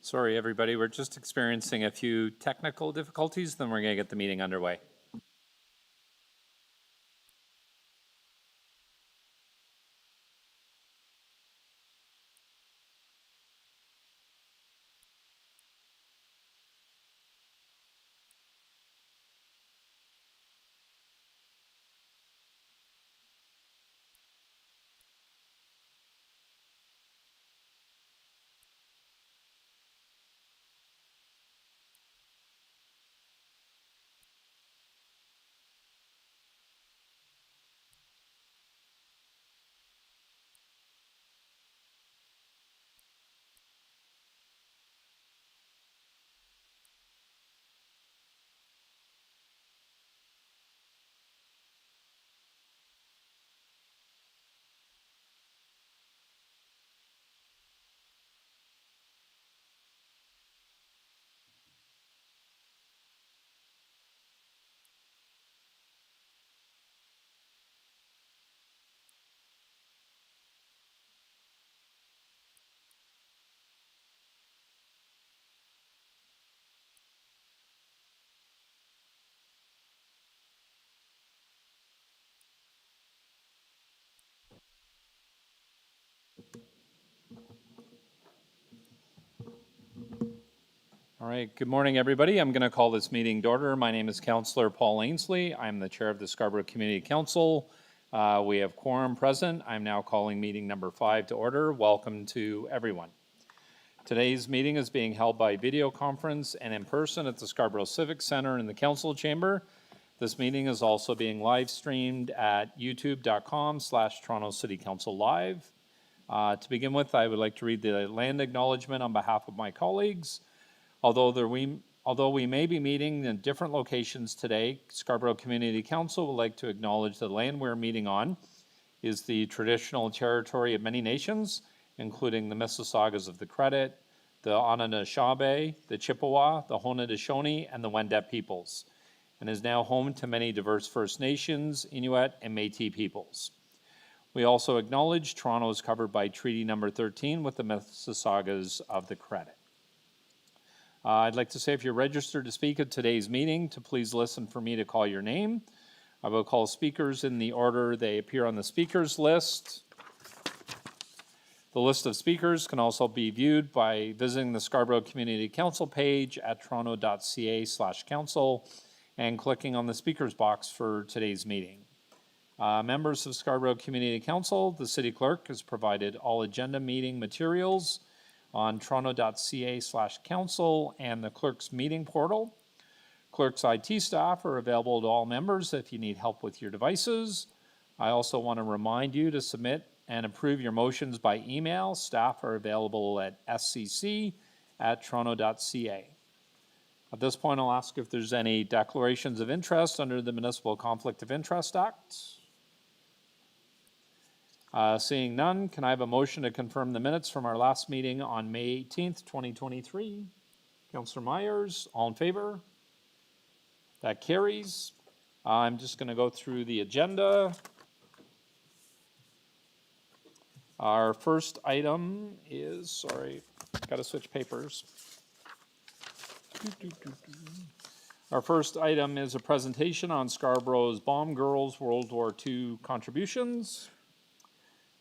Sorry, everybody. We're just experiencing a few technical difficulties, then we're going to get the meeting underway. All right, good morning, everybody. I'm going to call this meeting to order. My name is Councillor Paul Ainsley. I'm the chair of the Scarborough Community Council. We have quorum present. I'm now calling meeting number 5 to order. Welcome to everyone. Today's meeting is being held by video conference and in person at the Scarborough Civic Centre in the Council Chamber. This meeting is also being live streamed at youtube.com/Toronto City Council Live. To begin with, I would like to read the land acknowledgement on behalf of my colleagues. Although we may be meeting in different locations today, Scarborough Community Council would like to acknowledge the land we're meeting on is the traditional territory of many nations, including the Mississaugas of the Credit, the Anishinaabe, the Chippewa, the Haudenosaunee, and the Wendat peoples, and is now home to many diverse First Nations, Inuit, and Métis peoples. We also acknowledge Toronto is covered by Treaty Number 13 with the Mississaugas of the Credit. I'd like to say if you're registered to speak at today's meeting, to please listen for me to call your name. I will call speakers in the order they appear on the speakers list. The list of speakers can also be viewed by visiting the Scarborough Community Council page at toronto.ca/council and clicking on the speakers box for today's meeting. Members of Scarborough Community Council, the City Clerk has provided all agenda meeting materials on toronto.ca/council and the clerk's meeting portal. Clerk's IT staff are available to all members if you need help with your devices. I also want to remind you to submit and approve your motions by email. Staff are available at scc@toronto.ca. At this point, I'll ask if there's any declarations of interest under the Municipal Conflict of Interest Act. Seeing none, can I have a motion to confirm the minutes from our last meeting on May 18th, 2023? Councillor Myers, all in favor? That carries. I'm just going to go through the agenda. Our first item is, sorry, got to switch papers. Our first item is a presentation on Scarborough's Bomb Girls World War II contributions.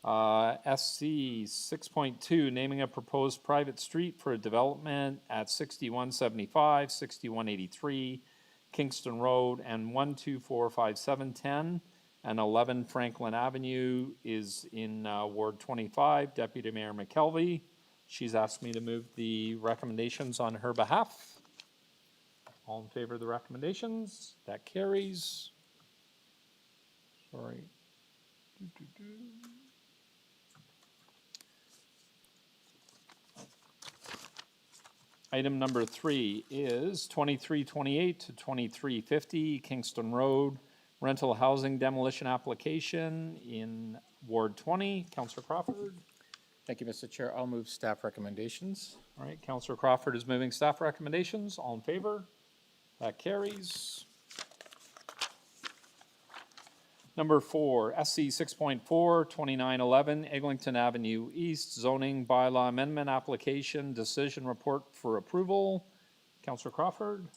SC 6.2, naming a proposed private street for a development at 6175, 6183 Kingston Road and 1245-710 and 11 Franklin Avenue is in Ward 25. Deputy Mayor McKelvey, she's asked me to move the recommendations on her behalf. All in favor of the recommendations? That carries. Sorry. Item number 3 is 2328 to 2350 Kingston Road rental housing demolition application in Ward 20. Councillor Crawford. Thank you, Mr. Chair. I'll move staff recommendations. All right, Councillor Crawford is moving staff recommendations. All in favor? That carries. Number 4, SC 6.4, 2911 Eglinton Avenue East zoning bylaw amendment application decision report for approval. Councillor Crawford.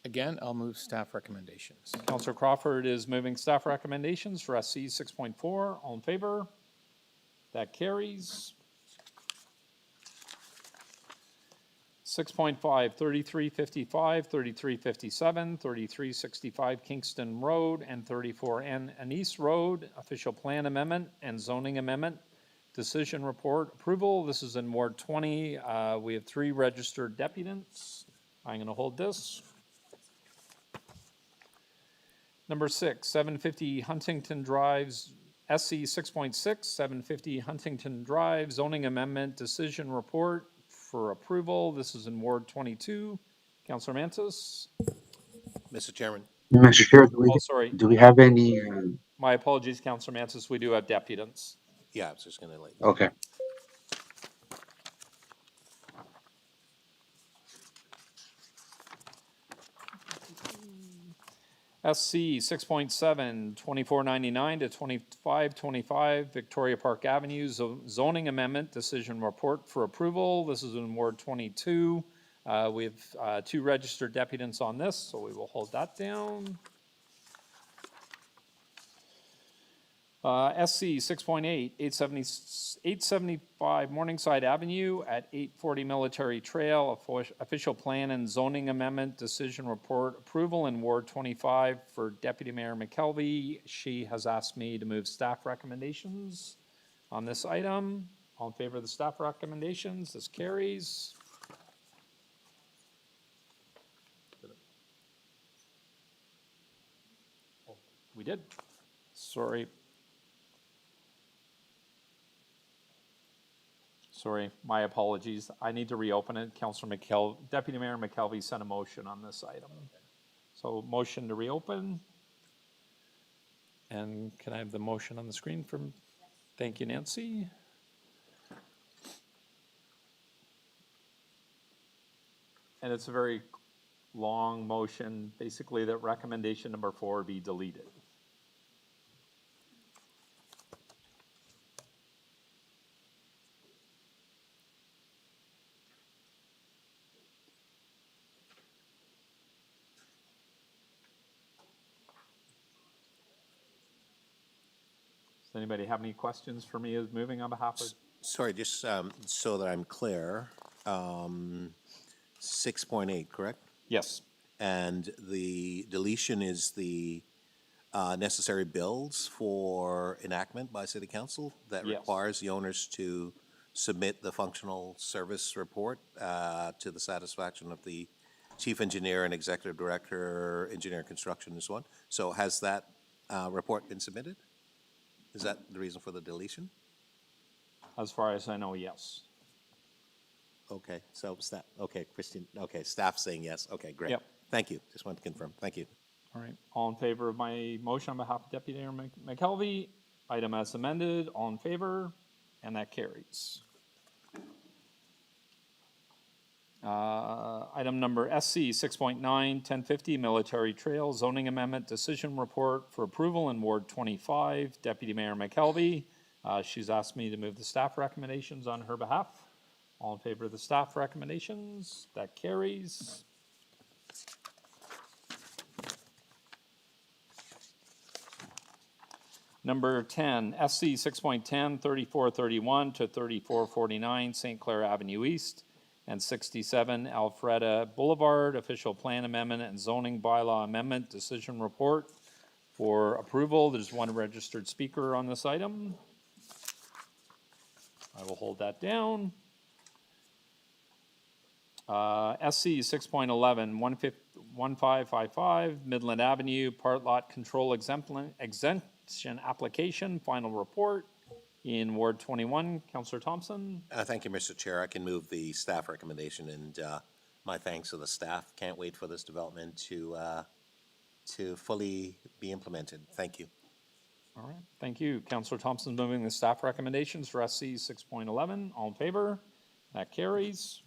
Again, I'll move staff recommendations. Councillor Crawford is moving staff recommendations for SC 6.4. All in favor? That carries. 6.5, 3355, 3357, 3365 Kingston Road, and 34N and East Road, official plan amendment and zoning amendment, decision report approval. This is in Ward 20. We have 3 registered deputants. I'm going to hold this. Number 6, 750 Huntington Drives, SC 6.6, 750 Huntington Drive, zoning amendment, decision report for approval. This is in Ward 22. Councillor Mantis. Mr. Chairman. Mr. Chair, Oh, sorry. do we have any, My apologies, Councillor Mantis. We do have deputants. Yeah, I was just going to let you know. okay. SC 6.7, 2499 to 2525 Victoria Park Avenue, zoning amendment, decision report for approval. This is in Ward 22. We have 2 registered deputants on this, so we will hold that down. SC 6.8, 875 Morningside Avenue at 840 Military Trail, official plan and zoning amendment, decision report approval in Ward 25 for Deputy Mayor McKelvey. She has asked me to move staff recommendations on this item. All in favor of the staff recommendations? This carries. Oh, we did. Sorry. Sorry, my apologies. I need to reopen it. Councillor Deputy Mayor McKelvey sent a motion on this item. So motion to reopen. And can I have the motion on the screen from, thank you, Nancy. And it's a very long motion, basically that recommendation number 4 be deleted. Does anybody have any questions for me as moving on behalf of? Sorry, just so that I'm clear, 6.8, correct? Yes. And the deletion is the necessary bills for enactment by City Council that Yes. requires the owners to submit the functional service report to the satisfaction of the chief engineer and executive director, engineer and construction and so on. So has that report been submitted? Is that the reason for the deletion? As far as I know, yes. Okay, so staff, okay, Christian, okay, staff saying yes. Okay, great. Yep. Thank you. Just wanted to confirm. Thank you. All right. All in favor of my motion on behalf of Deputy Mayor McKelvey? Item as amended. All in favor? And that carries. Item number SC 6.9, 1050 Military Trail Zoning Amendment Decision Report for approval in Ward 25. Deputy Mayor McKelvey. She's asked me to move the staff recommendations on her behalf. All in favor of the staff recommendations? That carries. Number 10, SC 6.10, 3431 to 3449 St. Clair Avenue East, and 67 Elfreda Boulevard, official plan amendment and zoning bylaw amendment decision report for approval. There's 1 registered speaker on this item. I will hold that down. SC 6.11, 1555 Midland Avenue, part lot control exemption application, final report in Ward 21. Councillor Thompson. Thank you, Mr. Chair. I can move the staff recommendation, and my thanks to the staff. Can't wait for this development to fully be implemented. Thank you. All right, thank you. Councillor Thompson moving the staff recommendations for SC 6.11. All in favor? That carries.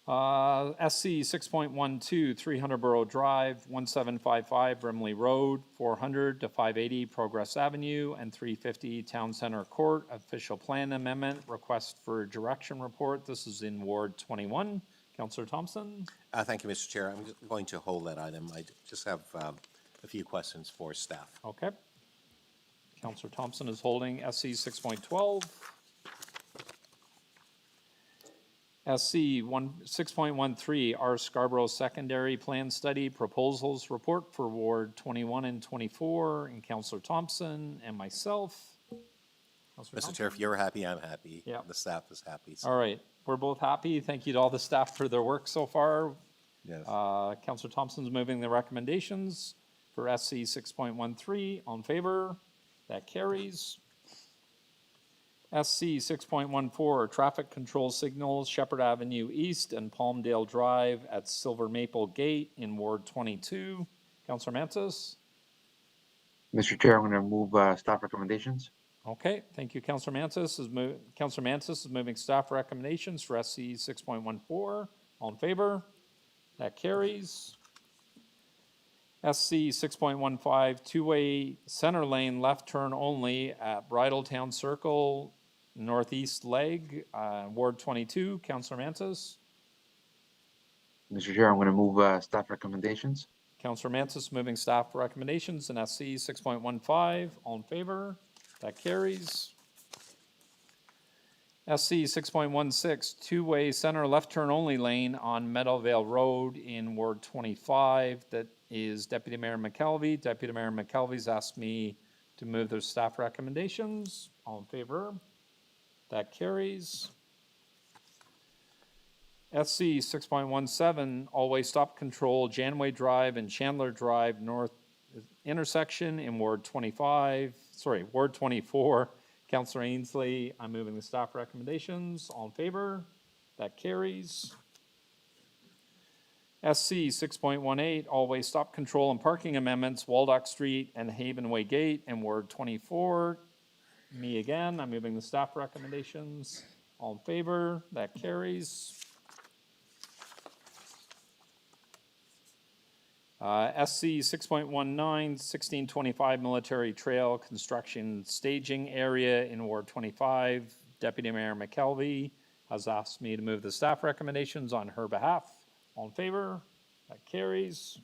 SC 6.12, 300 Borough Drive, 1755 Brimley Road, 400 to 580 Progress Avenue, and 350 Town Center Court. Official plan amendment, request for direction report. This is in Ward 21. Councillor Thompson? Thank you, Mr. Chair. I'm just going to hold that item. I just have a few questions for staff. Okay. Councillor Thompson is holding SC 6.12. SC 6.13, R Scarborough Secondary Plan Study Proposals Report for Ward 21 and 24, and Councillor Thompson and myself. Councillor Mr. Thompson? Chair, if you're happy, I'm happy. Yeah. The staff is happy. So. All right, we're both happy. Thank you to all the staff for their work so far. Yes. Councillor Thompson's moving the recommendations for SC 6.13. On favor? That carries. SC 6.14, traffic control signals, Sheppard Avenue East and Palmdale Drive at Silver Maple Gate in Ward 22. Councillor Mantis? Mr. Chair, I'm going to move staff recommendations. Okay, thank you. Councillor Mantis is moving staff recommendations for SC 6.14. All in favor? That carries. SC 6.15, two-way center lane left turn only at Bridletowne Circle, northeast leg, Ward 22. Councillor Mantis? Mr. Chair, I'm going to move staff recommendations. Councillor Mantis moving staff recommendations in SC 6.15. All in favor? That carries. SC 6.16, two-way center left turn only lane on Meadowvale Road in Ward 25. That is Deputy Mayor McKelvey. Deputy Mayor McKelvey's asked me to move their staff recommendations. All in favor? That carries. SC 6.17, all-way stop control, Janray Drive and Chandler Drive North intersection in Ward 24. Councillor Ainsley, I'm moving the staff recommendations. All in favor? That carries. SC 6.18, all-way stop control and parking amendments, Waldock Street and Havenway Gate in Ward 24. Me again, I'm moving the staff recommendations. All in favor? That carries. SC 6.19, 1625 Military Trail Construction Staging Area in Ward 25. Deputy Mayor McKelvey has asked me to move the staff recommendations on her behalf. All in favor? That carries.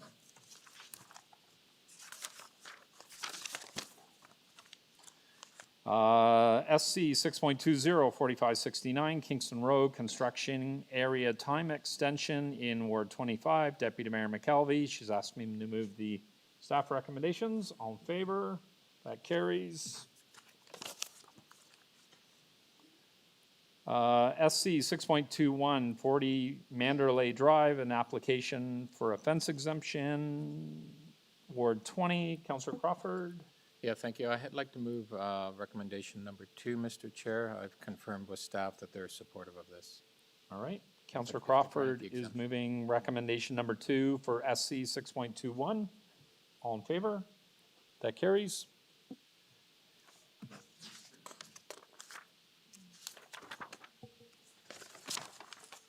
SC 6.20, 4569 Kingston Road Construction Area Time Extension in Ward 25. Deputy Mayor McKelvey, she's asked me to move the staff recommendations. All in favor? That carries. SC 6.21, 40 Manderley Drive, an application for a fence exemption. Ward 20, Councillor Crawford. Yeah, thank you. I'd like to move recommendation number 2, Mr. Chair. I've confirmed with staff that they're supportive of this. All right. Councillor Like to grant Crawford the is exemption. moving recommendation number 2 for SC 6.21. All in favor? That carries.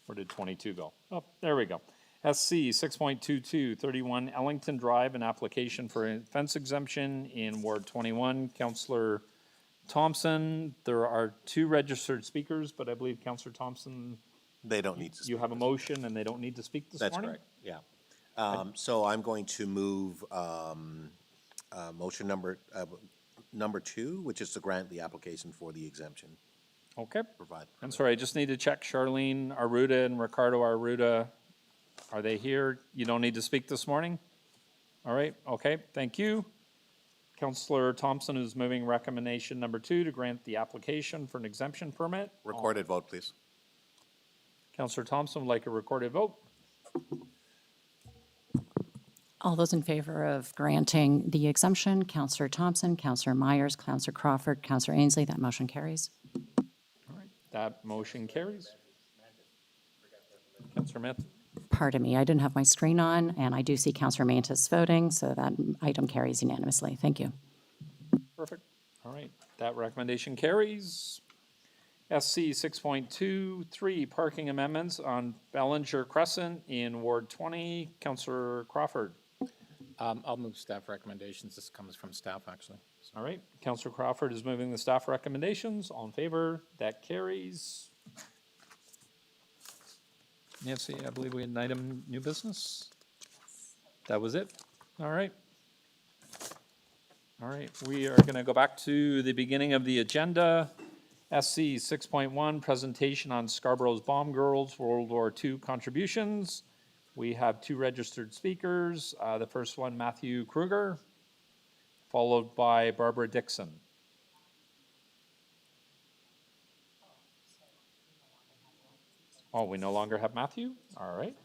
Where did 22 go? Oh, there we go. SC 6.22, 31 Ellington Drive, an application for a fence exemption in Ward 21. Councillor Thompson, there are 2 registered speakers, but I believe Councillor Thompson, They don't need to speak. you have a motion and they don't need to speak this That's morning? correct, yeah. So I'm going to move motion number 2, which is to grant the application for the exemption. Okay. Provide. I'm sorry, I just need to check Charlene Aruda and Ricardo Aruda. Are they here? You don't need to speak this morning? All right, okay, thank you. Councillor Thompson is moving recommendation number 2 to grant the application for an exemption permit. Recorded vote, please. Councillor Thompson would like a recorded vote. All those in favor of granting the exemption, Councillor Thompson, Councillor Myers, Councillor Crawford, Councillor Ainsley, that motion carries. All right, that motion carries. Councillor Mantis. Pardon me, I didn't have my screen on, and I do see Councillor Mantis voting, so that item carries unanimously. Thank you. Perfect. All right, that recommendation carries. SC 6.23, parking amendments on Belanger Crescent in Ward 20. Councillor Crawford. I'll move staff recommendations. This comes from staff, actually. All right, Councillor Crawford is moving the staff recommendations. All in favor? That carries. Nancy, I believe we had an item, new business? That was it? All right. All right, we are going to go back to the beginning of the agenda. SC 6.1, presentation on Scarborough's Bomb Girls World War II contributions. We have two registered speakers. The first one, Matthew Kruger, followed by Barbara Dixon. Oh, we no longer have Matthew? All right.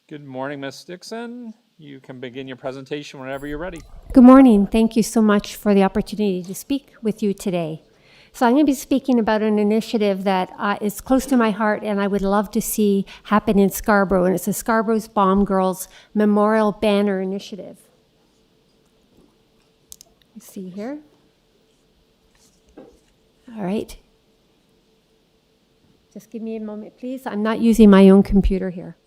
Good morning, Ms. Dixon. You can begin your presentation whenever you're ready. Good morning. Thank you so much for the opportunity to speak with you today. So I'm going to be speaking about an initiative that is close to my heart and I would love to see happen in Scarborough, and it's the Scarborough's Bomb Girls Memorial Banner Initiative. Let's see here. All right. Just give me a moment, please. I'm not using my own computer here.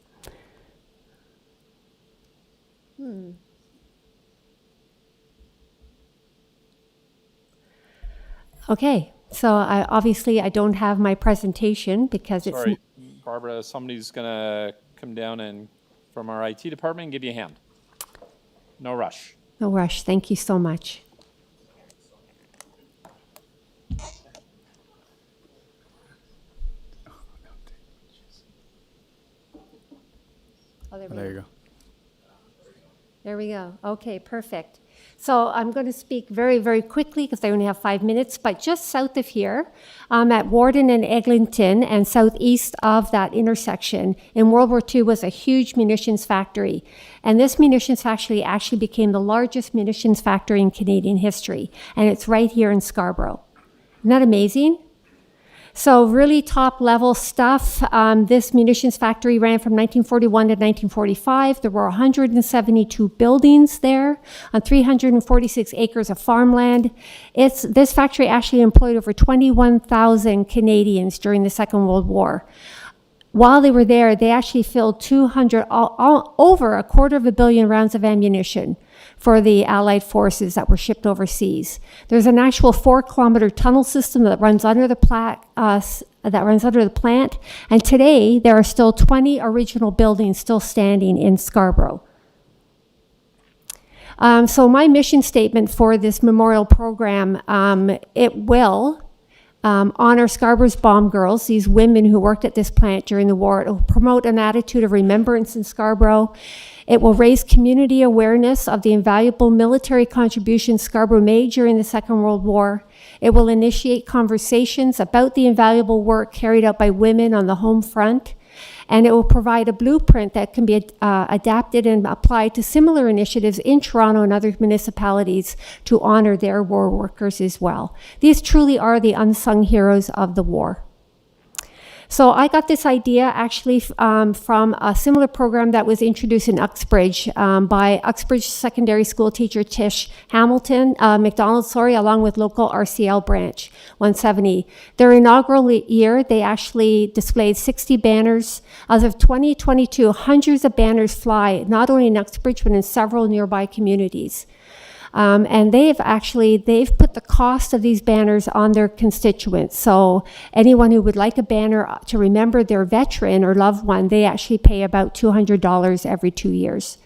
Okay, so obviously I don't have my presentation because it's... Sorry, Barbara, somebody's going to come down and from our IT department and give you a hand. No rush. No rush. Thank you so much. Oh, there you go. There we go. Okay, perfect. So I'm going to speak very, very quickly because I only have 5 minutes, but just south of here, at Warden and Eglinton and southeast of that intersection, in World War II was a huge munitions factory. And this munitions factory actually became the largest munitions factory in Canadian history. And it's right here in Scarborough. Isn't that amazing? So really top level stuff. This munitions factory ran from 1941 to 1945. There were 172 buildings there on 346 acres of farmland. This factory actually employed over 21,000 Canadians during the Second World War. While they were there, they actually filled over 250 million rounds of ammunition for the Allied forces that were shipped overseas. There's an actual 4-kilometer tunnel system that runs under the plant, and today there are still 20 original buildings still standing in Scarborough. So my mission statement for this memorial program, it will honor Scarborough's Bomb Girls, these women who worked at this plant during the war. It will promote an attitude of remembrance in Scarborough. It will raise community awareness of the invaluable military contributions Scarborough made during the Second World War. It will initiate conversations about the invaluable work carried out by women on the home front. And it will provide a blueprint that can be adapted and applied to similar initiatives in Toronto and other municipalities to honor their war workers as well. These truly are the unsung heroes of the war. So I got this idea actually from a similar program that was introduced in Uxbridge by Uxbridge Secondary School teacher Tish McDonald, along with local RCL branch 170. Their inaugural year, they actually displayed 60 banners. As of 2022, hundreds of banners fly, not only in Uxbridge, but in several nearby communities. And they've put the cost of these banners on their constituents. So anyone who would like a banner to remember their veteran or loved one, they actually pay about $200 every 2 years.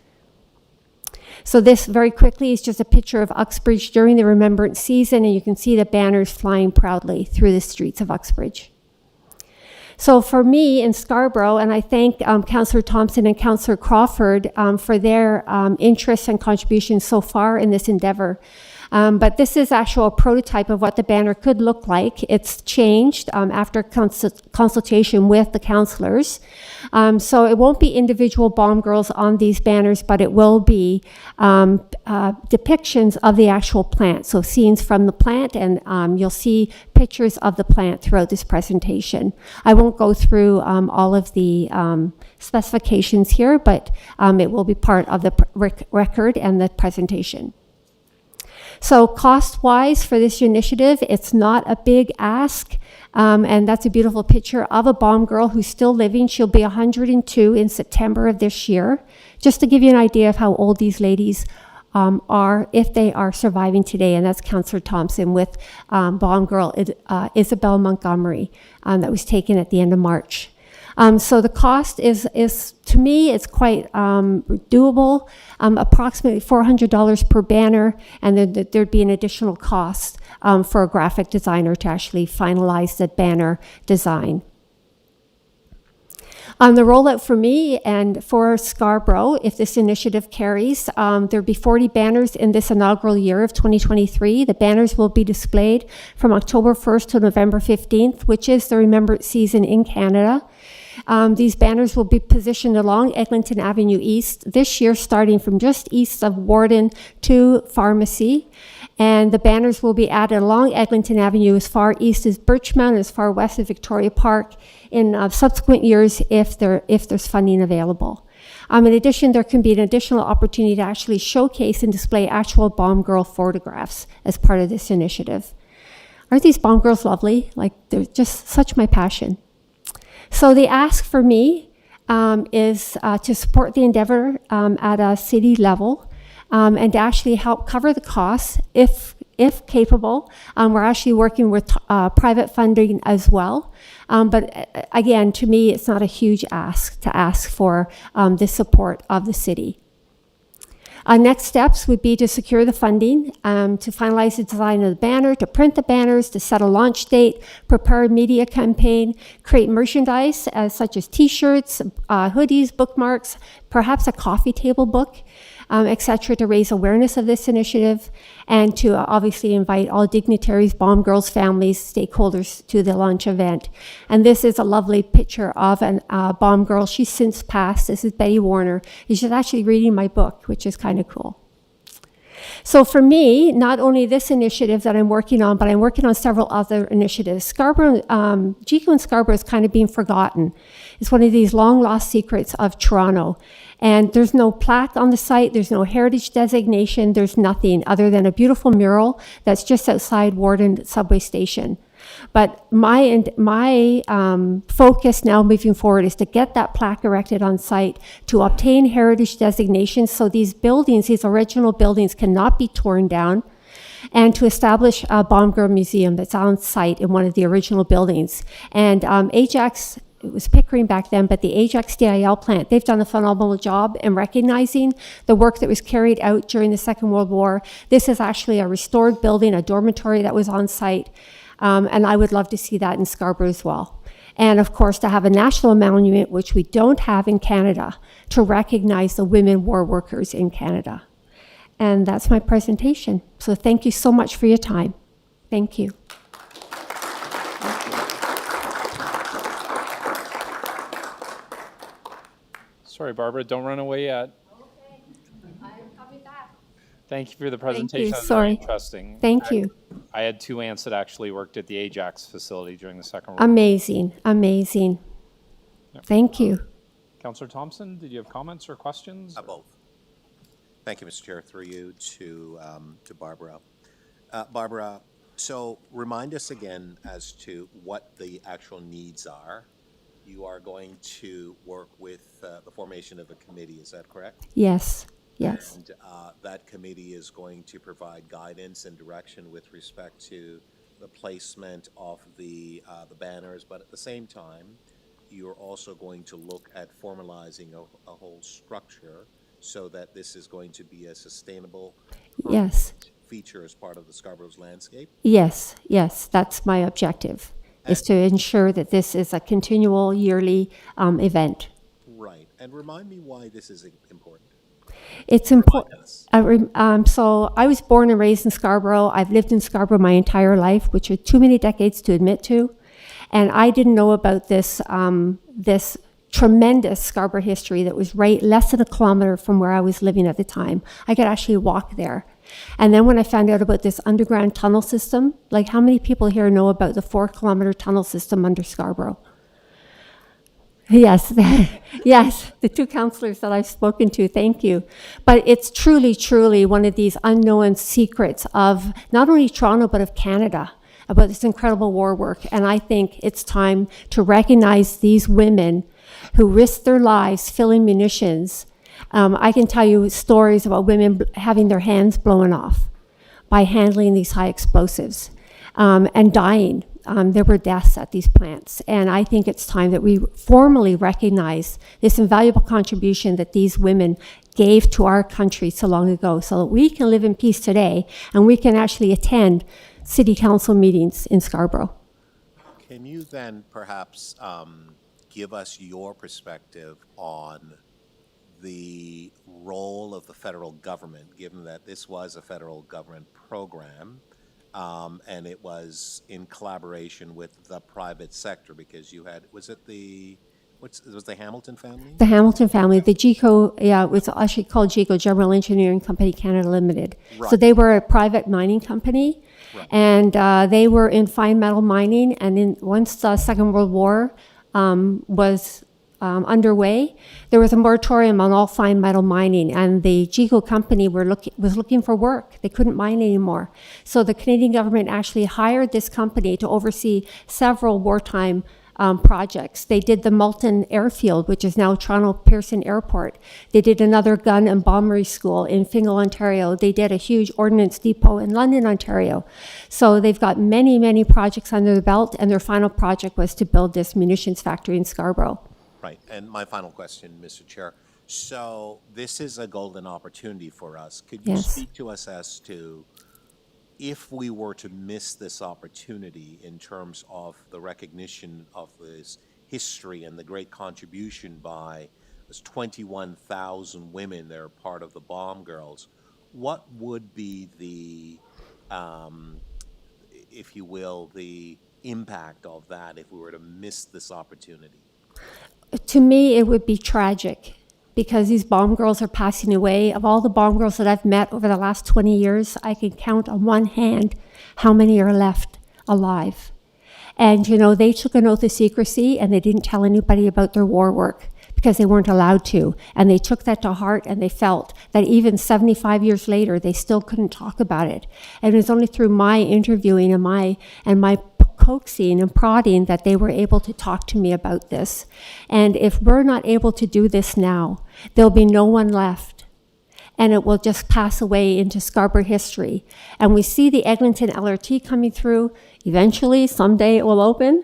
So this very quickly is just a picture of Uxbridge during the remembrance season, and you can see the banners flying proudly through the streets of Uxbridge. So for me in Scarborough, and I thank Councillor Thompson and Councillor Crawford for their interest and contributions so far in this endeavour. But this is actually a prototype of what the banner could look like. It's changed after consultation with the councillors. So it won't be individual bomb girls on these banners, but it will be depictions of the actual plant. So scenes from the plant, and you'll see pictures of the plant throughout this presentation. I won't go through all of the specifications here, but it will be part of the record and the presentation. So cost-wise for this initiative, it's not a big ask. And that's a beautiful picture of a bomb girl who's still living. She'll be 102 in September of this year. Just to give you an idea of how old these ladies are, if they are surviving today. And that's Councillor Thompson with bomb girl Isabel Montgomery that was taken at the end of March. So the cost is to me, it's quite doable, approximately $400 per banner, and then there'd be an additional cost for a graphic designer to actually finalize the banner design. The rollout for me and for Scarborough, if this initiative carries, there'll be 40 banners in this inaugural year of 2023. The banners will be displayed from October 1st to November 15th, which is the Remembrance season in Canada. These banners will be positioned along Eglinton Avenue East this year, starting from just east of Warden to Pharmacy. And the banners will be added along Eglinton Avenue as far east as Birchmount, as far west as Victoria Park in subsequent years if there's funding available. In addition, there can be an additional opportunity to actually showcase and display actual bomb girl photographs as part of this initiative. Aren't these bomb girls lovely? Like, they're just such my passion. So the ask for me is to support the endeavor at a city level and to actually help cover the costs if capable. We're actually working with private funding as well. But again, to me, it's not a huge ask to ask for the support of the city. Next steps would be to secure the funding, to finalize the design of the banner, to print the banners, to set a launch date, prepare a media campaign, create merchandise such as t-shirts, hoodies, bookmarks, perhaps a coffee table book, etc., to raise awareness of this initiative, and to obviously invite all dignitaries, bomb girls, families, stakeholders to the launch event. And this is a lovely picture of a bomb girl. She's since passed. This is Betty Warner. She's actually reading my book, which is kind of cool. So for me, not only this initiative that I'm working on, but I'm working on several other initiatives. Scarborough, GECO in Scarborough is kind of being forgotten. It's one of these long lost secrets of Toronto. And there's no plaque on the site, there's no heritage designation, there's nothing other than a beautiful mural that's just outside Warden subway station. But my focus now moving forward is to get that plaque erected on site, to obtain heritage designations so these buildings, these original buildings, cannot be torn down, and to establish a bomb girl museum that's on site in one of the original buildings. And Ajax, it was Pickering back then, but the Ajax DIL plant, they've done a phenomenal job in recognizing the work that was carried out during the Second World War. This is actually a restored building, a dormitory that was on site. And I would love to see that in Scarborough as well. And of course, to have a national monument, which we don't have in Canada, to recognize the women war workers in Canada. And that's my presentation. So thank you so much for your time. Thank you. Sorry, Barbara, don't run away yet. Okay, I'll be back. Thank you for the presentation. That was Sorry. very interesting. Thank you. I had two aunts that actually worked at the Ajax facility during the Second World War. Amazing, amazing. Thank you. Councillor Thompson, did you have comments or questions? Both. Thank you, Mr. Chair. Through you to Barbara. Barbara, so remind us again as to what the actual needs are. You are going to work with the formation of a committee, is that correct? Yes, yes. And that committee is going to provide guidance and direction with respect to the placement of the banners, but at the same time, you're also going to look at formalizing a whole structure so that this is going to be a sustainable Yes. feature as part of the Scarborough's landscape? Yes, yes, that's my objective, is to ensure that this is a continual yearly event. Right. And remind me why this is important. It's important. Yes. So I was born and raised in Scarborough. I've lived in Scarborough my entire life, which are too many decades to admit to. And I didn't know about this this tremendous Scarborough history that was right less than a kilometer from where I was living at the time. I could actually walk there. And then when I found out about this underground tunnel system, like how many people here know about the 4-kilometer tunnel system under Scarborough? Yes, yes, the two counselors that I've spoken to, thank you. But it's truly, truly one of these unknown secrets of not only Toronto, but of Canada, about this incredible war work. And I think it's time to recognize these women who risked their lives filling munitions. I can tell you stories about women having their hands blown off by handling these high explosives and dying. There were deaths at these plants. And I think it's time that we formally recognize this invaluable contribution that these women gave to our country so long ago, so that we can live in peace today and we can actually attend city council meetings in Scarborough. Can you then perhaps give us your perspective on the role of the federal government, given that this was a federal government program, and it was in collaboration with the private sector, because you had, was it the Hamilton family? The Hamilton family, the GECO, yeah, it was actually called GECO, General Engineering Company Canada Limited. So Right. they were a private mining company, Right. and they were in fine metal mining. And once the Second World War was underway, there was a moratorium on all fine metal mining, and the GECO company was looking for work. They couldn't mine anymore. So the Canadian government actually hired this company to oversee several wartime projects. They did the Moulton Airfield, which is now Toronto Pearson Airport. They did another gun and bombery school in Fingal, Ontario. They did a huge ordnance depot in London, Ontario. So they've got many, many projects under the belt, and their final project was to build this munitions factory in Scarborough. Right, and my final question, Mr. Chair. So this is a golden opportunity for us. Could you Yes. speak to us as to, if we were to miss this opportunity in terms of the recognition of this history and the great contribution by those 21,000 women that are part of the Bomb Girls, what would be the, if you will, the impact of that if we were to miss this opportunity? To me, it would be tragic, because these bomb girls are passing away. Of all the bomb girls that I've met over the last 20 years, I can count on one hand how many are left alive. And, you know, they took an oath of secrecy, and they didn't tell anybody about their war work because they weren't allowed to. And they took that to heart, and they felt that even 75 years later, they still couldn't talk about it. And it was only through my interviewing and my coaxing and prodding that they were able to talk to me about this. And if we're not able to do this now, there'll be no one left, and it will just pass away into Scarborough history. And we see the Eglinton LRT coming through. Eventually, someday it will open,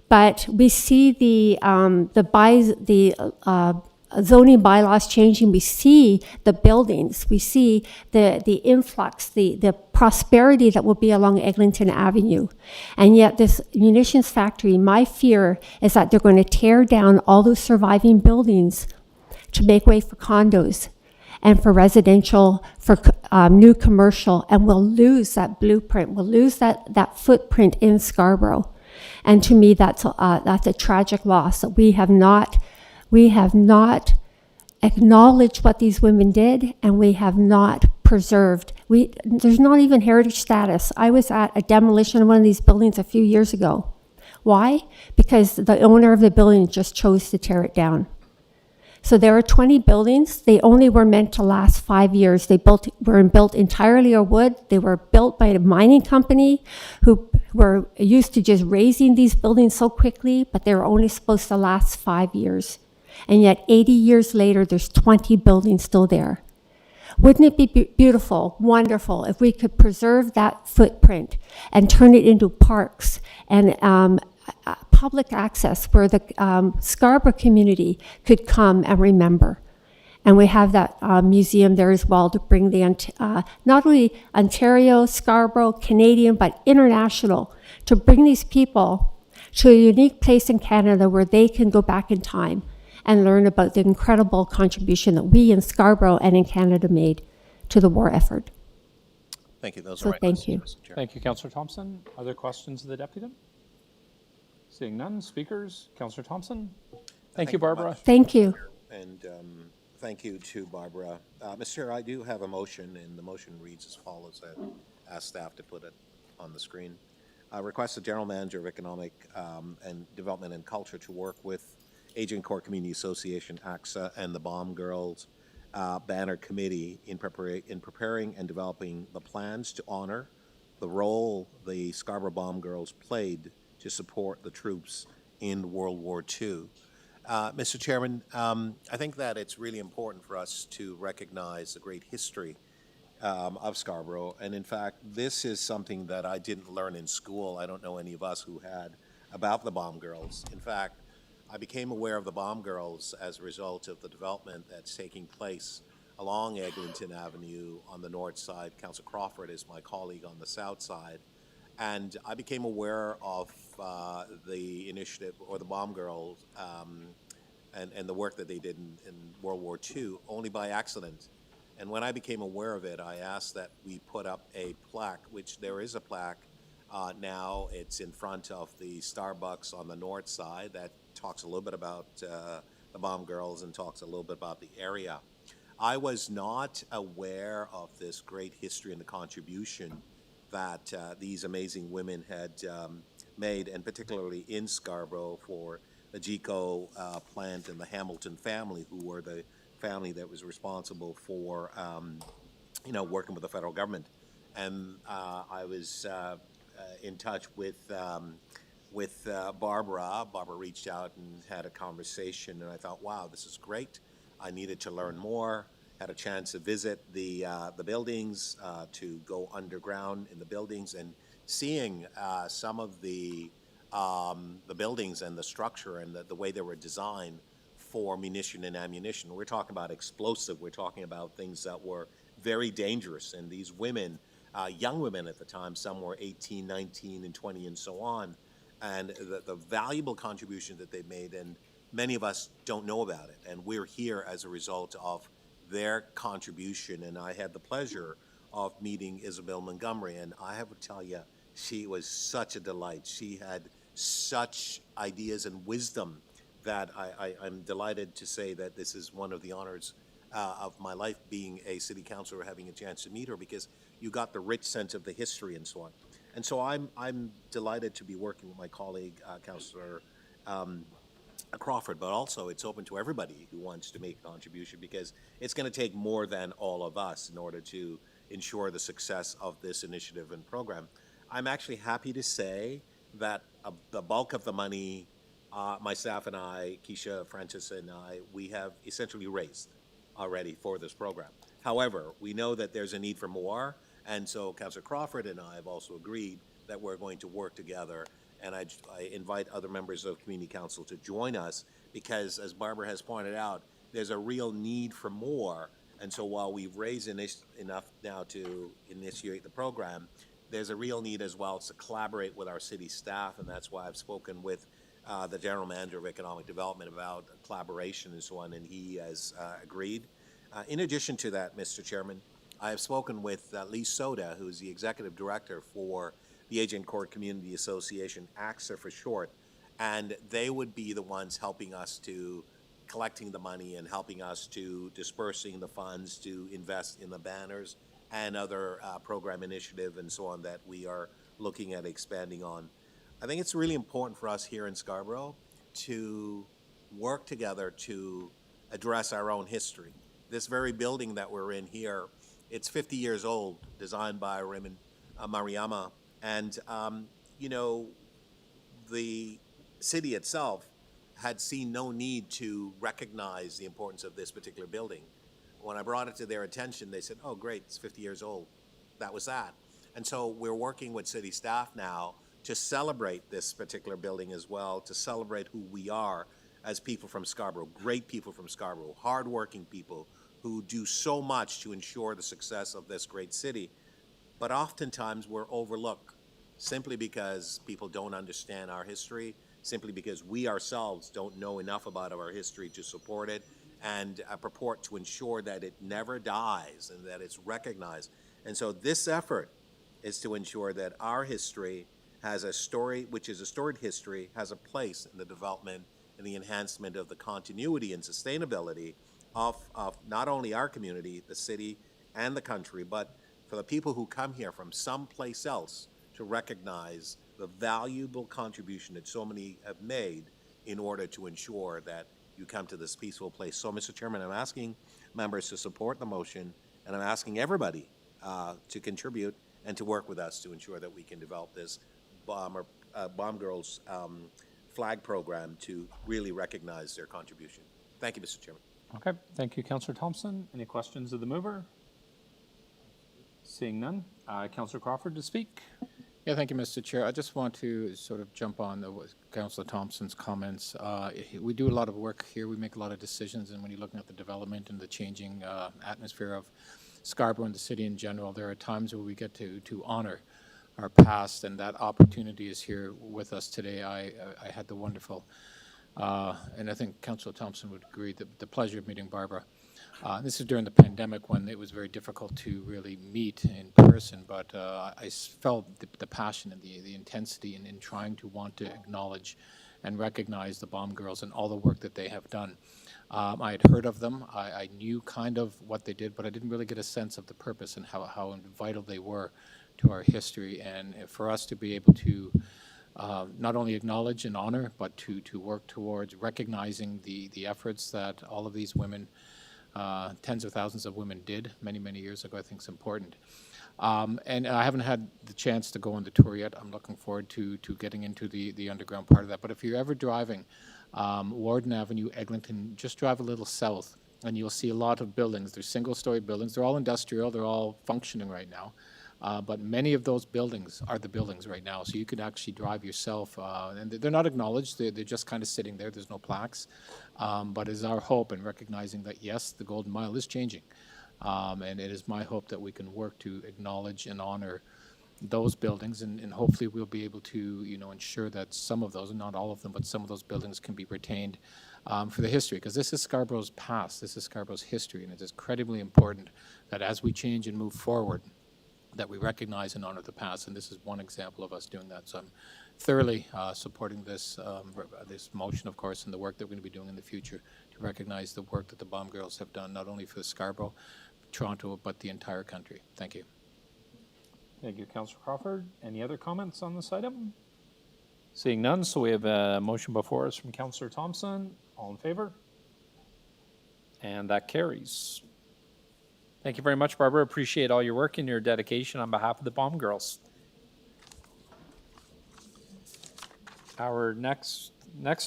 but we see the zoning bylaws changing. We see the buildings. We see the influx, the prosperity that will be along Eglinton Avenue. And yet this munitions factory, my fear is that they're going to tear down all those surviving buildings to make way for condos and for residential, for new commercial, and we'll lose that blueprint. We'll lose that footprint in Scarborough. And to me, that's a tragic loss, that we have not acknowledged what these women did, and we have not preserved. There's not even heritage status. I was at a demolition of one of these buildings a few years ago. Why? Because the owner of the building just chose to tear it down. So there are 20 buildings. They only were meant to last 5 years. They were built entirely of wood. They were built by a mining company who were used to just raising these buildings so quickly, but they were only supposed to last 5 years. And yet 80 years later, there's 20 buildings still there. Wouldn't it be beautiful, wonderful, if we could preserve that footprint and turn it into parks and public access where the Scarborough community could come and remember? And we have that museum there as well to bring the not only Ontario, Scarborough, Canadian, but international, to bring these people to a unique place in Canada where they can go back in time and learn about the incredible contribution that we in Scarborough and in Canada made to the war effort. Thank you. Those So are my thank questions, you. Mr. Chair. Thank you, Councillor Thompson. Other questions of the deputy? Seeing none, speakers, Councillor Thompson. Thank you, you very Barbara. much. Thank you. And thank you to Barbara. Mr. Chair, I do have a motion, and the motion reads as follows. I ask staff to put it on the screen. I request the General Manager of Economic and Development and Culture to work with Agent Court Community Association, AXA, and the Bomb Girls Banner Committee in preparing and developing the plans to honor the role the Scarborough Bomb Girls played to support the troops in World War II. Mr. Chairman, I think that it's really important for us to recognize the great history of Scarborough. And in fact, this is something that I didn't learn in school. I don't know any of us who had about the Bomb Girls. In fact, I became aware of the Bomb Girls as a result of the development that's taking place along Eglinton Avenue on the north side. Councillor Crawford is my colleague on the south side. And I became aware of the initiative, or the Bomb Girls, and the work that they did in World War II only by accident. And when I became aware of it, I asked that we put up a plaque, which there is a plaque now. It's in front of the Starbucks on the north side that talks a little bit about the Bomb Girls and talks a little bit about the area. I was not aware of this great history and the contribution that these amazing women had made, and particularly in Scarborough for the GECO plant and the Hamilton family, who were the family that was responsible for, working with the federal government. And I was in touch with Barbara. Barbara reached out and had a conversation, and I thought, wow, this is great. I needed to learn more. Had a chance to visit the buildings, to go underground in the buildings, and seeing some of the buildings and the structure and the way they were designed for munition and ammunition. We're talking about explosive. We're talking about things that were very dangerous. And these women, young women at the time, some were 18, 19, and 20, and so on, and the valuable contribution that they made, and many of us don't know about it. And we're here as a result of their contribution. And I had the pleasure of meeting Isabel Montgomery, and I have to tell you, she was such a delight. She had such ideas and wisdom that I'm delighted to say that this is one of the honors of my life, being a city councilor, having a chance to meet her, because you got the rich sense of the history and so on. And so I'm delighted to be working with my colleague, Councillor Crawford, but also it's open to everybody who wants to make a contribution, because it's going to take more than all of us in order to ensure the success of this initiative and program. I'm actually happy to say that the bulk of the money, my staff and I, Keisha, Francis, and I, we have essentially raised already for this program. However, we know that there's a need for more, and so Councillor Crawford and I have also agreed that we're going to work together. And I invite other members of Community Council to join us, because, as Barbara has pointed out, there's a real need for more. And so while we've raised enough now to initiate the program, there's a real need as well to collaborate with our city staff, and that's why I've spoken with the General Manager of Economic Development about collaboration and so on, and he has agreed. In addition to that, Mr. Chairman, I have spoken with Lee Soda, who is the Executive Director for the Agent Court Community Association, AXA for short, and they would be the ones helping us to collecting the money and helping us to dispersing the funds to invest in the banners and other program initiative and so on that we are looking at expanding on. I think it's really important for us here in Scarborough to work together to address our own history. This very building that we're in here, it's 50 years old, designed by Raymond Maruyama. And, the city itself had seen no need to recognize the importance of this particular building. When I brought it to their attention, they said, oh, great, it's 50 years old. That was that. And so we're working with city staff now to celebrate this particular building as well, to celebrate who we are as people from Scarborough, great people from Scarborough, hardworking people who do so much to ensure the success of this great city. But oftentimes we're overlooked simply because people don't understand our history, simply because we ourselves don't know enough about our history to support it and purport to ensure that it never dies and that it's recognized. And so this effort is to ensure that our history has a story, which is a storied history, has a place in the development and the enhancement of the continuity and sustainability of not only our community, the city, and the country, but for the people who come here from someplace else to recognize the valuable contribution that so many have made in order to ensure that you come to this peaceful place. So, Mr. Chairman, I'm asking members to support the motion, and I'm asking everybody to contribute and to work with us to ensure that we can develop this Bomb Girls flag program to really recognize their contribution. Thank you, Mr. Chairman. Okay, thank you, Councillor Thompson. Any questions of the mover? Seeing none. Councillor Crawford to speak. Yeah, thank you, Mr. Chair. I just want to sort of jump on Councillor Thompson's comments. We do a lot of work here. We make a lot of decisions, and when you're looking at the development and the changing atmosphere of Scarborough and the city in general, there are times where we get to honor our past, and that opportunity is here with us today. I had the wonderful, and I think Councillor Thompson would agree, the pleasure of meeting Barbara. This is during the pandemic when it was very difficult to really meet in person, but I felt the passion and the intensity in trying to want to acknowledge and recognize the Bomb Girls and all the work that they have done. I had heard of them. I knew kind of what they did, but I didn't really get a sense of the purpose and how vital they were to our history. And for us to be able to not only acknowledge and honor, but to work towards recognizing the efforts that all of these women, tens of thousands of women did many, many years ago, I think is important. And I haven't had the chance to go on the tour yet. I'm looking forward to getting into the underground part of that. But if you're ever driving Warden Avenue, Eglinton, just drive a little south and you'll see a lot of buildings. They're single-story buildings. They're all industrial. They're all functioning right now. But many of those buildings are the buildings right now. So you could actually drive yourself, and they're not acknowledged. They're just kind of sitting there. There's no plaques. But it's our hope in recognizing that, yes, the Golden Mile is changing. And it is my hope that we can work to acknowledge and honor those buildings, and hopefully we'll be able to, ensure that some of those, and not all of them, but some of those buildings can be retained for the history, because this is Scarborough's past, this is Scarborough's history, and it is incredibly important that as we change and move forward, that we recognize and honor the past, and this is one example of us doing that. So I'm thoroughly supporting this this motion, of course, and the work that we're going to be doing in the future to recognize the work that the Bomb Girls have done, not only for Scarborough, Toronto, but the entire country. Thank you. Thank you, Councillor Crawford. Any other comments on this item? Seeing none, so we have a motion before us from Councillor Thompson. All in favor? And that carries. Thank you very much, Barbara. Appreciate all your work and your dedication on behalf of the Bomb Girls. Our next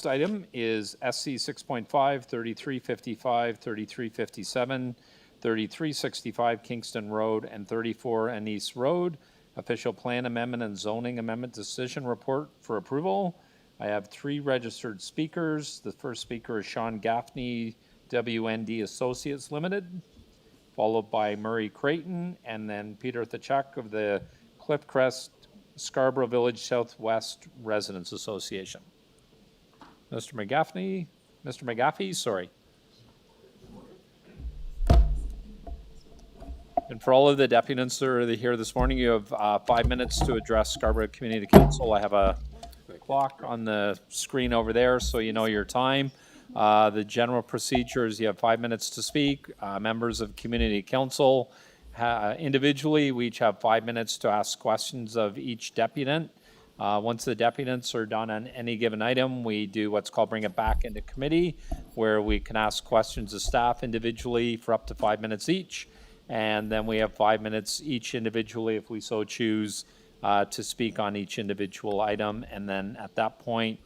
item is SC 6.5, 3355, 3357, 3365 Kingston Road, and 34 Anise Road. Official Plan Amendment and Zoning Amendment Decision Report for approval. I have 3 registered speakers. The first speaker is Sean Gaffney, WND Associates Limited, followed by Murray Creighton, and then Peter Thachuk of the Cliffcrest Scarborough Village Southwest Residents Association. Mr. McGaffey, sorry. And for all of the deputants that are here this morning, you have 5 minutes to address Scarborough Community Council. I have a clock on the screen over there, so you know your time. The general procedures, you have 5 minutes to speak. Members of Community Council, individually, we each have 5 minutes to ask questions of each deputant. Once the deputants are done on any given item, we do what's called bring it back into committee, where we can ask questions of staff individually for up to 5 minutes each. And then we have 5 minutes each individually, if we so choose, to speak on each individual item. And then at that point,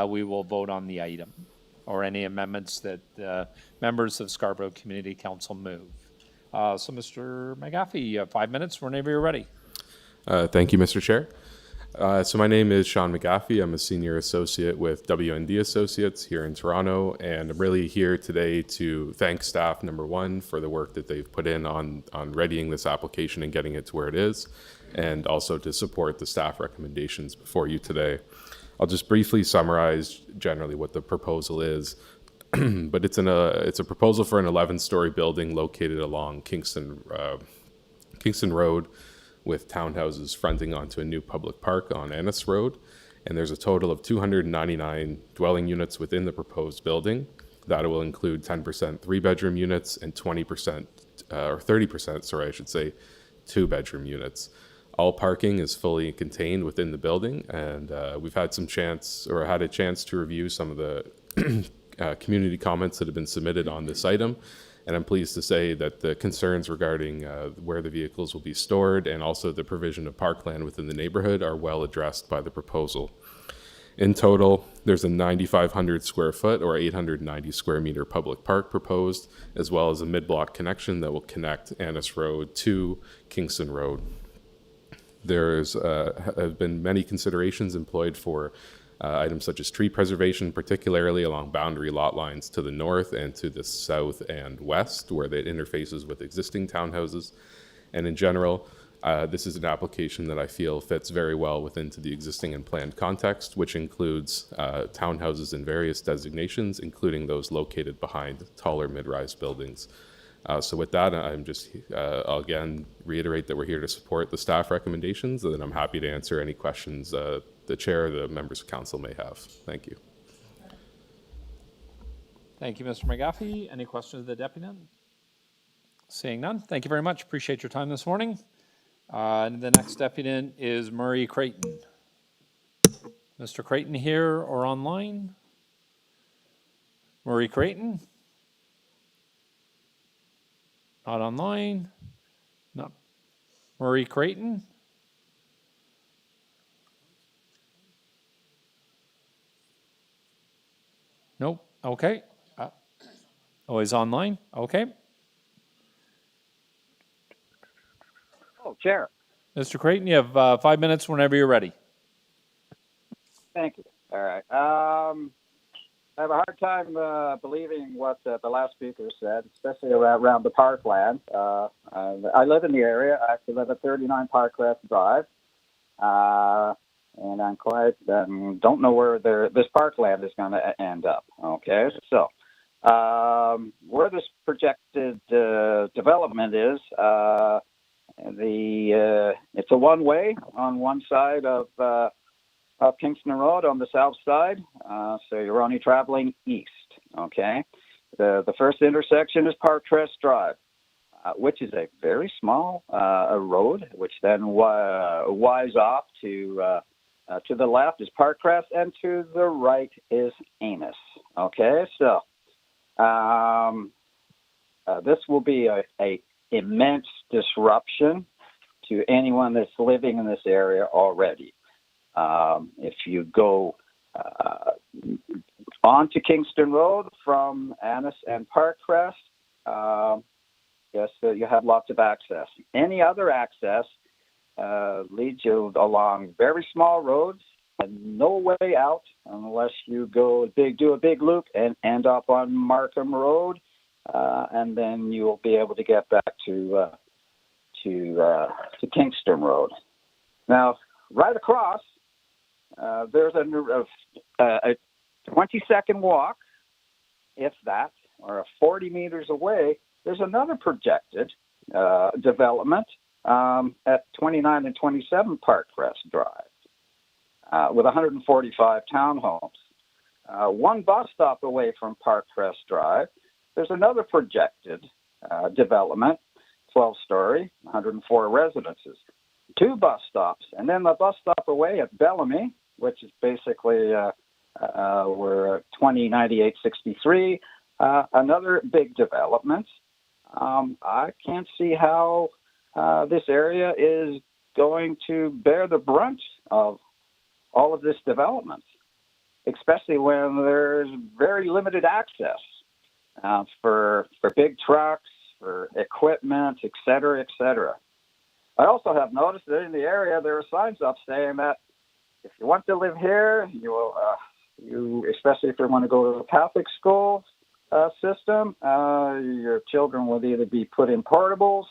we will vote on the item or any amendments that members of Scarborough Community Council move. So Mr. McGaffey, you have 5 minutes whenever you're ready. Thank you, Mr. Chair. So my name is Sean McGaffey. I'm a senior associate with WND Associates here in Toronto, and I'm really here today to thank staff, number one, for the work that they've put in on readying this application and getting it to where it is, and also to support the staff recommendations before you today. I'll just briefly summarize generally what the proposal is, but it's a proposal for an 11-story building located along Kingston Road, with townhouses fronting onto a new public park on Ennis Road. And there's a total of 299 dwelling units within the proposed building. That will include 10% 3-bedroom units and 20%, or 30%, sorry, I should say, 2-bedroom units. All parking is fully contained within the building, and we've had a chance to review some of the community comments that have been submitted on this item. And I'm pleased to say that the concerns regarding where the vehicles will be stored and also the provision of parkland within the neighborhood are well addressed by the proposal. In total, there's a 9,500 square foot or 890 square meter public park proposed, as well as a mid-block connection that will connect Annis Road to Kingston Road. There's have been many considerations employed for items such as tree preservation, particularly along boundary lot lines to the north and to the south and west, where it interfaces with existing townhouses. And in general, this is an application that I feel fits very well within the existing and planned context, which includes townhouses in various designations, including those located behind taller mid-rise buildings. So with that, I'll again reiterate that we're here to support the staff recommendations, and then I'm happy to answer any questions the chair or the members of council may have. Thank you. Thank you, Mr. McGaffey. Any questions of the deputant? Seeing none, thank you very much. Appreciate your time this morning. The next deputant is Murray Creighton. Mr. Creighton here or online? Murray Creighton? Not online. No. Murray Creighton? Nope. Okay. He's online. Okay. Oh, Chair. Mr. Creighton, you have 5 minutes whenever you're ready. Thank you. All right. I have a hard time believing what the last speaker said, especially around the parkland. I live in the area. I actually live at 39 Parkcrest Drive. And I'm quite don't know where this parkland is going to end up. Okay, so where this projected development is, it's a one-way on one side of Kingston Road on the south side, so you're only traveling east. Okay, the first intersection is Parkcrest Drive, which is a very small road, which then winds off to the left is Parkcrest, and to the right is Annis. Okay, so this will be a immense disruption to anyone that's living in this area already. If you go onto Kingston Road from Annis and Parkcrest, yes, you have lots of access. Any other access leads you along very small roads and no way out unless you do a big loop and end up on Markham Road, and then you'll be able to get back to Kingston Road. Now, right across, there's a 20-second walk, if that, or 40 meters away. There's another projected development at 29 and 27 Parkcrest Drive with 145 townhomes. One bus stop away from Parkcrest Drive, there's another projected development, 12-story, 104 residences. 2 bus stops, and then the bus stop away at Bellamy, which is basically we're 2098-63, another big development. I can't see how this area is going to bear the brunt of all of this development, especially when there's very limited access for big trucks, for equipment, et cetera, et cetera. I also have noticed that in the area there are signs up saying that if you want to live here, you especially if you want to go to a Catholic school system, your children will either be put in portables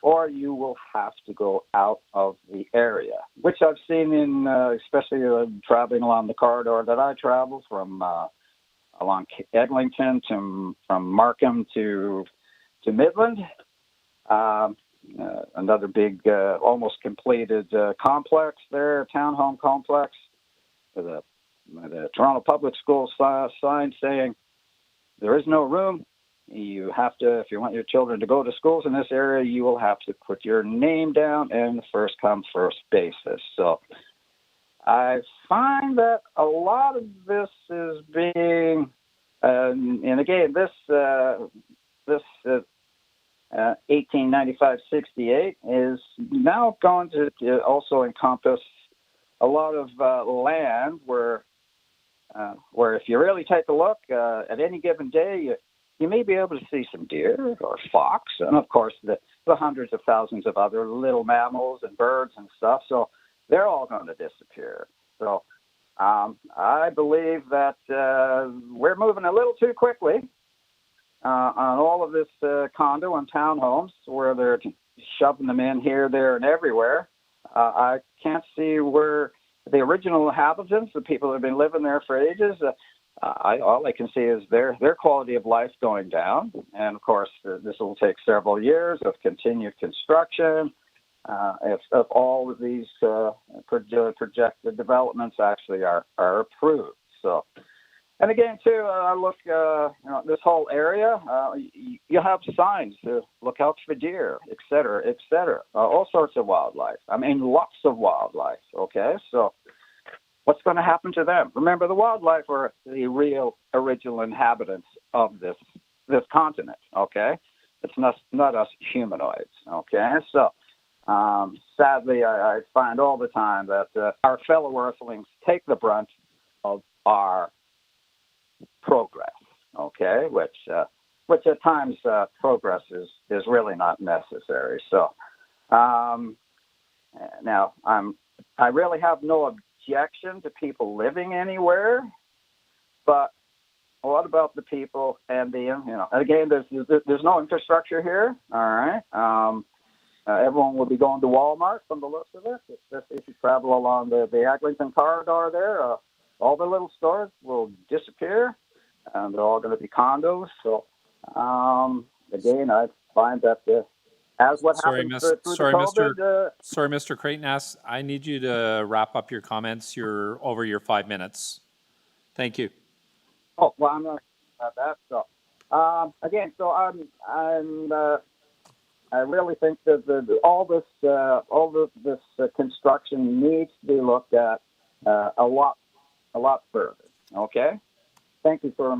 or you will have to go out of the area, which I've seen in, especially traveling along the corridor that I travel from along Eglinton from Markham to Midland. Another big, almost completed complex there, townhome complex, with a Toronto Public Schools sign saying there is no room you have to, if you want your children to go to schools in this area, you will have to put your name down in the first come, first basis. So I find that a lot of this is being, and again, this 1895-68 is now going to also encompass a lot of land where if you really take a look at any given day, you may be able to see some deer or fox, and of course the hundreds of thousands of other little mammals and birds and stuff. So they're all going to disappear. So I believe that we're moving a little too quickly on all of this condo and townhomes, where they're shoving them in here, there, and everywhere. I can't see where the original inhabitants, the people that have been living there for ages, all I can see is their quality of life going down. And of course, this will take several years of continued construction. If all of these projected developments actually are approved. So, and again, too, I look, this whole area, you have signs to look out for deer, et cetera, all sorts of wildlife. I mean, lots of wildlife, okay? So what's going to happen to them? Remember, the wildlife are the real original inhabitants of this continent, okay? It's not us humanoids, okay? So sadly, I find all the time that our fellow Earthlings take the brunt of our progress, okay? Which at times progress is really not necessary. So now I really have no objection to people living anywhere, but what about the people and again, there's no infrastructure here, all right? Everyone will be going to Walmart from the looks of it. Especially if you travel along the Eglinton corridor there, all the little stores will disappear, and they're all going to be condos. So, again, I find that as what happened through the COVID... Sorry, Mr. Creighton, I need you to wrap up your comments. You're over your 5 minutes. Thank you. Oh, well, I'm not about that. So, again, so I really think that all this construction needs to be looked at a lot further. Okay. Thank you for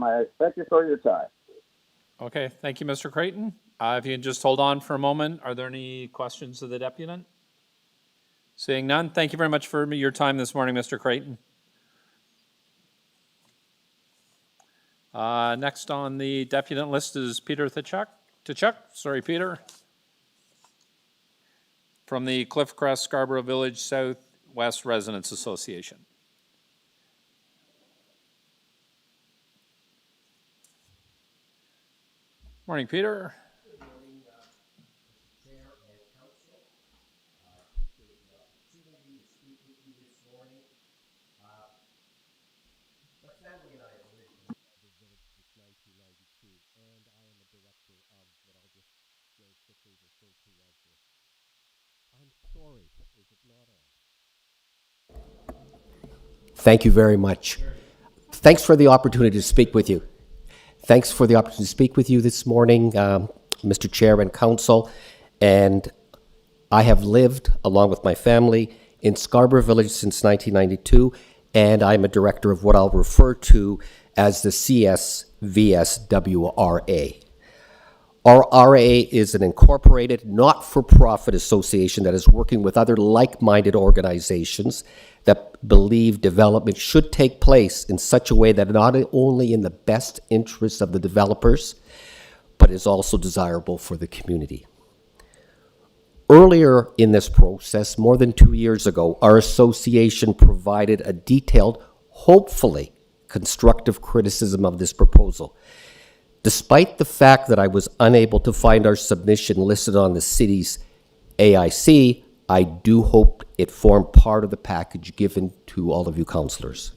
your time. Okay, thank you, Mr. Creighton. If you can just hold on for a moment, are there any questions of the deputant? Seeing none, thank you very much for your time this morning, Mr. Creighton. Next on the deputant list is Peter Tkachuk. Sorry, Peter. From the Cliffcrest Scarborough Village Southwest Residents Association. Morning, Peter. Good morning, Mr. Chair and Council. Appreciate the opportunity to speak with you this morning. My family and I have lived in the village since 1992, and I am a director of what I'll just very quickly refer to as the I'm sorry, is it not on? Thank you very much. Thanks for the opportunity to speak with you. Thanks for the opportunity to speak with you this morning, Mr. Chair and Council. And I have lived, along with my family, in Scarborough Village since 1992, and I'm a director of what I'll refer to as the CSVSWRA. Our RA is an incorporated, not-for-profit association that is working with other like-minded organizations that believe development should take place in such a way that not only in the best interests of the developers, but is also desirable for the community. Earlier in this process, more than 2 years ago, our association provided a detailed, hopefully constructive criticism of this proposal. Despite the fact that I was unable to find our submission listed on the city's AIC, I do hope it formed part of the package given to all of you councillors.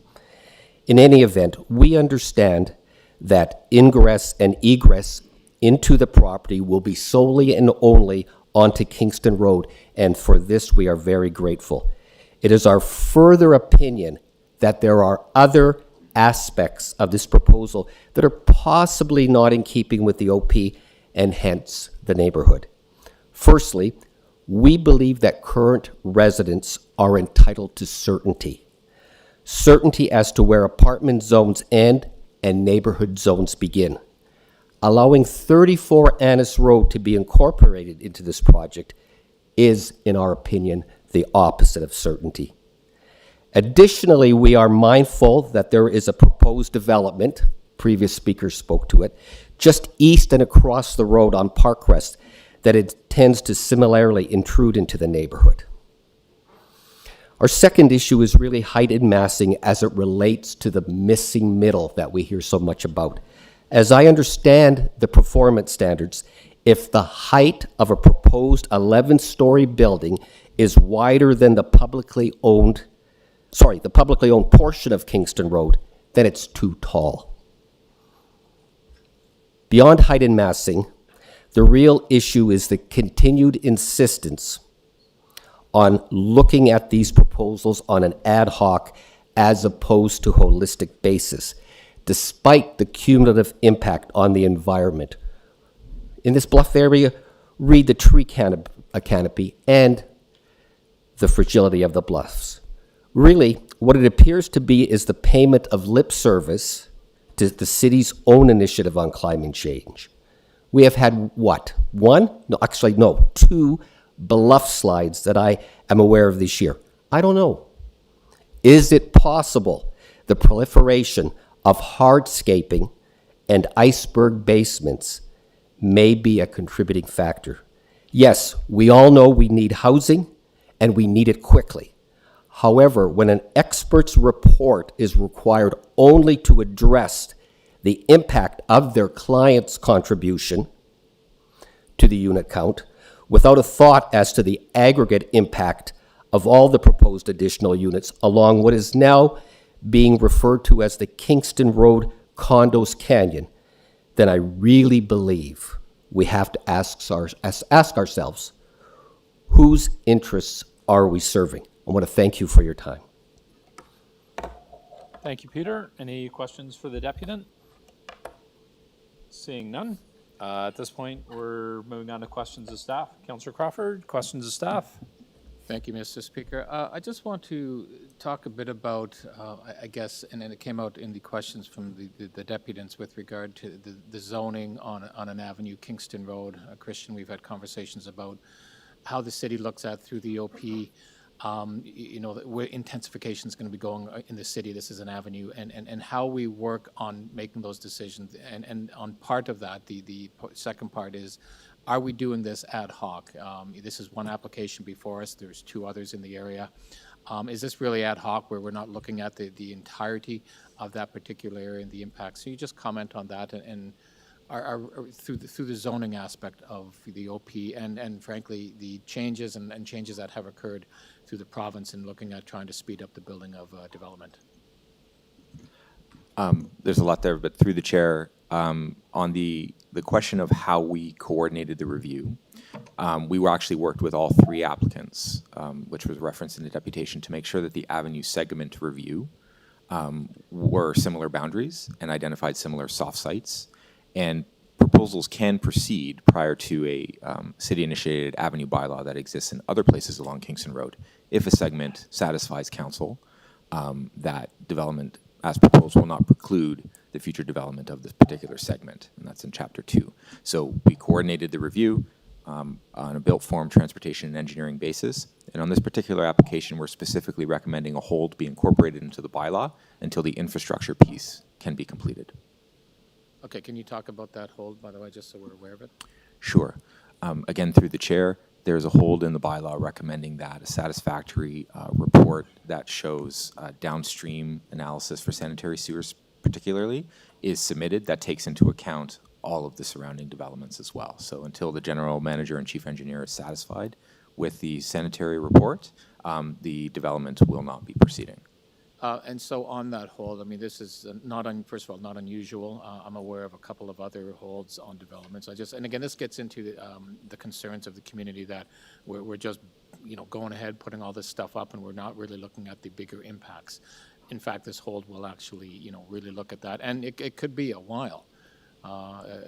In any event, we understand that ingress and egress into the property will be solely and only onto Kingston Road, and for this we are very grateful. It is our further opinion that there are other aspects of this proposal that are possibly not in keeping with the OP and hence the neighborhood. Firstly, we believe that current residents are entitled to certainty. Certainty as to where apartment zones end and neighborhood zones begin. Allowing 34 Annis Road to be incorporated into this project is, in our opinion, the opposite of certainty. Additionally, we are mindful that there is a proposed development, previous speakers spoke to it, just east and across the road on Parkcrest that intends to similarly intrude into the neighborhood. Our second issue is really height and massing as it relates to the missing middle that we hear so much about. As I understand the performance standards, if the height of a proposed 11-story building is wider than the publicly owned portion of Kingston Road, then it's too tall. Beyond height and massing, the real issue is the continued insistence on looking at these proposals on an ad hoc as opposed to holistic basis, despite the cumulative impact on the environment. In this bluff area, read the tree canopy and the fragility of the bluffs. Really, what it appears to be is the payment of lip service to the city's own initiative on climate change. We have had what? Two bluff slides that I am aware of this year. I don't know. Is it possible the proliferation of hardscaping and iceberg basements may be a contributing factor? Yes, we all know we need housing and we need it quickly. However, when an expert's report is required only to address the impact of their client's contribution to the unit count, without a thought as to the aggregate impact of all the proposed additional units along what is now being referred to as the Kingston Road Condos Canyon, then I really believe we have to ask ourselves, whose interests are we serving? I want to thank you for your time. Thank you, Peter. Any questions for the deputant? Seeing none. At this point, we're moving on to questions of staff. Councillor Crawford, questions of staff? Thank you, Mr. Speaker. I just want to talk a bit about, I guess, and then it came out in the questions from the deputants with regard to the zoning on an avenue, Kingston Road. Christian, we've had conversations about how the city looks at through the OP, where intensification is going to be going in the city. This is an avenue, and how we work on making those decisions. And on part of that, the second part is, are we doing this ad hoc? This is one application before us. There's two others in the area. Is this really ad hoc where we're not looking at the entirety of that particular area and the impact? So you just comment on that and are through the zoning aspect of the OP and frankly the changes and changes that have occurred through the province in looking at trying to speed up the building of development. There's a lot there, but through the chair, on the question of how we coordinated the review, we were actually worked with all three applicants, which was referenced in the deputation, to make sure that the avenue segment review were similar boundaries and identified similar soft sites. And proposals can proceed prior to a city-initiated avenue bylaw that exists in other places along Kingston Road. If a segment satisfies council, that development as proposed will not preclude the future development of this particular segment, and that's in Chapter 2. So we coordinated the review on a built form transportation and engineering basis, and on this particular application, we're specifically recommending a hold be incorporated into the bylaw until the infrastructure piece can be completed. Okay, can you talk about that hold, by the way, just so we're aware of it? Sure. Again, through the chair, there's a hold in the bylaw recommending that a satisfactory report that shows downstream analysis for sanitary sewers particularly is submitted that takes into account all of the surrounding developments as well. So until the general manager and chief engineer is satisfied with the sanitary report, the development will not be proceeding. And so on that hold, I mean, this is first of all, not unusual. I'm aware of a couple of other holds on developments. And again, this gets into the concerns of the community that we're just, going ahead, putting all this stuff up, and we're not really looking at the bigger impacts. in fact, this hold will actually, really look at that. And it could be a while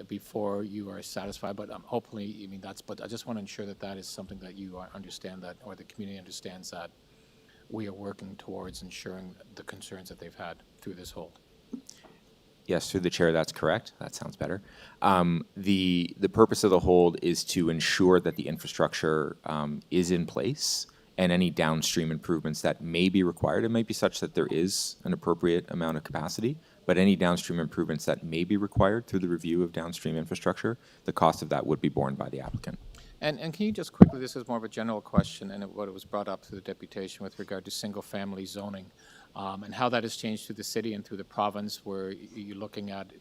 before you are satisfied, but hopefully, but I just want to ensure that that is something that you understand that, or the community understands that we are working towards ensuring the concerns that they've had through this hold. Yes, through the chair, that's correct. That sounds better. The purpose of the hold is to ensure that the infrastructure is in place, and any downstream improvements that may be required. It might be such that there is an appropriate amount of capacity, but any downstream improvements that may be required through the review of downstream infrastructure, the cost of that would be borne by the applicant. And can you just quickly, this is more of a general question, and what it was brought up through the deputation with regard to single-family zoning, and how that has changed through the city and through the province, where you're looking at,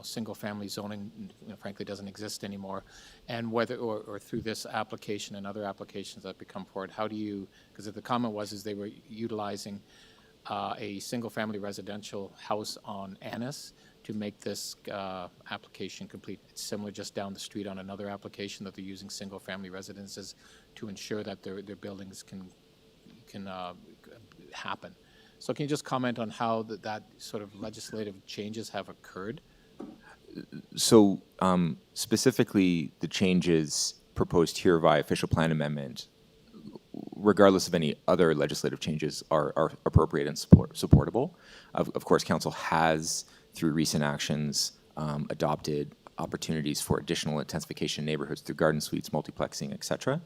single-family zoning, frankly, doesn't exist anymore, and whether, or through this application and other applications that become forward, how do you, because the comment was they were utilizing a single-family residential house on Annis to make this application complete. It's similar just down the street on another application that they're using single-family residences to ensure that their buildings can happen. So can you just comment on how that sort of legislative changes have occurred? So specifically, the changes proposed here via official plan amendment, regardless of any other legislative changes, are appropriate and supportable. Of course, Council has, through recent actions, adopted opportunities for additional intensification in neighborhoods through garden suites, multiplexing, et cetera.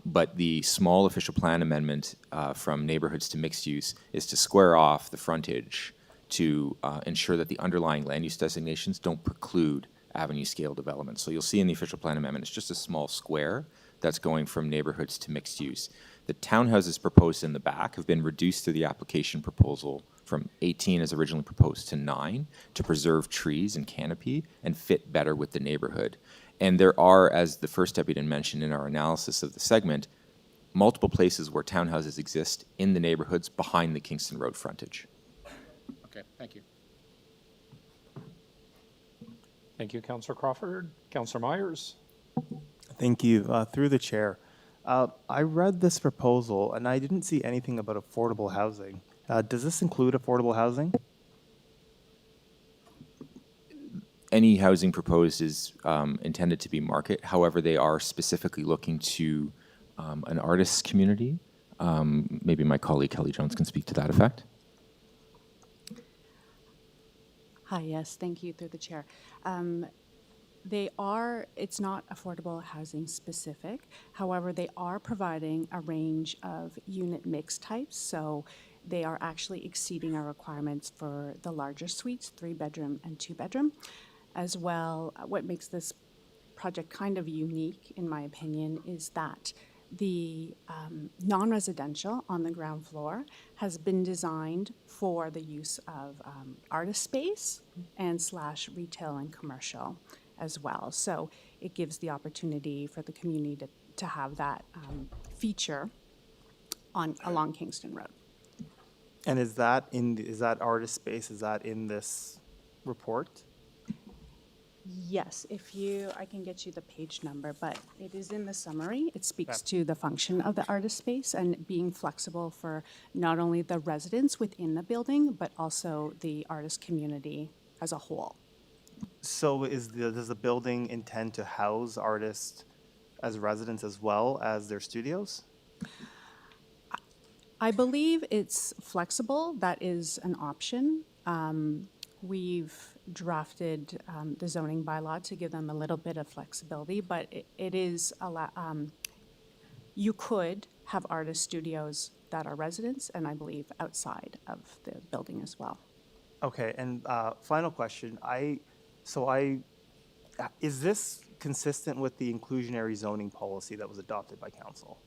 But the small official plan amendment from neighborhoods to mixed use is to square off the frontage to ensure that the underlying land use designations don't preclude avenue scale development. So you'll see in the official plan amendment, it's just a small square that's going from neighborhoods to mixed use. The townhouses proposed in the back have been reduced through the application proposal from 18 as originally proposed to 9 to preserve trees and canopy and fit better with the neighborhood. And there are, as the first deputy mentioned in our analysis of the segment, multiple places where townhouses exist in the neighborhoods behind the Kingston Road frontage. Okay, thank you. Thank you, Councillor Crawford. Councillor Myers. Thank you. Through the chair. I read this proposal and I didn't see anything about affordable housing. Does this include affordable housing? Any housing proposed is intended to be market. However, they are specifically looking to an artists community. Maybe my colleague Kelly Jones can speak to that effect. Hi, yes, thank you, through the chair. It's not affordable housing specific. However, they are providing a range of unit mix types. So they are actually exceeding our requirements for the larger suites, 3-bedroom and 2-bedroom. As well, what makes this project kind of unique, in my opinion, is that the non-residential on the ground floor has been designed for the use of artist space and / retail and commercial as well. So it gives the opportunity for the community to have that feature along Kingston Road. And is that artist space? Is that in this report? Yes, I can get you the page number, but it is in the summary. It speaks to the function of the artist space and being flexible for not only the residents within the building, but also the artist community as a whole. So does the building intend to house artists as residents as well as their studios? I believe it's flexible. That is an option. We've drafted the zoning bylaw to give them a little bit of flexibility, but it is you could have artist studios that are residents, and I believe outside of the building as well. Okay, and final question. Is this consistent with the inclusionary zoning policy that was adopted by council?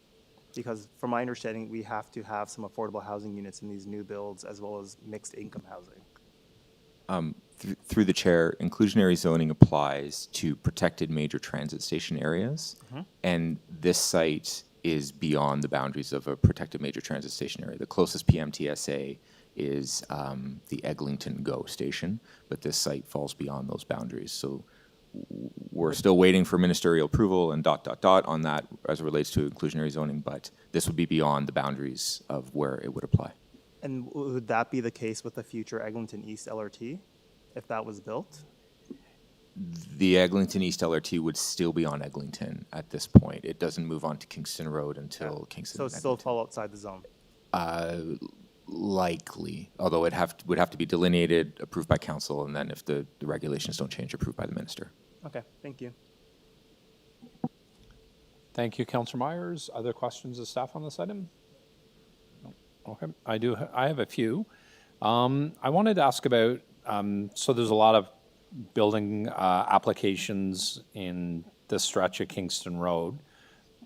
Because from my understanding, we have to have some affordable housing units in these new builds as well as mixed income housing. Through the chair, inclusionary zoning applies to protected major transit station areas, and this site is beyond the boundaries of a protected major transit station area. The closest PMTSA is the Eglinton GO station, but this site falls beyond those boundaries. So we're still waiting for ministerial approval and ... on that as it relates to inclusionary zoning, but this would be beyond the boundaries of where it would apply. And would that be the case with the future Eglinton East LRT, if that was built? The Eglinton East LRT would still be on Eglinton at this point. It doesn't move on to Kingston Road until Kingston. So and it still Eglinton. fall outside the zone? Likely, although it would have to be delineated, approved by council, and then if the regulations don't change, approved by the minister. Okay, thank you. Thank you, Councillor Myers. Other questions of staff on this item? No. Okay, I have a few. I wanted to ask about, so there's a lot of building applications in this stretch of Kingston Road.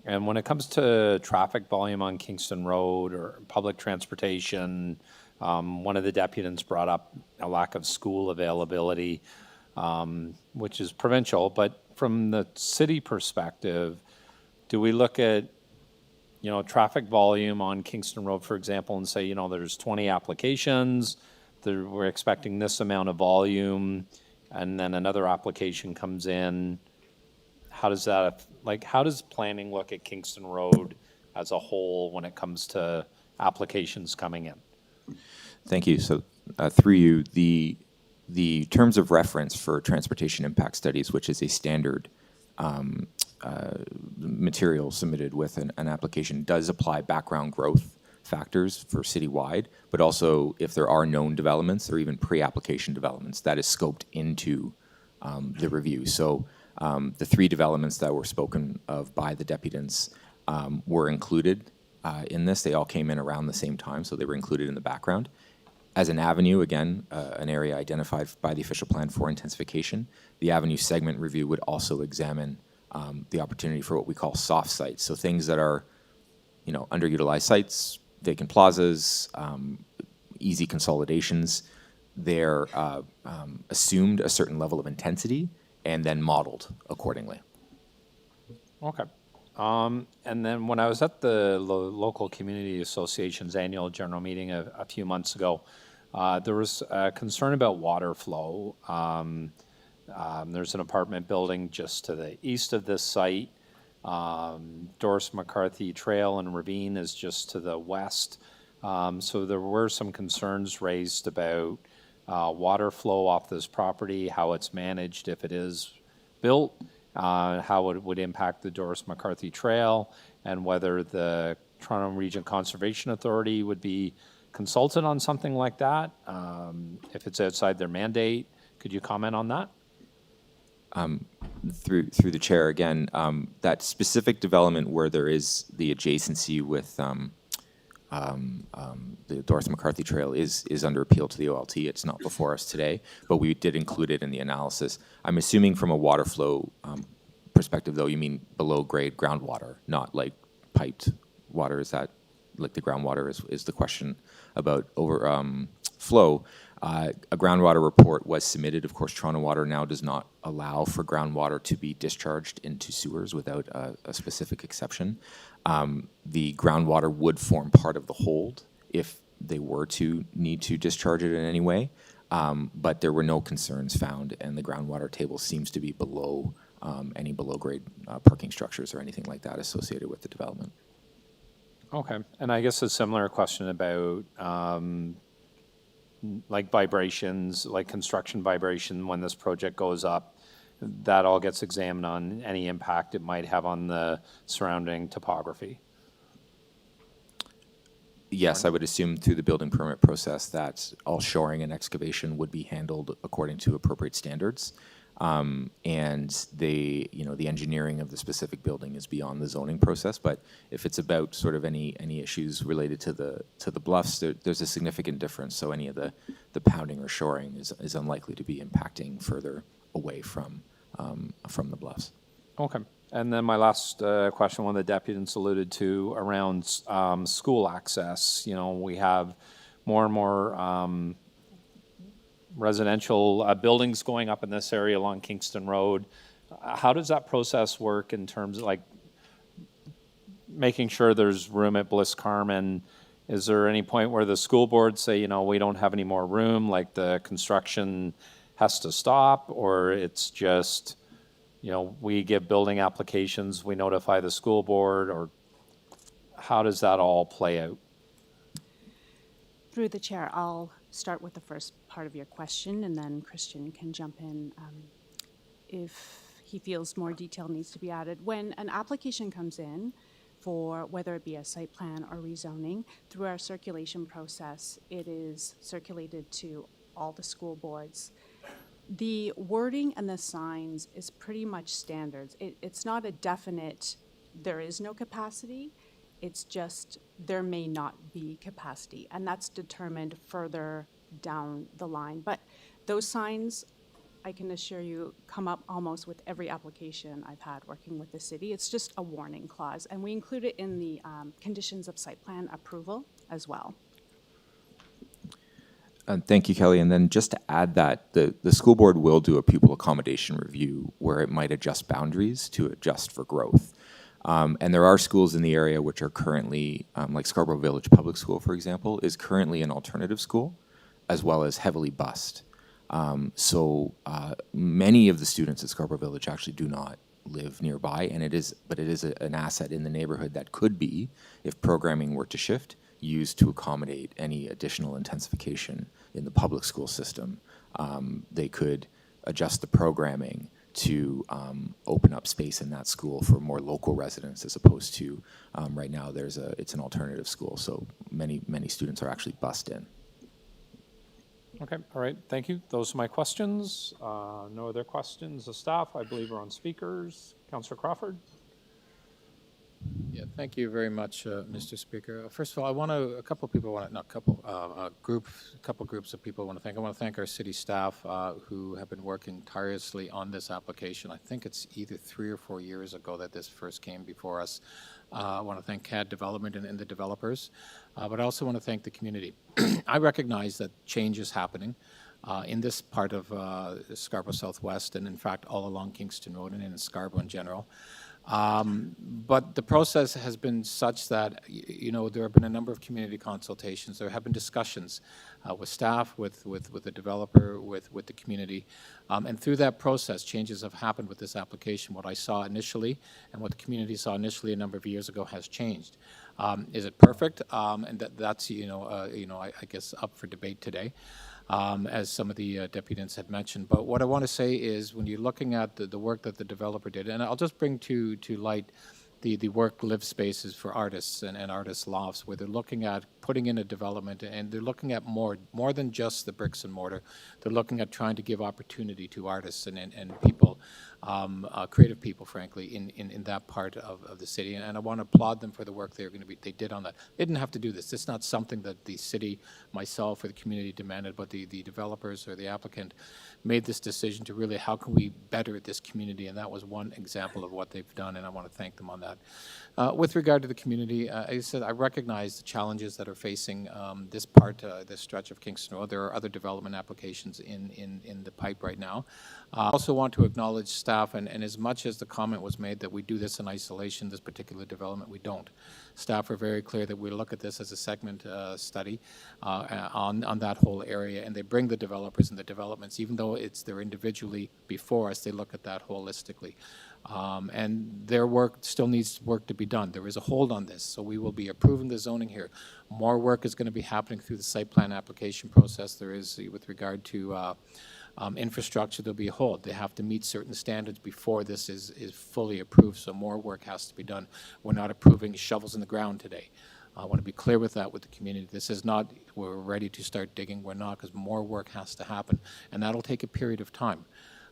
And when it comes to traffic volume on Kingston Road or public transportation, one of the deputants brought up a lack of school availability, which is provincial. But from the city perspective, do we look at, traffic volume on Kingston Road, for example, and say, there's 20 applications, we're expecting this amount of volume, and then another application comes in? How does that, how does planning look at Kingston Road as a whole when it comes to applications coming in? Thank you. So through you, the terms of reference for transportation impact studies, which is a standard material submitted with an application, does apply background growth factors for citywide, but also if there are known developments or even pre-application developments, that is scoped into the review. So the three developments that were spoken of by the deputants were included in this. They all came in around the same time, so they were included in the background. As an avenue, again, an area identified by the official plan for intensification, the avenue segment review would also examine the opportunity for what we call soft sites. So things that are, underutilized sites, vacant plazas, easy consolidations. They're assumed a certain level of intensity and then modeled accordingly. Okay. And then when I was at the local community association's annual general meeting a few months ago, there was a concern about water flow. There's an apartment building just to the east of this site. Doris McCarthy Trail and Ravine is just to the west. So there were some concerns raised about water flow off this property, how it's managed if it is built, how it would impact the Doris McCarthy Trail, and whether the Toronto Region Conservation Authority would be consulted on something like that, if it's outside their mandate. Could you comment on that? Through the chair again, that specific development where there is the adjacency with the Doris McCarthy Trail is under appeal to the OLT. It's not before us today, but we did include it in the analysis. I'm assuming from a water flow perspective, though, you mean below grade groundwater, not like piped water. Is that like the groundwater is the question about flow? A groundwater report was submitted. Of course, Toronto Water now does not allow for groundwater to be discharged into sewers without a specific exception. The groundwater would form part of the hold if they were to need to discharge it in any way, but there were no concerns found, and the groundwater table seems to be below any below-grade parking structures or anything like that associated with the development. Okay, and I guess a similar question about like vibrations, like construction vibration when this project goes up, that all gets examined on any impact it might have on the surrounding topography. Yes, I would assume through the building permit process that all shoring and excavation would be handled according to appropriate standards. And the engineering of the specific building is beyond the zoning process. But if it's about sort of any issues related to the bluffs, there's a significant difference. So any of the pounding or shoring is unlikely to be impacting further away from the bluffs. Okay. And then my last question, one of the deputants alluded to around school access. We have more and more residential buildings going up in this area along Kingston Road. How does that process work in terms of making sure there's room at Bliss Carman? Is there any point where the school board say, we don't have any more room, like the construction has to stop, or it's just, we give building applications, we notify the school board, or how does that all play out? Through the chair, I'll start with the first part of your question, and then Christian can jump in if he feels more detail needs to be added. When an application comes in for whether it be a site plan or rezoning, through our circulation process, it is circulated to all the school boards. The wording and the signs is pretty much standards. It's not a definite, there is no capacity. It's just there may not be capacity, and that's determined further down the line. But those signs, I can assure you, come up almost with every application I've had working with the city. It's just a warning clause, and we include it in the conditions of site plan approval as well. Thank you, Kelly. And then just to add that, the school board will do a pupil accommodation review where it might adjust boundaries to adjust for growth. And there are schools in the area which are currently, like Scarborough Village Public School, for example, is currently an alternative school, as well as heavily bused. So many of the students at Scarborough Village actually do not live nearby, and it is an asset in the neighborhood that could be, if programming were to shift, used to accommodate any additional intensification in the public school system. They could adjust the programming to open up space in that school for more local residents, as opposed to right now it's an alternative school, so many students are actually bused in. Okay, all right, thank you. Those are my questions. No other questions of staff, I believe, are on speakers. Councillor Crawford? Yeah, thank you very much, Mr. Speaker. First of all, a couple groups of people I want to thank. I want to thank our city staff who have been working tirelessly on this application. I think it's either 3 or 4 years ago that this first came before us. I want to thank CAD Development and the developers, but I also want to thank the community. I recognize that change is happening in this part of Scarborough Southwest, and in fact all along Kingston Road and in Scarborough in general. But the process has been such that, there have been a number of community consultations. There have been discussions with staff, with the developer, with the community. And through that process, changes have happened with this application. What I saw initially and what the community saw initially a number of years ago has changed. Is it perfect? And that's, I guess up for debate today. As some of the deputants had mentioned. But what I want to say is when you're looking at the work that the developer did, and I'll just bring to light the work-live spaces for artists and artists' lofts, where they're looking at putting in a development, and they're looking at more than just the bricks and mortar. They're looking at trying to give opportunity to artists and people, creative people, frankly, in that part of the city. And I want to applaud them for the work they did on that. They didn't have to do this. It's not something that the city, myself, or the community demanded, but the developers or the applicant made this decision to really, how can we better this community? And that was one example of what they've done, and I want to thank them on that. With regard to the community, I said I recognize the challenges that are facing this stretch of Kingston Road. There are other development applications in the pipe right now. I also want to acknowledge staff, and as much as the comment was made that we do this in isolation, this particular development, we don't. Staff are very clear that we look at this as a segment study on that whole area, and they bring the developers and the developments, even though they're individually before us, they look at that holistically. And their work still needs work to be done. There is a hold on this, so we will be approving the zoning here. More work is going to be happening through the site plan application process. There is, with regard to infrastructure, there'll be a hold. They have to meet certain standards before this is fully approved, so more work has to be done. We're not approving shovels in the ground today. I want to be clear with that with the community. This is not, we're ready to start digging. We're not, because more work has to happen, and that'll take a period of time.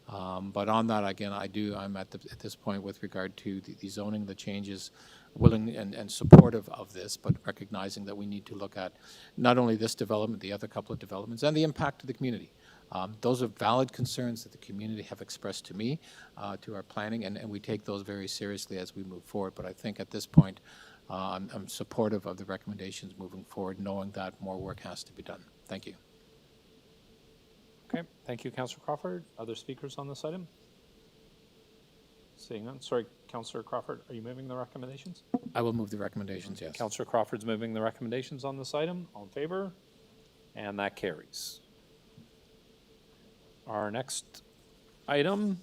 But on that, again, I'm at this point with regard to the zoning, the changes, willing and supportive of this, but recognizing that we need to look at not only this development, the other couple of developments, and the impact to the community. Those are valid concerns that the community have expressed to me, to our planning, and we take those very seriously as we move forward. But I think at this point, I'm supportive of the recommendations moving forward, knowing that more work has to be done. Thank you. Okay, thank you, Councillor Crawford. Other speakers on this item? Seeing none. Sorry, Councillor Crawford, are you moving the recommendations? I will move the recommendations, yes. Councillor Crawford's moving the recommendations on this item. All in favor? And that carries. Our next item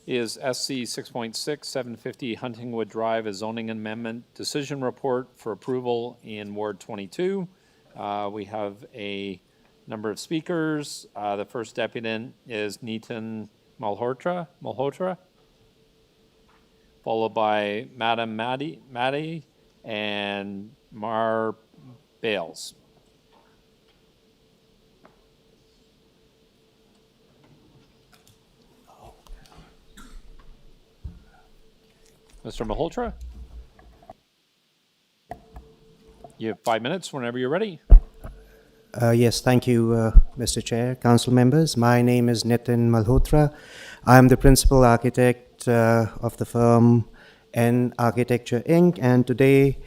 is SC 6.6, 750 Huntingwood Drive, a zoning amendment decision report for approval in Ward 22. We have a number of speakers. The first deputant is Neetan Malhotra, followed by Madam Maddie and Mar Bales. Mr. Malhotra? You have 5 minutes whenever you're ready. Yes, thank you, Mr. Chair, council members. My name is Nitin Malhotra. I'm the principal architect of the firm N Architecture Inc. And today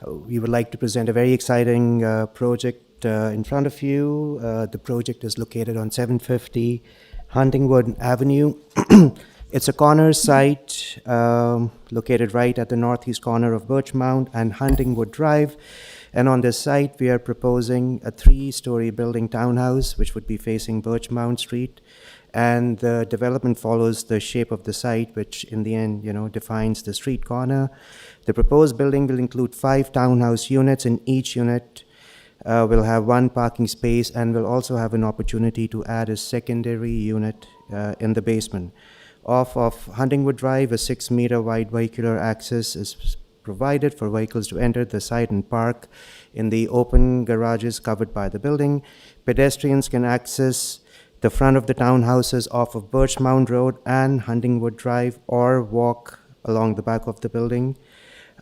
we would like to present a very exciting project in front of you. The project is located on 750 Huntingwood Avenue. It's a corner site located right at the northeast corner of Birchmount and Huntingwood Drive. And on this site, we are proposing a 3-story building townhouse, which would be facing Birchmount Street. And the development follows the shape of the site, which in the end, defines the street corner. The proposed building will include 5 townhouse units, and each unit will have 1 parking space and will also have an opportunity to add a secondary unit in the basement. Off of Huntingwood Drive, a 6-meter wide vehicular access is provided for vehicles to enter the site and park in the open garages covered by the building. Pedestrians can access the front of the townhouses off of Birchmount Road and Huntingwood Drive or walk along the back of the building.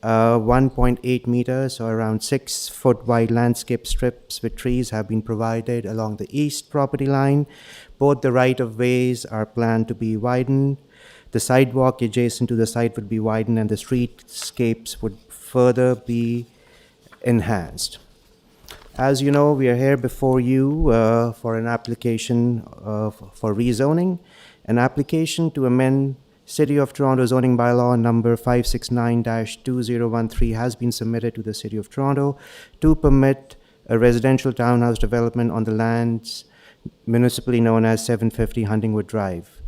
1.8 meters or around 6-foot wide landscape strips with trees have been provided along the east property line. Both the right-of-ways are planned to be widened. The sidewalk adjacent to the site would be widened and the streetscapes would further be enhanced. As you know, we are here before you for an application for rezoning. An application to amend City of Toronto zoning bylaw number 569-2013 has been submitted to the City of Toronto to permit a residential townhouse development on the lands municipally known as 750 Huntingwood Drive.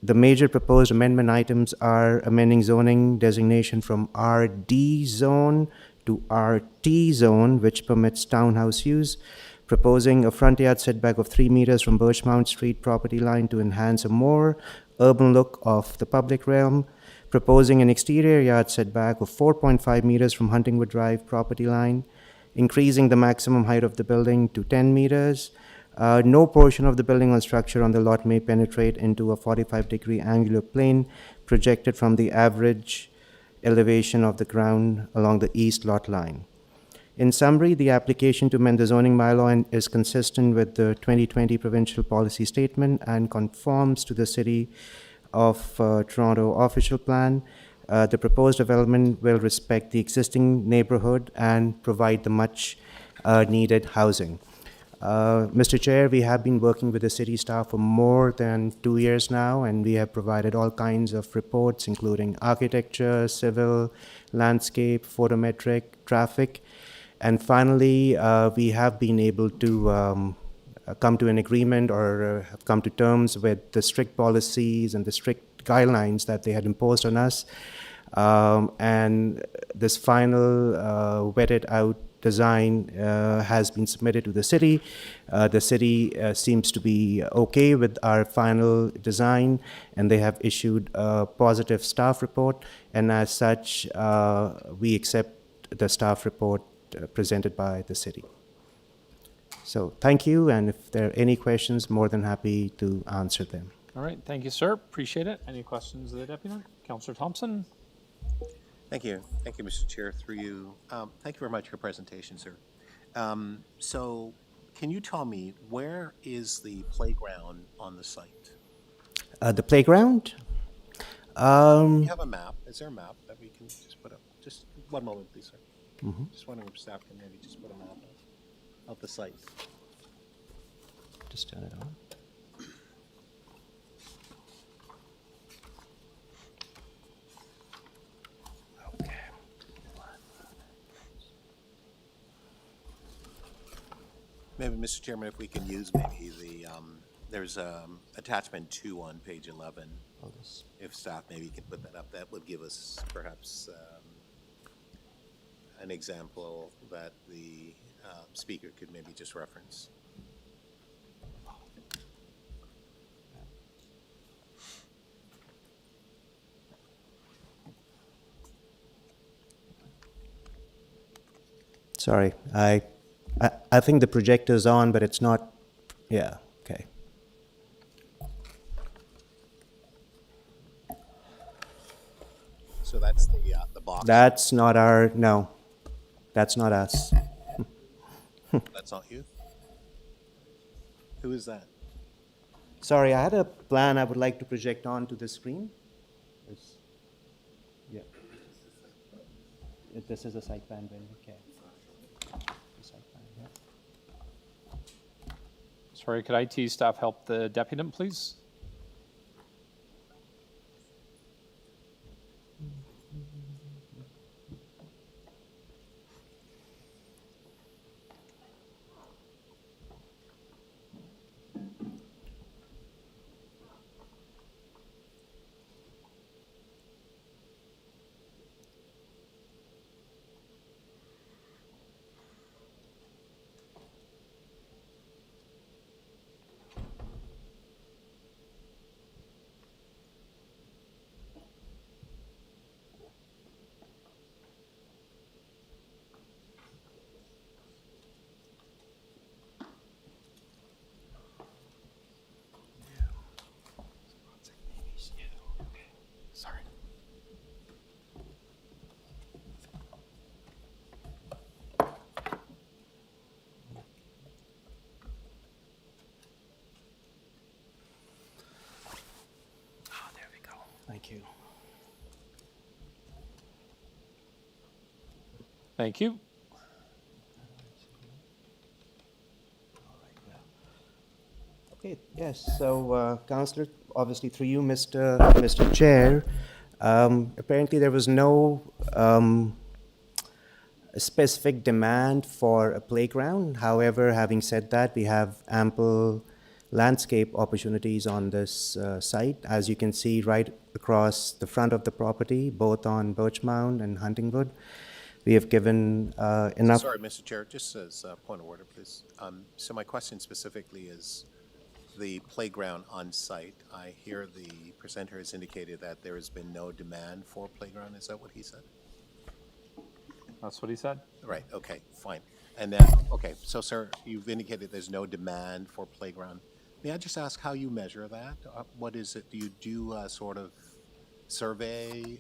The major proposed amendment items are amending zoning designation from RD zone to RT zone, which permits townhouse use, proposing a front yard setback of 3 meters from Birchmount Street property line to enhance a more urban look of the public realm, proposing an exterior yard setback of 4.5 meters from Huntingwood Drive property line, increasing the maximum height of the building to 10 meters. No portion of the building or structure on the lot may penetrate into a 45-degree angular plane projected from the average elevation of the ground along the east lot line. In summary, the application to amend the zoning bylaw is consistent with the 2020 provincial policy statement and conforms to the City of Toronto official plan. The proposed development will respect the existing neighborhood and provide the much needed housing. Mr. Chair, we have been working with the city staff for more than 2 years now, and we have provided all kinds of reports, including architecture, civil, landscape, photometric, traffic. And finally, we have been able to come to an agreement or have come to terms with the strict policies and the strict guidelines that they had imposed on us. And this final vetted out design has been submitted to the city. The city seems to be okay with our final design, and they have issued a positive staff report. And as such, we accept the staff report presented by the city. So thank you, and if there are any questions, more than happy to answer them. All right, thank you, sir. Appreciate it. Any questions of the deputy? Councillor Thompson? Thank you, Mr. Chair, through you. Thank you very much for your presentation, sir. So can you tell me, where is the playground on the site? The playground? You have a map. Is there a map that we can just put up? Just one moment, please, sir. Mm-hmm. Just wondering if staff can maybe just put a map of the site. Just turn it on. Okay. Maybe, Mr. Chairman, if we can use maybe the, there's attachment 2 on page 11. If staff maybe can put that up, that would give us perhaps an example that the speaker could maybe just reference. Sorry, I think the projector's on, but it's not. Yeah. Okay. So that's the box. That's not our. No, that's not us. That's not you? Who is that? Sorry, I had a plan I would like to project onto the screen. Yeah. This is a site plan, Ben. Okay. Site plan, yeah. Sorry, could IT staff help the deputant, please? Thank you. Thank you. Okay, yes, so, Councillor, obviously through you, Mr. Chair, apparently there was no specific demand for a playground. However, having said that, we have ample landscape opportunities on this site. As you can see right across the front of the property, both on Birchmount and Huntingwood, we have given enough. Sorry, Mr. Chair, just as a point of order, please. So my question specifically is the playground on site. I hear the presenter has indicated that there has been no demand for playground. Is that what he said? That's what he said? Right, okay, fine. And then, okay, so sir, you've indicated there's no demand for playground. May I just ask how you measure that? What is it? Do you do a sort of survey?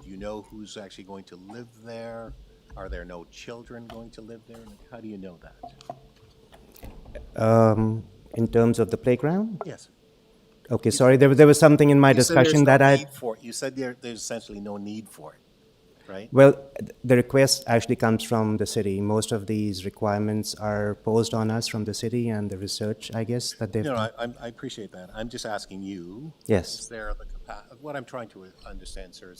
Do you know who's actually going to live there? Are there no children going to live there? Like, how do you know that? In terms of the playground? Yes. Okay, sorry, there was something in my discussion that You said there's essentially no need for it, right? Well, the request actually comes from the city. Most of these requirements are posed on us from the city and the research, I guess, that they've done. I appreciate that. I'm just asking you. Yes. Is there what I'm trying to understand, sir,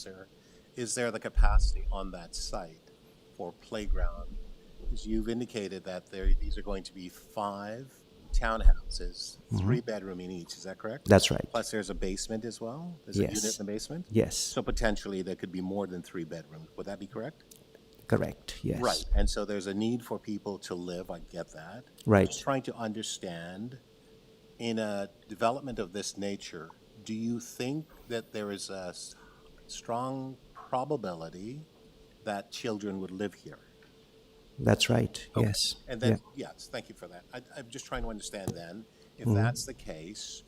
is there the capacity on that site for playground? Because you've indicated that these are going to be 5 townhouses, 3 bedroom in each. Is that correct? That's right. Plus there's a basement as well? There's Yes. a unit in the basement? Yes. So potentially there could be more than 3 bedrooms. Would that be correct? Correct, yes. Right. And so there's a need for people to live. I get that. Right. Just trying to understand, in a development of this nature, do you think that there is a strong probability that children would live here? That's right, Okay. yes. And then, Yeah. yes, thank you for that. I'm just trying to understand then, if that's the case,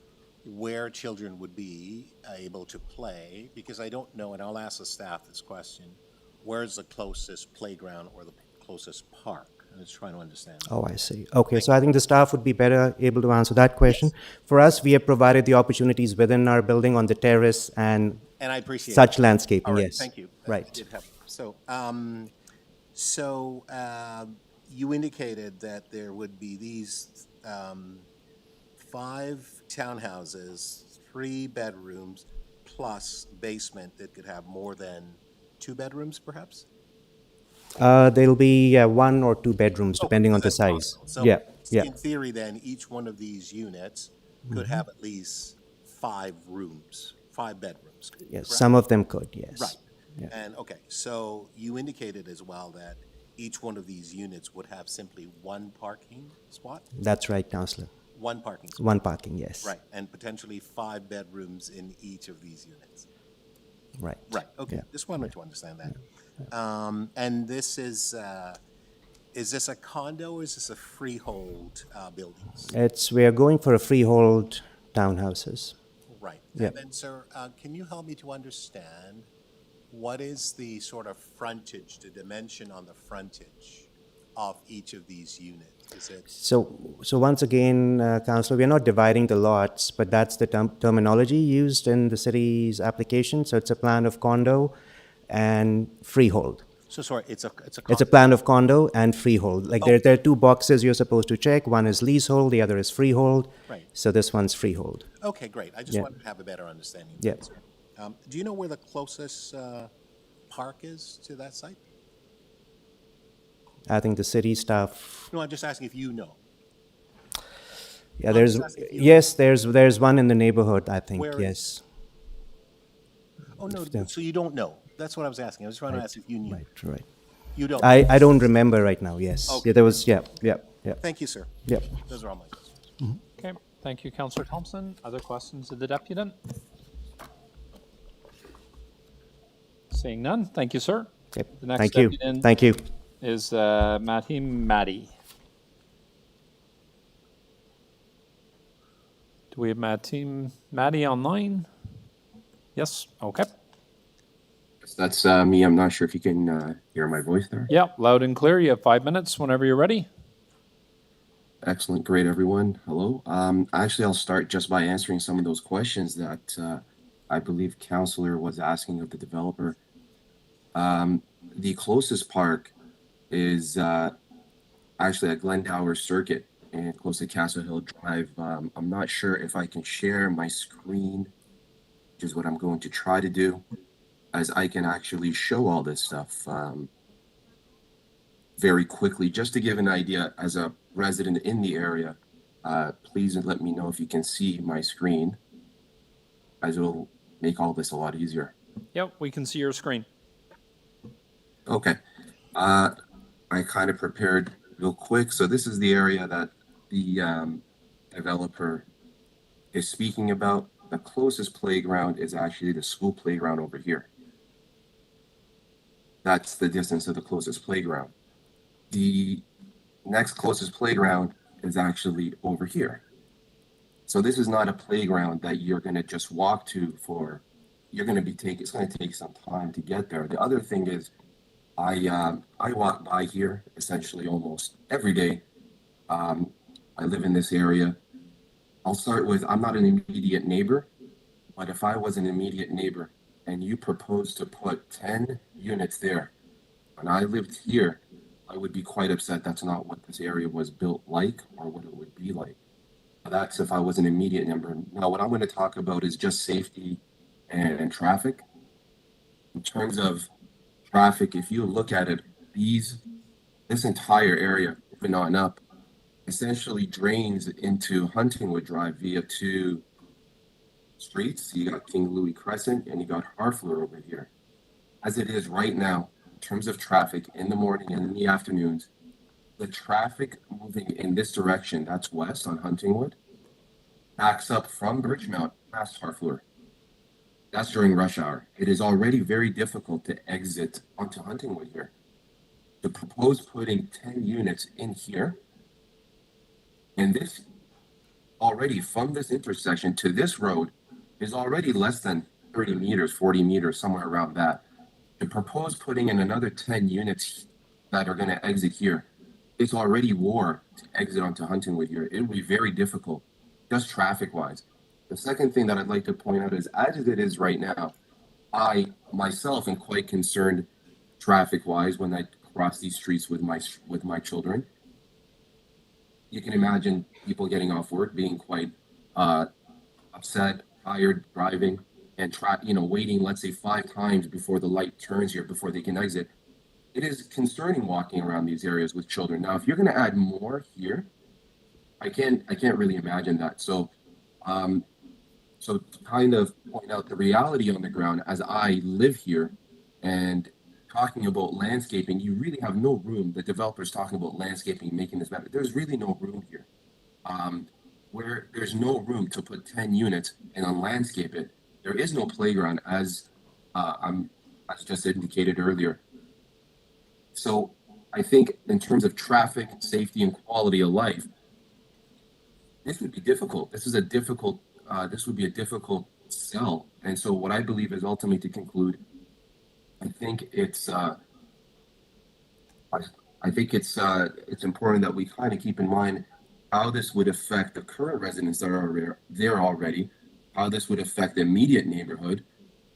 where children would be able to play, because I don't know, and I'll ask the staff this question, where's the closest playground or the closest park? I'm just trying to understand. Oh, I see. Okay, so I think the staff would be better able to answer that question. For us, we have provided the opportunities within our building on the terrace and And I appreciate such that. landscaping, All right, yes. thank you. Right. Did help. So, you indicated that there would be these 5 townhouses, 3 bedrooms, plus basement that could have more than 2 bedrooms, perhaps? There'll be 1 or 2 bedrooms, depending on the That's size. possible. So, Yeah, yeah. in theory, then, each one of these units could have at least 5 rooms, 5 bedrooms. Yes, correct? some of them could, yes. Right. Yeah. And, okay, so you indicated as well that each one of these units would have simply one parking spot? That's right, Councillor. One parking spot? One parking, yes. Right, and potentially 5 bedrooms in each of these units? Right. Right, okay, Yeah. just wanted to understand that. And this is this a condo or is this a freehold buildings? We are going for a freehold townhouses. Right. Yeah. And then, sir, can you help me to understand what is the sort of frontage, the dimension on the frontage of each of these units? Is it? So once again, Councillor, we are not dividing the lots, but that's the terminology used in the city's application. So it's a plan of condo and freehold. So sorry, it's a It's a plan of condo and freehold. Like there are two boxes you're supposed to check. One is leasehold, the other is freehold. Right. So this one's freehold. Okay, great. I just Yeah. wanted to have a better understanding. Yeah. Do you know where the closest park is to that site? I think the city staff. No, I'm just asking if you know. Yeah, I'm there's just asking if you- yes, there's one in the neighborhood. I think Where is- yes. Oh, no, Yeah. so you don't know. That's what I was asking. I was trying to ask if you knew. Right. You don't. I don't remember right now. Yes. Okay. Yeah, there was. Yeah. Thank you, sir. Yep. Those are all my questions. Okay, thank you, Councillor Thompson. Other questions of the deputant? Seeing none, thank you, sir. Okay. The next Thank you. deputant Thank you. is Mahim Madi. Do we have Mahim Madi online? Yes, okay. That's me. I'm not sure if you can hear my voice there. Yeah, loud and clear. You have 5 minutes whenever you're ready. Excellent. Great, everyone. Hello. Actually, I'll start just by answering some of those questions that I believe Councillor was asking of the developer. The closest park is actually at Glendower Circuit and close to Castle Hill Drive. I'm not sure if I can share my screen, which is what I'm going to try to do, as I can actually show all this stuff very quickly. Just to give an idea, as a resident in the area, please let me know if you can see my screen, as it will make all this a lot easier. Yep, we can see your screen. Okay. I kind of prepared real quick. So this is the area that the developer is speaking about. The closest playground is actually the school playground over here. That's the distance of the closest playground. The next closest playground is actually over here. So this is not a playground that you're going to just walk to for, you're going to be taking, it's going to take some time to get there. The other thing is, I walk by here essentially almost every day. I live in this area. I'll start with, I'm not an immediate neighbor, but if I was an immediate neighbor and you proposed to put 10 units there, and I lived here, I would be quite upset. That's not what this area was built like or what it would be like. That's if I was an immediate neighbor. Now, what I'm going to talk about is just safety and traffic. In terms of traffic, if you look at it, this entire area, moving on up, essentially drains into Huntingwood Drive via 2 streets. You got King Louis Crescent and you got Harfleur over here. As it is right now, in terms of traffic in the morning and in the afternoons, the traffic moving in this direction, that's west on Huntingwood, backs up from Bridgemount past Harfleur. That's during rush hour. It is already very difficult to exit onto Huntingwood here. To propose putting 10 units in here, and this already from this intersection to this road is already less than 30 meters, 40 meters, somewhere around that. To propose putting in another 10 units that are going to exit here, it's already war to exit onto Huntingwood here. It will be very difficult, just traffic-wise. The second thing that I'd like to point out is, as it is right now, I myself am quite concerned traffic-wise when I cross these streets with my children. You can imagine people getting off work being quite upset, tired, driving, and waiting, let's say 5 times before the light turns here before they can exit. It is concerning walking around these areas with children. Now, if you're going to add more here, I can't really imagine that. So to kind of point out the reality on the ground as I live here, and talking about landscaping, you really have no room. The developer's talking about landscaping, making this better. There's really no room here. Where there's no room to put 10 units and then landscape it, there is no playground as as just indicated earlier. So I think in terms of traffic, safety, and quality of life, this would be difficult. This would be a difficult sell. And so what I believe is ultimately to conclude, I think it's important that we kind of keep in mind how this would affect the current residents that are there already, how this would affect the immediate neighborhood.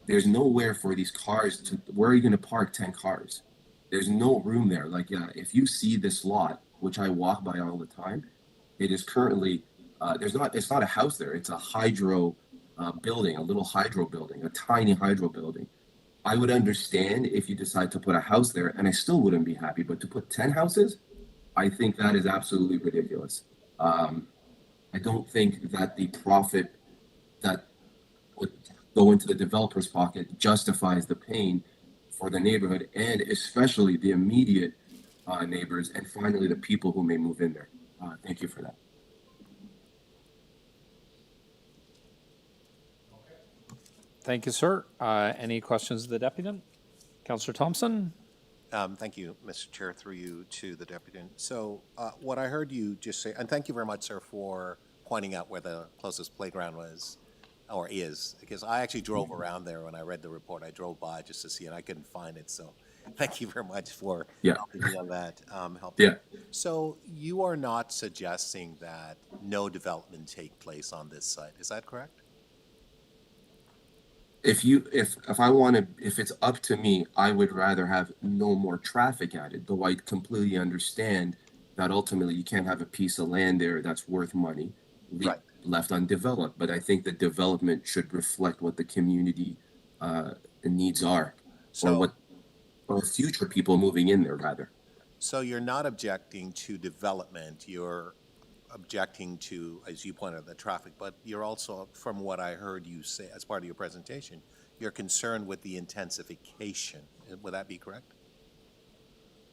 There's nowhere for these cars to, where are you going to park 10 cars? There's no room there. Like, if you see this lot, which I walk by all the time, it is currently, it's not a house there. It's a hydro building, a little hydro building, a tiny hydro building. I would understand if you decide to put a house there, and I still wouldn't be happy, but to put 10 houses, I think that is absolutely ridiculous. I don't think that the profit that would go into the developer's pocket justifies the pain for the neighborhood, and especially the immediate neighbors, and finally the people who may move in there. Thank you for that. Thank you, sir. Any questions of the deputant? Councillor Thompson? Thank you, Mr. Chair, through you to the deputant. So what I heard you just say, and thank you very much, sir, for pointing out where the closest playground was or is, because I actually drove around there when I read the report. I drove by just to see it. I couldn't find it. So thank you very much for helping me on that. So you are not suggesting that no development take place on this site. Is that correct? If it's up to me, I would rather have no more traffic added, though I completely understand that ultimately you can't have a piece of land there that's worth money left undeveloped. But I think the development should reflect what the community needs are, or future people moving in there, rather. So you're not objecting to development, you're objecting to, as you pointed out, the traffic, but you're also, from what I heard you say as part of your presentation, you're concerned with the intensification. Would that be correct?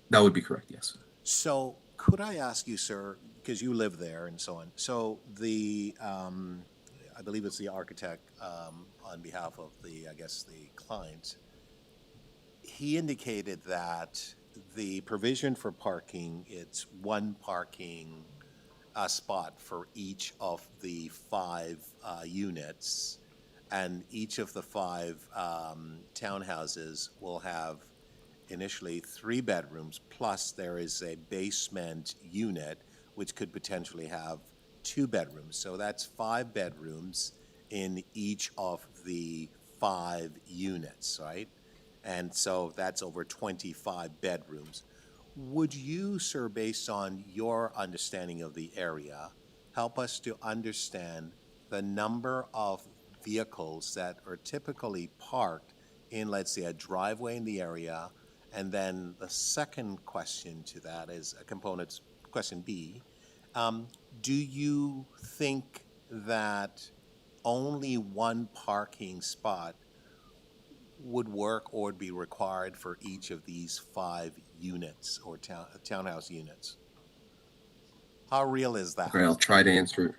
That would be correct, yes. So could I ask you, sir, because you live there and so on, so the, I believe it's the architect on behalf of the client, he indicated that the provision for parking, it's one parking spot for each of the 5 units, and each of the 5 townhouses will have initially 3 bedrooms, plus there is a basement unit which could potentially have 2 bedrooms. So that's 5 bedrooms in each of the 5 units, right? And so that's over 25 bedrooms. Would you, sir, based on your understanding of the area, help us to understand the number of vehicles that are typically parked in, let's say, a driveway in the area? And then the second question to that is a component, question B. Do you think that only one parking spot would work or would be required for each of these 5 units or townhouse units? How real is that? Okay, I'll try to answer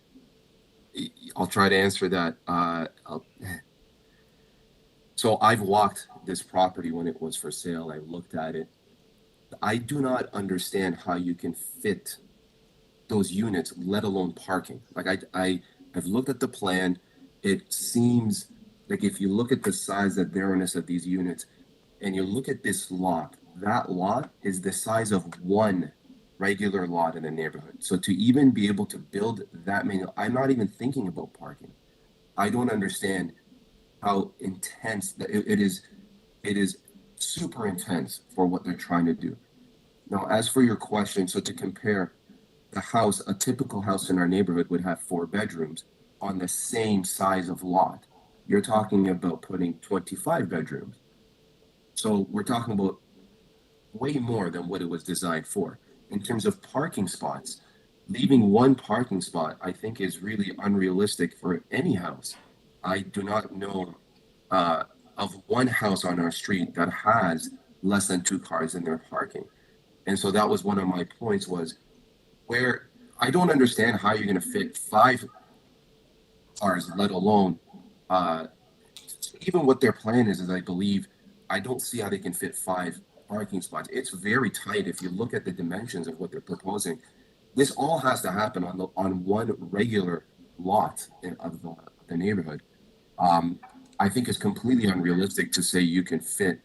that. So I've walked this property when it was for sale. I looked at it. I do not understand how you can fit those units, let alone parking. Like I've looked at the plan. It seems like if you look at the size and narrowness of these units, and you look at this lot, that lot is the size of one regular lot in the neighborhood. So to even be able to build that many, I'm not even thinking about parking. I don't understand how intense it is. It is super intense for what they're trying to do. Now, as for your question, so to compare the house, a typical house in our neighborhood would have 4 bedrooms on the same size of lot. You're talking about putting 25 bedrooms. So we're talking about way more than what it was designed for. In terms of parking spots, leaving one parking spot, I think, is really unrealistic for any house. I do not know of one house on our street that has less than 2 cars in their parking. And so that was one of my points, was where I don't understand how you're going to fit 5 cars, let alone even what their plan is I believe, I don't see how they can fit 5 parking spots. It's very tight if you look at the dimensions of what they're proposing. This all has to happen on one regular lot of the neighborhood. I think it's completely unrealistic to say you can fit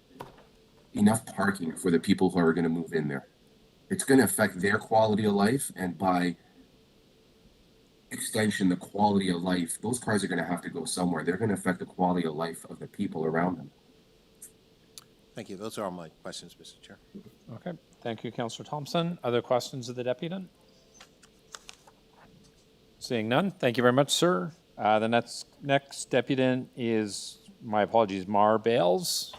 enough parking for the people who are going to move in there. It's going to affect their quality of life, and by extension, the quality of life, those cars are going to have to go somewhere. They're going to affect the quality of life of the people around them. Thank you. Those are all my questions, Mr. Chair. Okay, thank you, Councillor Thompson. Other questions of the deputant? Seeing none, thank you very much, sir. The next deputant is, my apologies, Mar Bales.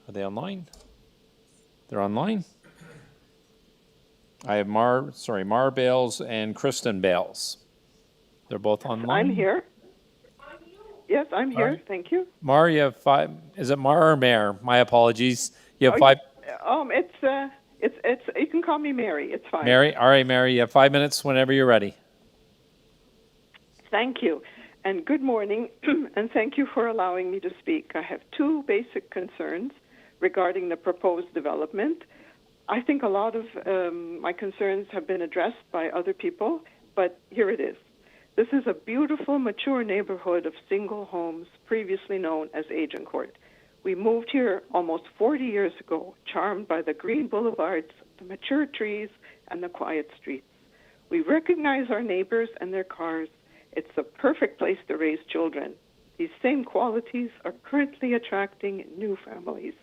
Are they online? They're online. I have Mar Bales and Kristen Bales. They're both online. I'm here. Yes, I'm here. Right. Thank you. Mar, you have 5. Is it Mar or Mare? My apologies. You have 5. It's. You can call me Mary. It's fine. Mary, all right, Mary. You have 5 minutes whenever you're ready. Thank you, and good morning, and thank you for allowing me to speak. I have 2 basic concerns regarding the proposed development. I think a lot of my concerns have been addressed by other people, but here it is. This is a beautiful, mature neighborhood of single homes previously known as Agincourt. We moved here almost 40 years ago, charmed by the green boulevards, the mature trees, and the quiet streets. We recognize our neighbors and their cars. It's the perfect place to raise children. These same qualities are currently attracting new families.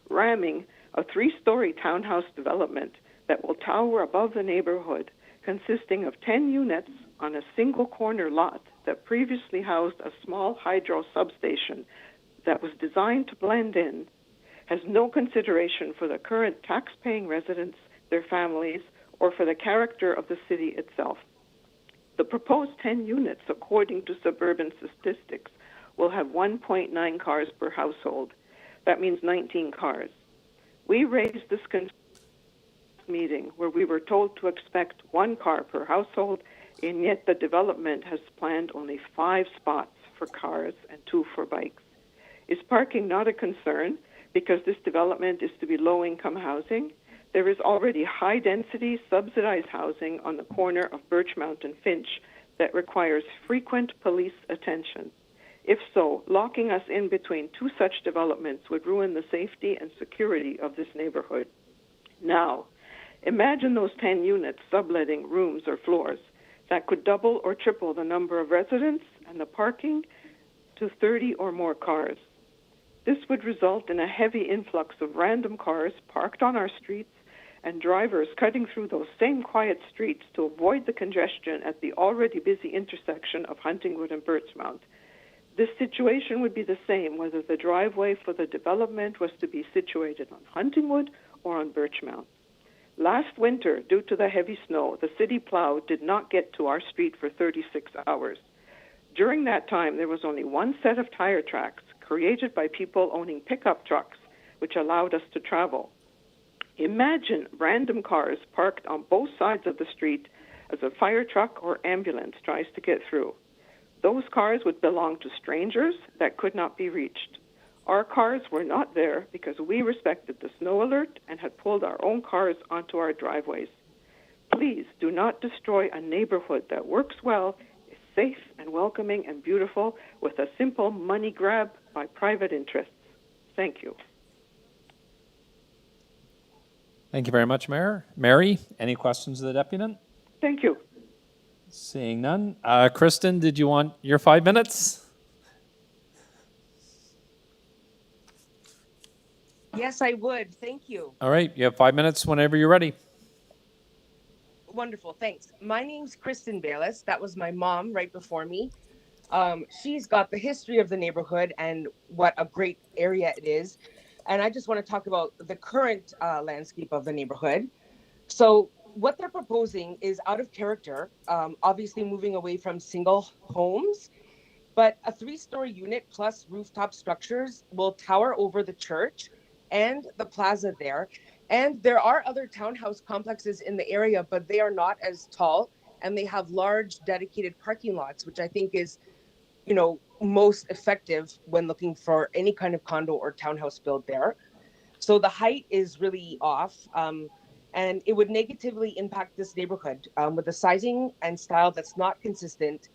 Ramming a 3-story townhouse development that will tower above the neighborhood, consisting of 10 units on a single corner lot that previously housed a small hydro substation that was designed to blend in, has no consideration for the current tax-paying residents, their families, or for the character of the city itself. The proposed 10 units, according to suburban statistics, will have 1.9 cars per household. That means 19 cars. We raised this meeting where we were told to expect 1 car per household, and yet the development has planned only 5 spots for cars and 2 for bikes. Is parking not a concern because this development is to be low-income housing? There is already high-density, subsidized housing on the corner of Birchmount and Finch that requires frequent police attention. If so, locking us in between 2 such developments would ruin the safety and security of this neighborhood. Now, imagine those 10 units subletting rooms or floors. That could double or triple the number of residents and the parking to 30 or more cars. This would result in a heavy influx of random cars parked on our streets and drivers cutting through those same quiet streets to avoid the congestion at the already busy intersection of Huntingwood and Birchmount. This situation would be the same whether the driveway for the development was to be situated on Huntingwood or on Birchmount. Last winter, due to the heavy snow, the city plow did not get to our street for 36 hours. During that time, there was only 1 set of tire tracks created by people owning pickup trucks, which allowed us to travel. Imagine random cars parked on both sides of the street as a fire truck or ambulance tries to get through. Those cars would belong to strangers that could not be reached. Our cars were not there because we respected the snow alert and had pulled our own cars onto our driveways. Please do not destroy a neighborhood that works well, is safe and welcoming and beautiful with a simple money grab by private interests. Thank you. Thank you very much, Mayor. Mary, any questions of the deputant? Thank you. Seeing none. Kristen, did you want your 5 minutes? Yes, I would. Thank you. All right, you have 5 minutes whenever you're ready. Wonderful. Thanks. My name's Kristen Bayless. That was my mom right before me. She's got the history of the neighborhood and what a great area it is. And I just want to talk about the current landscape of the neighborhood. So what they're proposing is out of character, obviously moving away from single homes. But a 3-story unit plus rooftop structures will tower over the church and the plaza there. And there are other townhouse complexes in the area, but they are not as tall, and they have large dedicated parking lots, which I think is, most effective when looking for any kind of condo or townhouse build there. So the height is really off, and it would negatively impact this neighborhood with a sizing and style that's not consistent.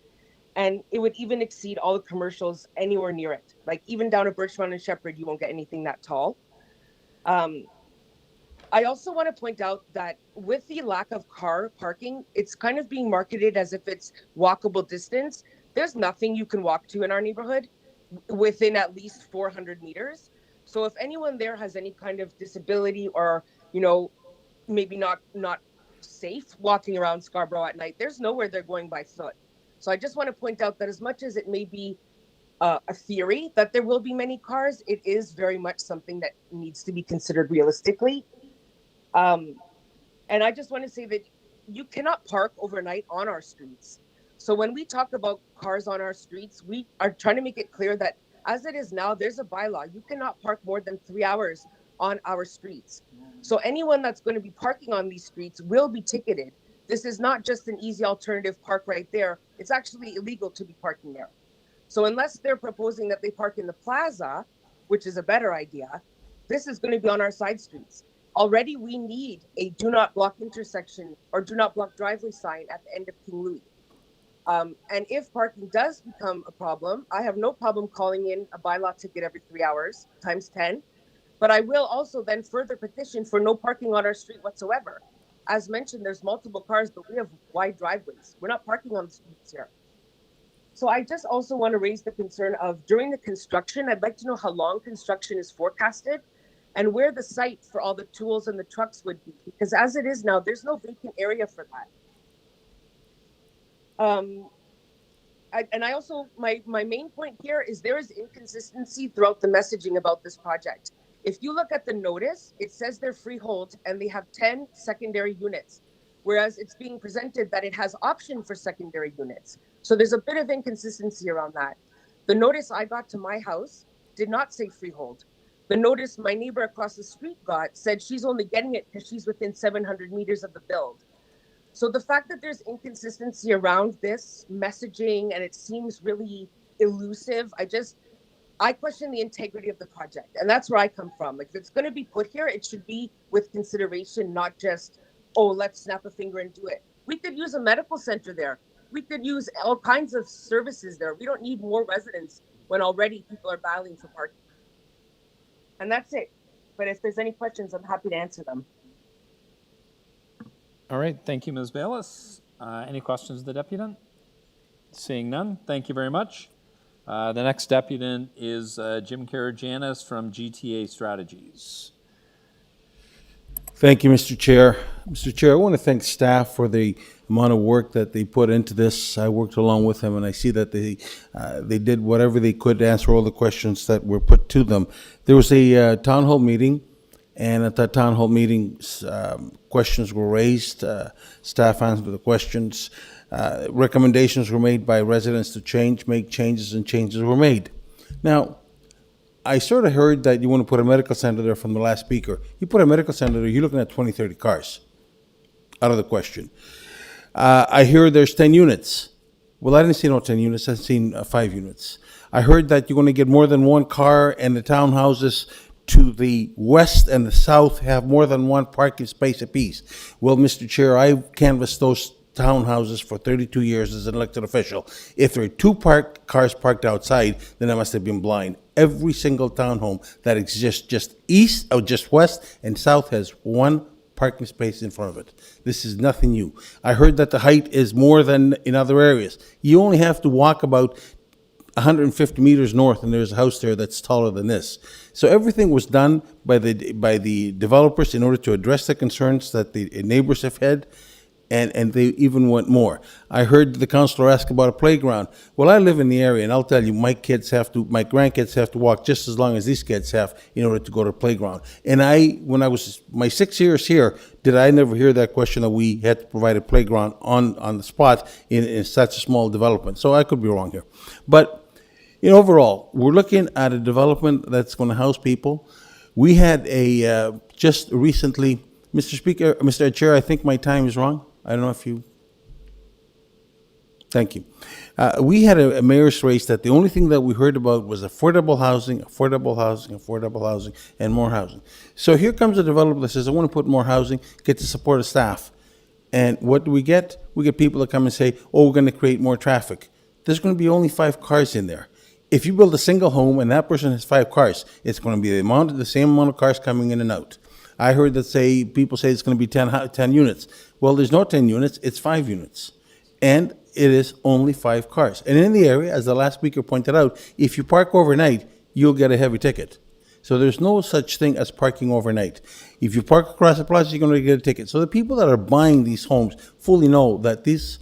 And it would even exceed all the commercials anywhere near it. Like even down at Birchmount and Sheppard, you won't get anything that tall. I also want to point out that with the lack of car parking, it's kind of being marketed as if it's walkable distance. There's nothing you can walk to in our neighborhood within at least 400 meters. So if anyone there has any kind of disability or, maybe not safe walking around Scarborough at night, there's nowhere they're going by foot. So I just want to point out that as much as it may be a theory that there will be many cars, it is very much something that needs to be considered realistically. And I just want to say that you cannot park overnight on our streets. So when we talk about cars on our streets, we are trying to make it clear that as it is now, there's a bylaw. You cannot park more than 3 hours on our streets. So anyone that's going to be parking on these streets will be ticketed. This is not just an easy alternative park right there. It's actually illegal to be parking there. So unless they're proposing that they park in the plaza, which is a better idea, this is going to be on our side streets. Already we need a do not block intersection or do not block driveway sign at the end of King Louis. And if parking does become a problem, I have no problem calling in a bylaw ticket every 3 hours times 10. But I will also then further petition for no parking on our street whatsoever. As mentioned, there's multiple cars, but we have wide driveways. We're not parking on the streets here. So I just also want to raise the concern of during the construction, I'd like to know how long construction is forecasted and where the site for all the tools and the trucks would be. Because as it is now, there's no vacant area for that. I also, my main point here is there is inconsistency throughout the messaging about this project. If you look at the notice, it says they're freehold and they have 10 secondary units, whereas it's being presented that it has option for secondary units. So there's a bit of inconsistency around that. The notice I got to my house did not say freehold. The notice my neighbor across the street got said she's only getting it because she's within 700 meters of the build. So the fact that there's inconsistency around this messaging and it seems really elusive, I question the integrity of the project. And that's where I come from. Like if it's going to be put here, it should be with consideration, not just, oh, let's snap a finger and do it. We could use a medical center there. We could use all kinds of services there. We don't need more residents when already people are battling for parking. And that's it. But if there's any questions, I'm happy to answer them. All right, thank you, Ms. Bayless. Any questions of the deputant? Seeing none, thank you very much. The next deputant is Jim Karajanis from GTA Strategies. Thank you, Mr. Chair. Mr. Chair, I want to thank staff for the amount of work that they put into this. I worked along with them, and I see that they did whatever they could to answer all the questions that were put to them. There was a town hall meeting, and at that town hall meeting, questions were raised. Staff answered the questions. Recommendations were made by residents to make changes, and changes were made. Now, I sort of heard that you want to put a medical center there from the last speaker. You put a medical center there, you're looking at 20, 30 cars. Out of the question. I hear there's 10 units. Well, I didn't see no 10 units, I've seen 5 units. I heard that you're going to get more than one car, and the townhouses to the west and the south have more than one parking space apiece. Well, Mr. Chair, I've canvassed those townhouses for 32 years as an elected official. If there are 2 cars parked outside, then I must have been blind. Every single townhome that exists just east or just west and south has 1 parking space in front of it. This is nothing new. I heard that the height is more than in other areas. You only have to walk about 150 meters north and there's a house there that's taller than this. So everything was done by the developers in order to address the concerns that the neighbors have had. And they even went more. I heard the councillor ask about a playground. Well, I live in the area, and I'll tell you, my grandkids have to walk just as long as these kids have in order to go to the playground. And when I was my 6 years here, did I never hear that question that we had to provide a playground on the spot in such a small development? So I could be wrong here. But overall, we're looking at a development that's going to house people. We had just recently, Mr. Speaker, Mr. Chair, I think my time is wrong. I don't know if you, thank you. We had a mayor's race that the only thing that we heard about was affordable housing, affordable housing, affordable housing, and more housing. So here comes a developer that says, I want to put more housing, get the support of staff. And what do? We get people that come and say, oh, we're going to create more traffic. There's going to be only 5 cars in there. If you build a single home and that person has 5 cars, it's going to be the same amount of cars coming in and out. I heard that people say it's going to be 10 units. Well, there's no 10 units, it's 5 units. And it is only 5 cars. And in the area, as the last speaker pointed out, if you park overnight, you'll get a heavy ticket. So there's no such thing as parking overnight. If you park across the plaza, you're going to get a ticket. So the people that are buying these homes fully know that these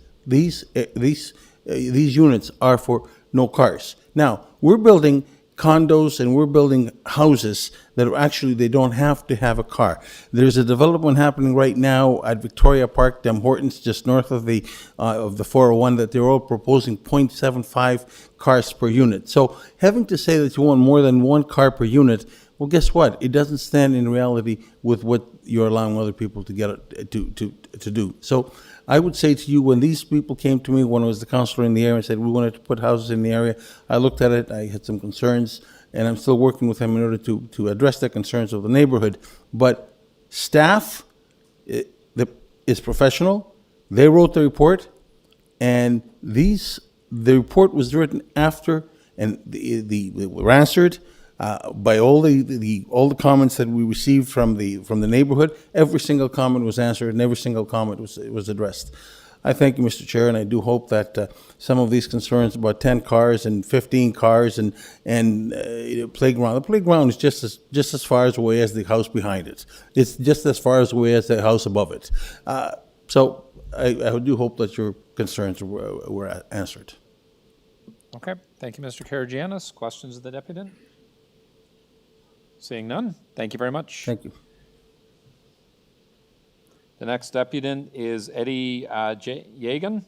units are for no cars. Now, we're building condos and we're building houses that are actually, they don't have to have a car. There's a development happening right now at Victoria Park, Dem Hortons, just north of the 401, that they're all proposing 0.75 cars per unit. So having to say that you want more than 1 car per unit, well, guess what? It doesn't stand in reality with what you're allowing other people to get to do. So I would say to you, when these people came to me, when I was the councillor in the area and said we wanted to put houses in the area, I looked at it, I had some concerns, and I'm still working with them in order to address the concerns of the neighborhood. But staff is professional. They wrote the report, and the report was written after, and they were answered by all the comments that we received from the neighborhood. Every single comment was answered, and every single comment was addressed. I thank you, Mr. Chair, and I do hope that some of these concerns about 10 cars and 15 cars and playground. The playground is just as far away as the house behind it. It's just as far away as the house above it. So I do hope that your concerns were answered. Okay, thank you, Mr. Karagianis. Questions of the deputant? Seeing none, thank you very much. Thank you. The next deputant is Eddie Yegan.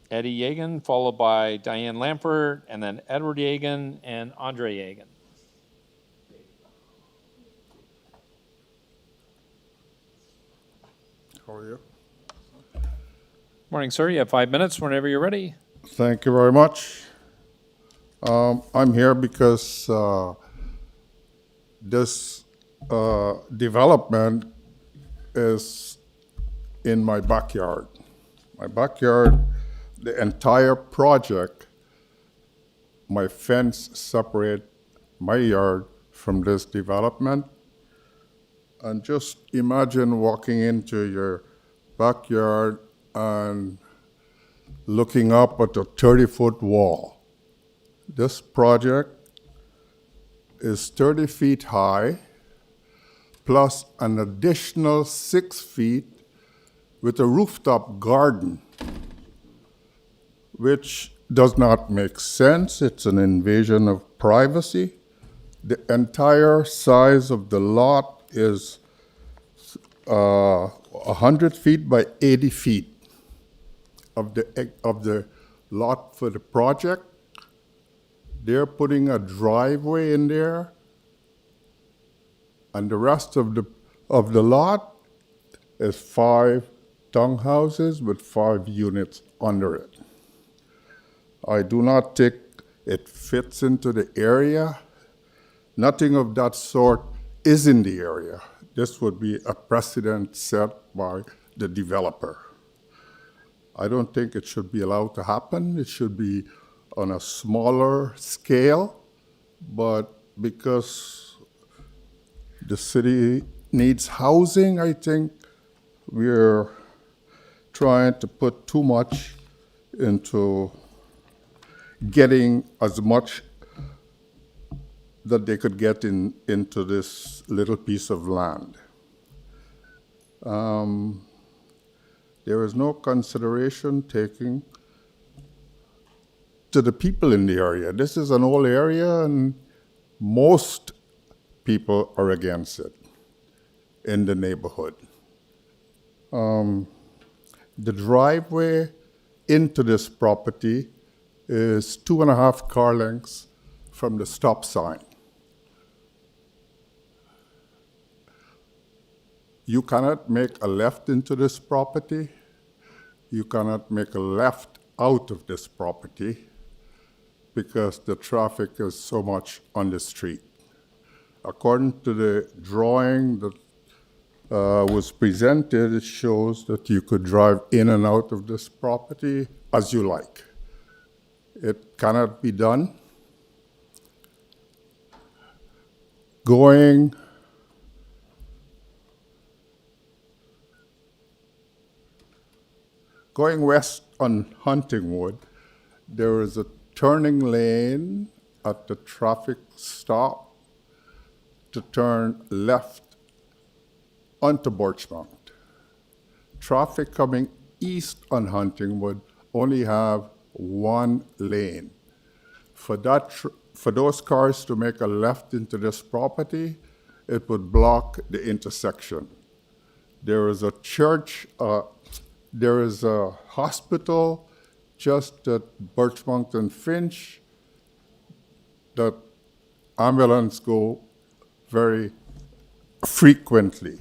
Eddie Yegan, followed by Diane Lampert, and then Edward Yegan and Andre Yegan. How are you? Morning, sir. You have 5 minutes whenever you're ready. Thank you very much. I'm here because this development is in my backyard. My backyard, the entire project, my fence separate my yard from this development. And just imagine walking into your backyard and looking up at a 30-foot wall. This project is 30 feet high, plus an additional 6 feet with a rooftop garden, which does not make sense. It's an invasion of privacy. The entire size of the lot is 100 feet by 80 feet of the lot for the project. They're putting a driveway in there, and the rest of the lot is 5 townhouses with 5 units under it. I do not think it fits into the area. Nothing of that sort is in the area. This would be a precedent set by the developer. I don't think it should be allowed to happen. It should be on a smaller scale, but because the city needs housing, I think we're trying to put too much into getting as much that they could get into this little piece of land. There is no consideration taken to the people in the area. This is an old area, and most people are against it in the neighborhood. The driveway into this property is 2.5 car lengths from the stop sign. You cannot make a left into this property. You cannot make a left out of this property because the traffic is so much on the street. According to the drawing that was presented, it shows that you could drive in and out of this property as you like. It cannot be done. Going west on Huntingwood, there is a turning lane at the traffic stop to turn left onto Birchmount. Traffic coming east on Huntingwood only have one lane. For those cars to make a left into this property, it would block the intersection. There is a church, there is a hospital just at Birchmount and Finch that ambulance go very frequently.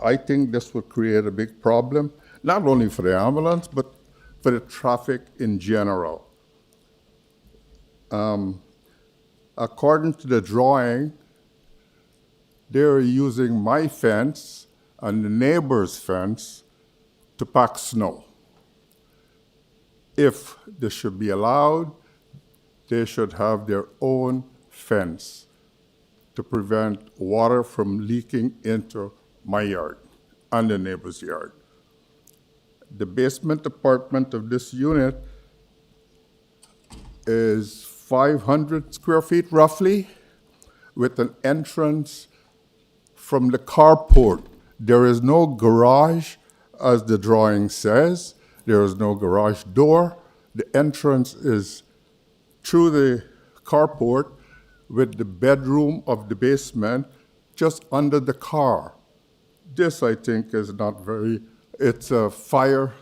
I think this would create a big problem, not only for the ambulance, but for the traffic in general. According to the drawing, they're using my fence and the neighbor's fence to pack snow. If this should be allowed, they should have their own fence to prevent water from leaking into my yard and the neighbor's yard. The basement apartment of this unit is 500 square feet roughly, with an entrance from the carport. There is no garage, as the drawing says. There is no garage door. The entrance is through the carport with the bedroom of the basement just under the car. This, I think, is not very, it's a fire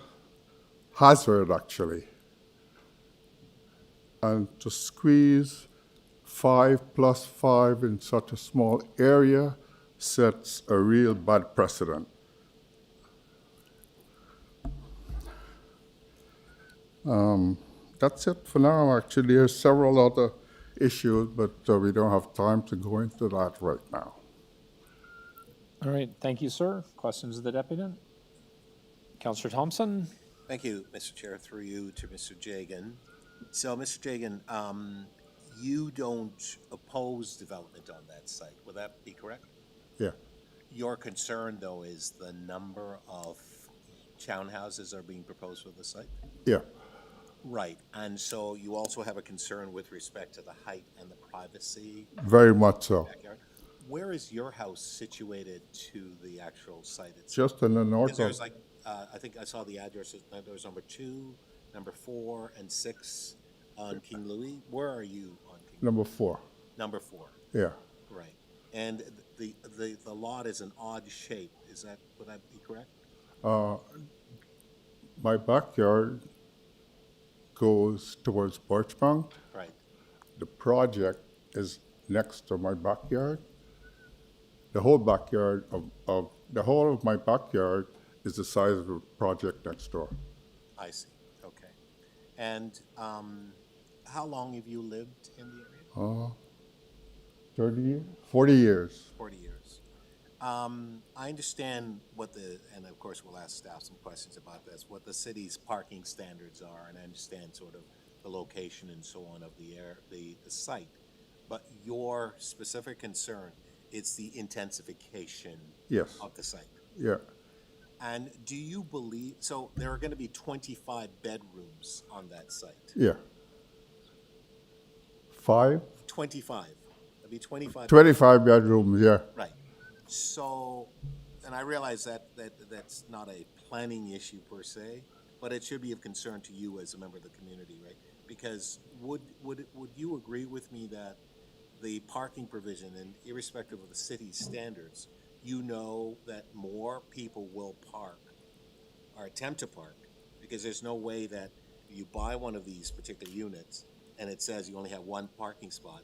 hazard, actually. And to squeeze 5 plus 5 in such a small area sets a real bad precedent. That's it for now, actually. There's several other issues, but we don't have time to go into that right now. All right, thank you, sir. Questions of the deputant? Councillor Thompson? Thank you, Mr. Chair. Through you to Mr. Jagan. So, Mr. Jagan, you don't oppose development on that site. Would that be correct? Yeah. Your concern, though, is the number of townhouses are being proposed for the site? Yeah. Right. And so you also have a concern with respect to the height and the privacy? Very much so. Backyard. Where is your house situated to the actual site itself? Just in the north of... There's like, I think I saw the addresses. There's number 2, number 4, and 6 on King Louis. Where are you on King Number Louis? 4. Number 4. Yeah. Right. And the lot is an odd shape. Is that, would that be correct? My backyard goes towards Birchmount. Right. The project is next to my backyard. The whole backyard the whole of my backyard is the size of the project next door. I see. Okay. And how long have you lived in the area? 30 years? 40 years. 40 years. I understand what and of course we'll ask staff some questions about this, what the city's parking standards are, and I understand sort of the location and so on of the site. But your specific concern, it's the intensification Yes. of the site. Yeah. And do you believe, so there are going to be 25 bedrooms on that site? Yeah. 5? 25. There'll be 25. 25 bedrooms, yeah. Right. So, and I realize that's not a planning issue per se, but it should be of concern to you as a member of the community, right? Because would you agree with me that the parking provision, and irrespective of the city's standards, you know that more people will park or attempt to park, because there's no way that you buy one of these particular units and it says you only have one parking spot,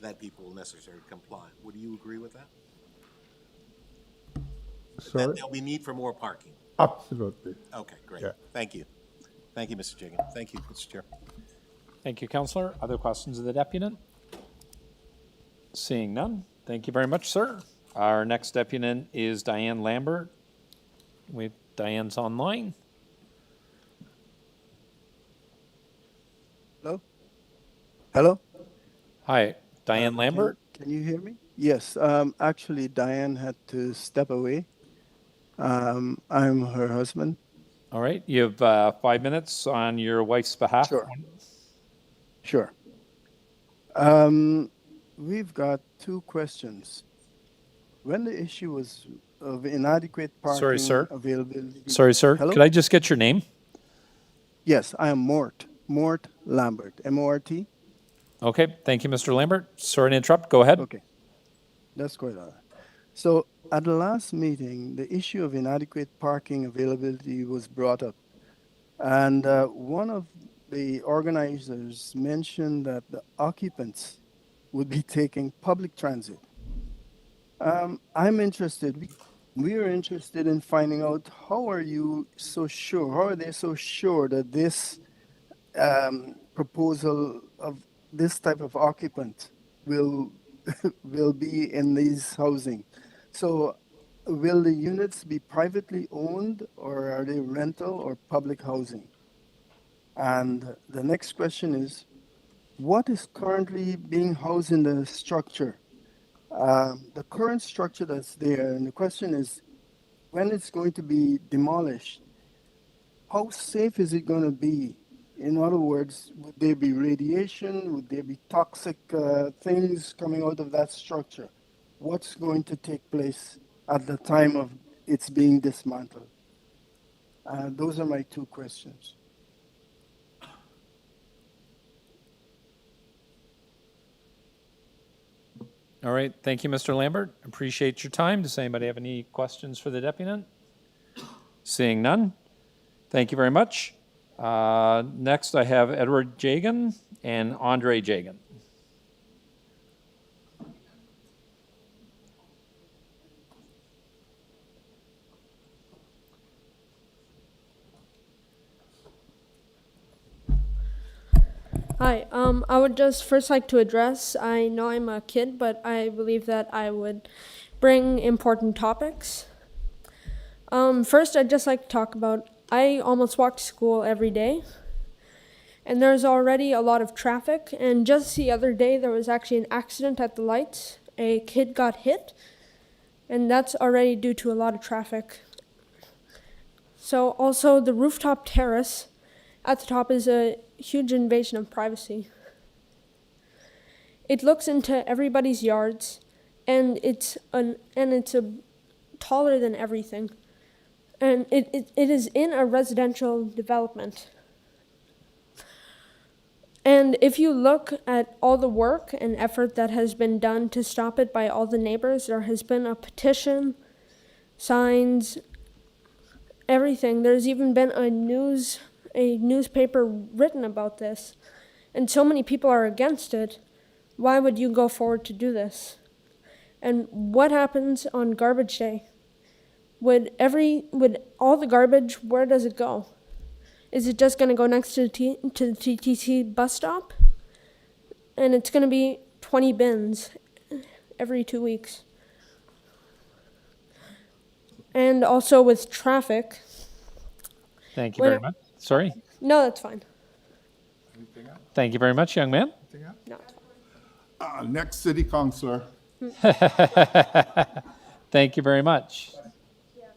that people will necessarily comply. Would you agree with that? Sorry? That there'll be need for more parking. Absolutely. Okay, great. Yeah. Thank you. Thank you, Mr. Jagan. Thank you, Mr. Chair. Thank you, Councillor. Other questions of the deputant? Seeing none. Thank you very much, sir. Our next deputant is Diane Lambert. Diane's online. Hello? Hello? Hi, Diane Lambert. Can you hear me? Yes. Actually, Diane had to step away. I'm her husband. All right, you have 5 minutes on your wife's behalf. Sure. We've got two questions. When the issue was of inadequate parking Sorry, sir. availability. Sorry, sir. Hello? Could I just get your name? Yes, I am Mort Lambert, M-O-R-T. Okay, thank you, Mr. Lambert. Sorry to interrupt. Go ahead. Okay, that's quite all right. So at the last meeting, the issue of inadequate parking availability was brought up. And one of the organizers mentioned that the occupants would be taking public transit. I'm interested, we are interested in finding out how are you so sure, how are they so sure that this proposal of this type of occupant will will be in these housing? So will the units be privately owned or are they rental or public housing? And the next question is, what is currently being housed in the structure? The current structure that's there, and the question is, when it's going to be demolished, how safe is it going to be? In other words, would there be radiation? Would there be toxic things coming out of that structure? What's going to take place at the time of it's being dismantled? Those are my two questions. All right, thank you, Mr. Lambert. Appreciate your time. Does anybody have any questions for the deputant? Seeing none. Thank you very much. Next, I have Edward Jagan and Andre Jagan. Hi, I would just first like to address, I know I'm a kid, but I believe that I would bring important topics. First, I'd just like to talk about, I almost walk to school every day, and there's already a lot of traffic, and just the other day there was actually an accident at the lights. A kid got hit, and that's already due to a lot of traffic. So also the rooftop terrace at the top is a huge invasion of privacy. It looks into everybody's yards, and it's taller than everything, and it is in a residential development. And if you look at all the work and effort that has been done to stop it by all the neighbors, there has been a petition, signs, everything. There's even been a newspaper written about this, and so many people are against it. Why would you go forward to do this? And what happens on garbage day? Would all the garbage, where does it go? Is it just going to go next to the TTC bus stop? And it's going to be 20 bins every 2 weeks. And also with traffic. Thank you very much. Sorry? No, that's fine. Thank you very much, young man. No, it's fine. Next city councillor. Thank you very much.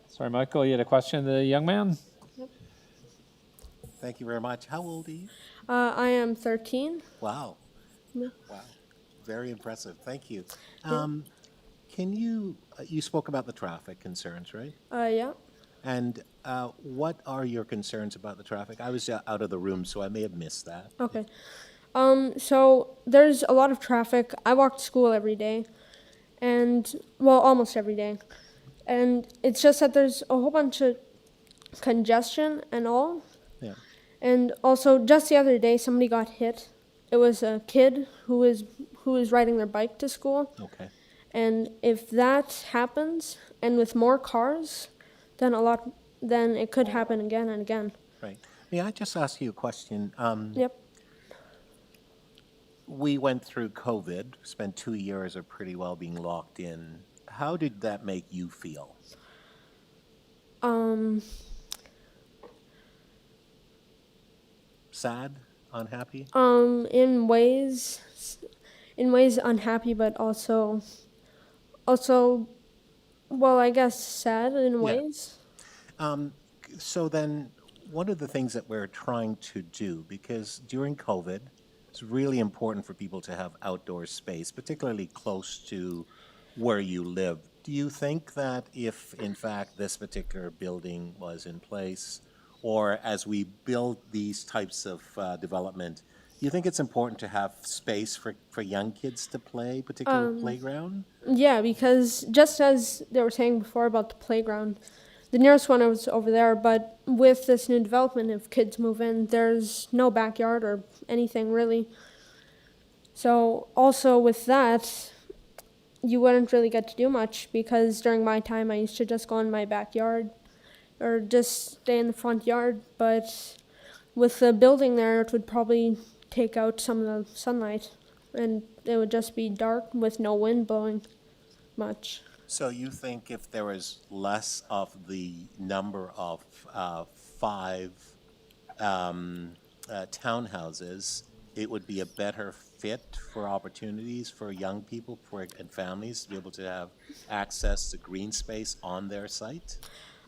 Sorry, Michael, you had a question to the young man? Thank you very much. How old are you? I am 13. Wow. Yeah. Wow. Very impressive. Thank you. Can you spoke about the traffic concerns, right? Yeah. And what are your concerns about the traffic? I was out of the room, so I may have missed that. Okay. So there's a lot of traffic. I walk to school every day, and, well, almost every day. And it's just that there's a whole bunch of congestion and all. Yeah. And also, just the other day, somebody got hit. It was a kid who was riding their bike to school. Okay. And if that happens, and with more cars, then it could happen again and again. Right. May I just ask you a question? Yep. We went through COVID, spent 2 years of pretty well being locked in. How did that make you feel? Sad? Unhappy? In ways unhappy, but also, well, I guess sad in ways. So then, one of the things that we're trying to do, because during COVID, it's really important for people to have outdoor space, particularly close to where you live. Do you think that if, in fact, this particular building was in place, or as we build these types of development, do you think it's important to have space for young kids to play, particularly playground? Yeah, because just as they were saying before about the playground, the nearest one was over there, but with this new development, if kids move in, there's no backyard or anything really. So also with that, you wouldn't really get to do much, because during my time I used to just go in my backyard or just stay in the front yard, but with the building there, it would probably take out some of the sunlight, and it would just be dark with no wind blowing much. So you think if there was less of the number of 5 townhouses, it would be a better fit for opportunities for young people and families to be able to have access to green space on their site?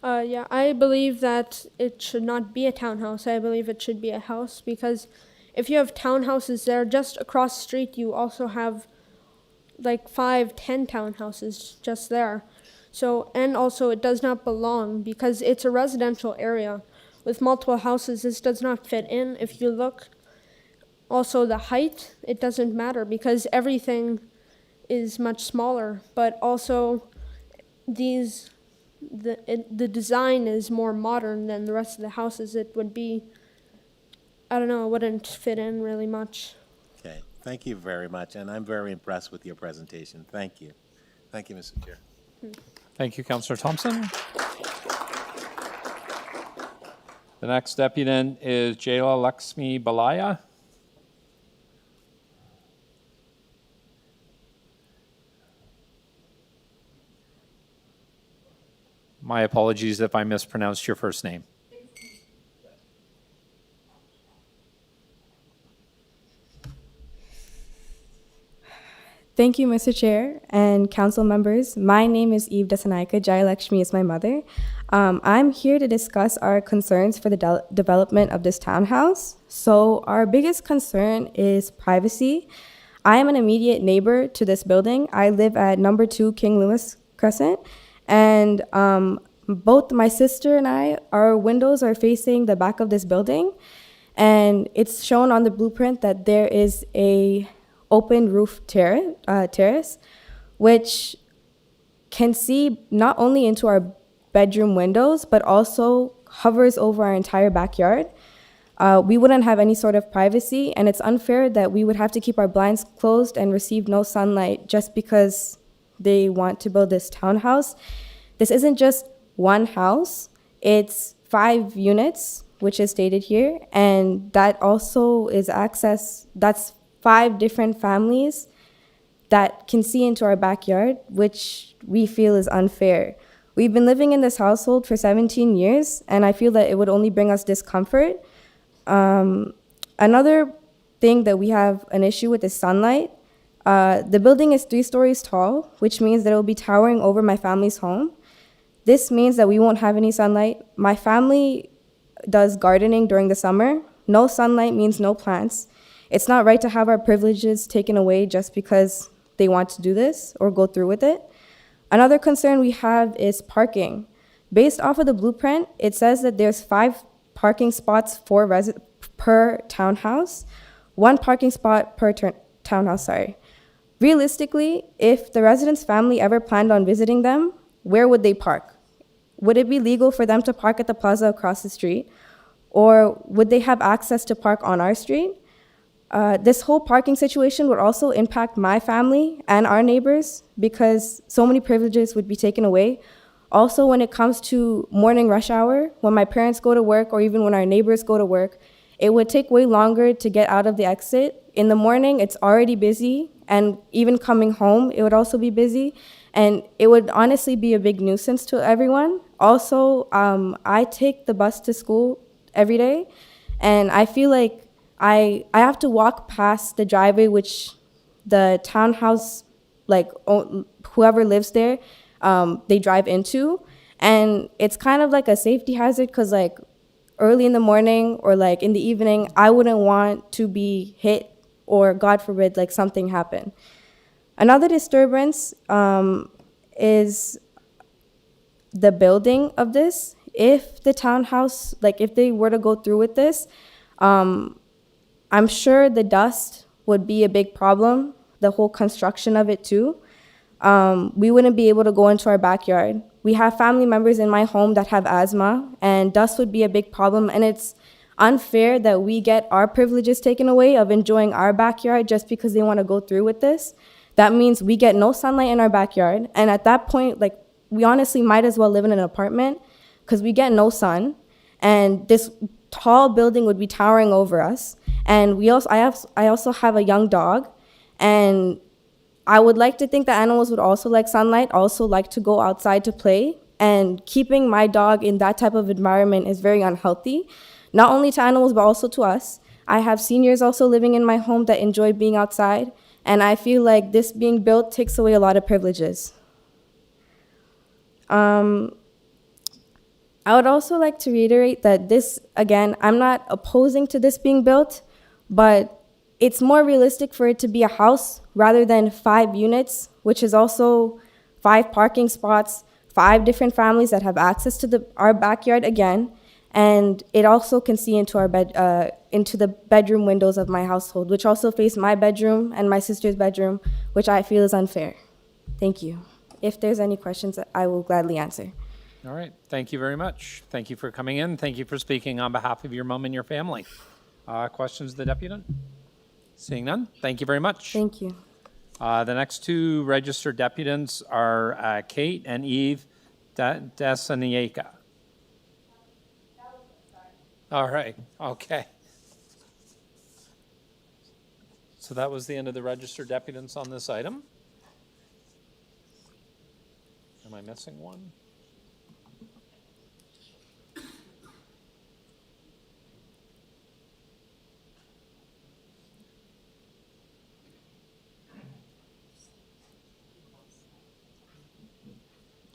Yeah, I believe that it should not be a townhouse. I believe it should be a house, because if you have townhouses there, just across the street, you also have like 5-10 townhouses just there. So, and also it does not belong, because it's a residential area with multiple houses. This does not fit in. If you look, also the height, it doesn't matter, because everything is much smaller, but also the design is more modern than the rest of the houses. It would be, I don't know, it wouldn't fit in really much. Okay, thank you very much, and I'm very impressed with your presentation. Thank you. Thank you, Mr. Chair. Thank you, Councillor Thompson. The next deputant is Jayla Lakshmi Balaya. My apologies if I mispronounced your first name. Thank you, Mr. Chair and council members. My name is Eve Dasanaika. Jayalakshmi is my mother. I'm here to discuss our concerns for the development of this townhouse. So our biggest concern is privacy. I am an immediate neighbor to this building. I live at number 2 King Lewis Crescent, and both my sister and I, our windows are facing the back of this building, and it's shown on the blueprint that there is a open roof terrace, which can see not only into our bedroom windows, but also hovers over our entire backyard. We wouldn't have any sort of privacy, and it's unfair that we would have to keep our blinds closed and receive no sunlight just because they want to build this townhouse. This isn't just one house, it's 5 units, which is stated here, and that also is that's 5 different families that can see into our backyard, which we feel is unfair. We've been living in this household for 17 years, and I feel that it would only bring us discomfort. Another thing that we have an issue with is sunlight. The building is 3 stories tall, which means that it will be towering over my family's home. This means that we won't have any sunlight. My family does gardening during the summer. No sunlight means no plants. It's not right to have our privileges taken away just because they want to do this or go through with it. Another concern we have is parking. Based off of the blueprint, it says that there's 5 parking spots per townhouse, 1 parking spot per townhouse, sorry. Realistically, if the resident's family ever planned on visiting them, where would they park? would it be legal for them to park at the plaza across the street? Or would they have access to park on our street? This whole parking situation would also impact my family and our neighbors because so many privileges would be taken away. Also, when it comes to morning rush hour, when my parents go to work or even when our neighbors go to work, it would take way longer to get out of the exit. In the morning, it's already busy, and even coming home, it would also be busy, and it would honestly be a big nuisance to everyone. Also, I take the bus to school every day, and I feel like I have to walk past the driveway which the townhouse, like whoever lives there, they drive into, and it's kind of like a safety hazard because like early in the morning or like in the evening, I wouldn't want to be hit or God forbid like something happen. Another disturbance is the building of this. If the townhouse, like if they were to go through with this, I'm sure the dust would be a big problem, the whole construction of it too. We wouldn't be able to go into our backyard. We have family members in my home that have asthma, and dust would be a big problem, and it's unfair that we get our privileges taken away of enjoying our backyard just because they want to go through with this. That means we get no sunlight in our backyard, and at that point, like, we honestly might as well live in an apartment because we get no sun, and this tall building would be towering over us. And I also have a young dog, and I would like to think that animals would also like sunlight, also like to go outside to play, and keeping my dog in that type of environment is very unhealthy, not only to animals, but also to us. I have seniors also living in my home that enjoy being outside, and I feel like this being built takes away a lot of privileges. I would also like to reiterate that this, again, I'm not opposing to this being built, but it's more realistic for it to be a house rather than 5 units, which is also 5 parking spots, 5 different families that have access to our backyard again, and it also can see into into the bedroom windows of my household, which also face my bedroom and my sister's bedroom, which I feel is unfair. Thank you. If there's any questions, I will gladly answer. All right, thank you very much. Thank you for coming in. Thank you for speaking on behalf of your mom and your family. Questions of the deputant? Seeing none, thank you very much. Thank you. The next 2 registered deputants are Kate and Eve Desanieka. All right, okay. So that was the end of the registered deputants on this item. Am I missing one?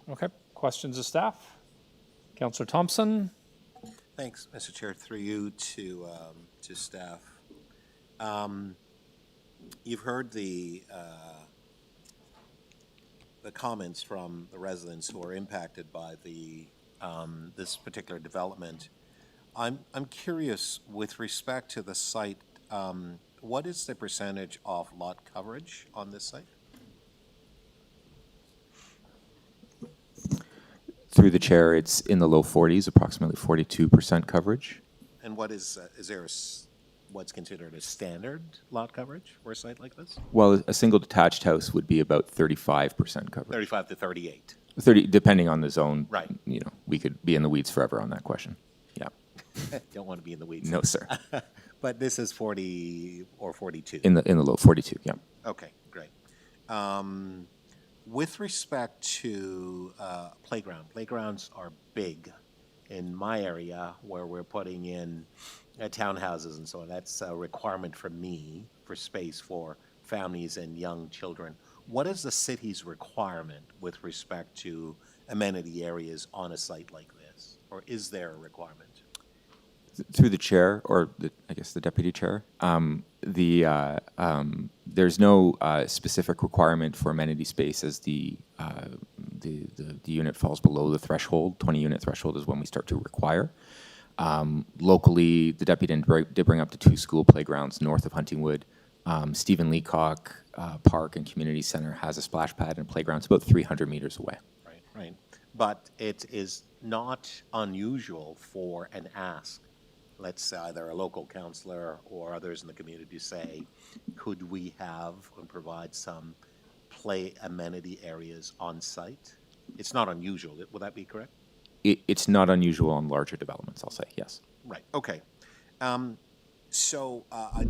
Okay, questions of staff? Councillor Thompson? Thanks, Mr. Chair. Through you to staff. You've heard the comments from the residents who are impacted by the this particular development. I'm curious with respect to the site. What is the percentage of lot coverage on this site? Through the chair, it's in the low 40s, approximately 42% coverage. And what is there what's considered a standard lot coverage for a site like this? Well, a single detached house would be about 35% coverage. 35 to 38. 30, depending on the zone. Right. You know, we could be in the weeds forever on that question. Yeah. Don't want to be in the weeds. No, sir. But this is 40 or 42. In the low 42. Yeah. Okay, great. With respect to playgrounds are big in my area where we're putting in townhouses and so on. That's a requirement for me for space for families and young children. What is the city's requirement with respect to amenity areas on a site like this? Or is there a requirement? Through the chair, or I guess the deputy chair, there's no specific requirement for amenity space as the unit falls below the threshold. 20-unit threshold is when we start to require. Locally, the deputy did bring up the 2 school playgrounds north of Huntingwood. Stephen Leacock Park and Community Center has a splash pad and playground. It's about 300 meters away. Right. but it is not unusual for an ask. Let's say either a local councillor or others in the community say, could we have and provide some play amenity areas on site? It's not unusual. Would that be correct? It's not unusual on larger developments, I'll say, yes. Right, okay. So I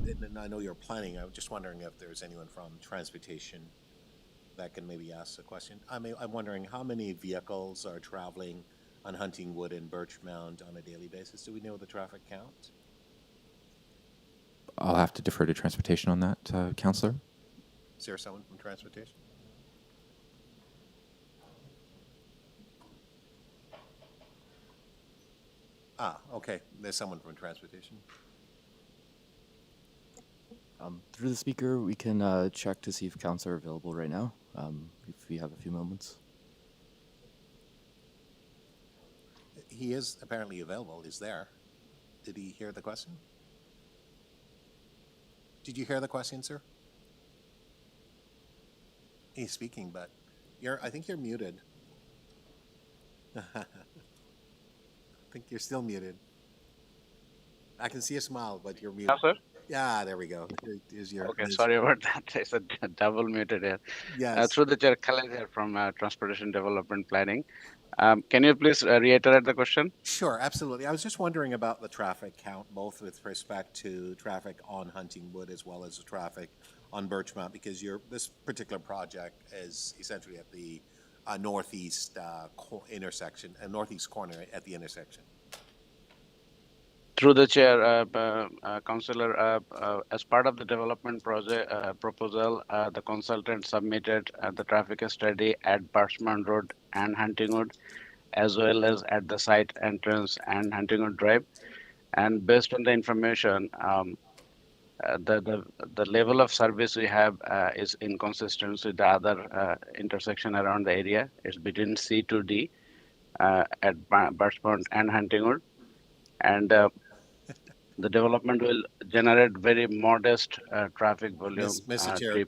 know you're planning. I'm just wondering if there's anyone from transportation that can maybe ask a question. I'm wondering how many vehicles are traveling on Huntingwood and Birchmount on a daily basis? Do we know the traffic count? I'll have to defer to transportation on that, Councillor. Is there someone from transportation? Okay. There's someone from transportation. Through the speaker, we can check to see if counts are available right now, if we have a few moments. He is apparently available. He's there. Did he hear the question? Did you hear the question, sir? He's speaking, but I think you're muted. I think you're still muted. I can see a smile, but you're muted. Yeah, sir. Yeah, there we go. Okay, sorry about that. It's a double muted here. Yes. Through the chair, Khaled here from Transportation Development Planning. Can you please reiterate the question? Sure, absolutely. I was just wondering about the traffic count, both with respect to traffic on Huntingwood as well as the traffic on Birchmount, because this particular project is essentially at the northeast intersection, northeast corner at the intersection. Through the chair, Councillor, as part of the development project proposal, the consultant submitted the traffic study at Birchmount Road and Huntingwood, as well as at the site entrance and Huntingwood Drive. And based on the information, the level of service we have is inconsistent with the other intersection around the area. It's between C to D at Birchmount and Huntingwood. And the development will generate very modest traffic volume. Mr. Chair,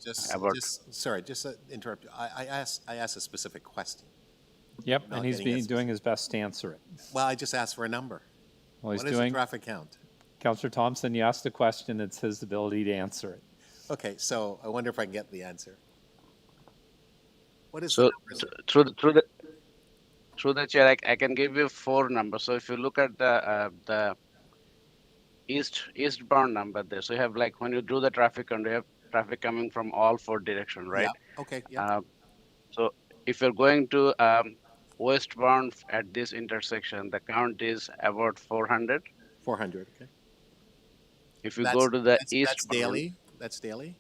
just interrupt you. I asked a specific question. Yep, and he's doing his best to answer it. Well, I just asked for a number. Well, he's what is the traffic count? Councillor Thompson, you asked a question. It's his ability to answer it. Okay, so I wonder if I can get the answer. What is so the through the chair, I can give you 4 numbers. So if you look at the eastbound number there, so you have like when you do the traffic count, you have traffic coming from all 4 directions, right? Yeah. Okay. Yeah. So if you're going to westbound at this intersection, the count is about 400. 400. Okay. If you go to the eastbound, that's daily. That's daily.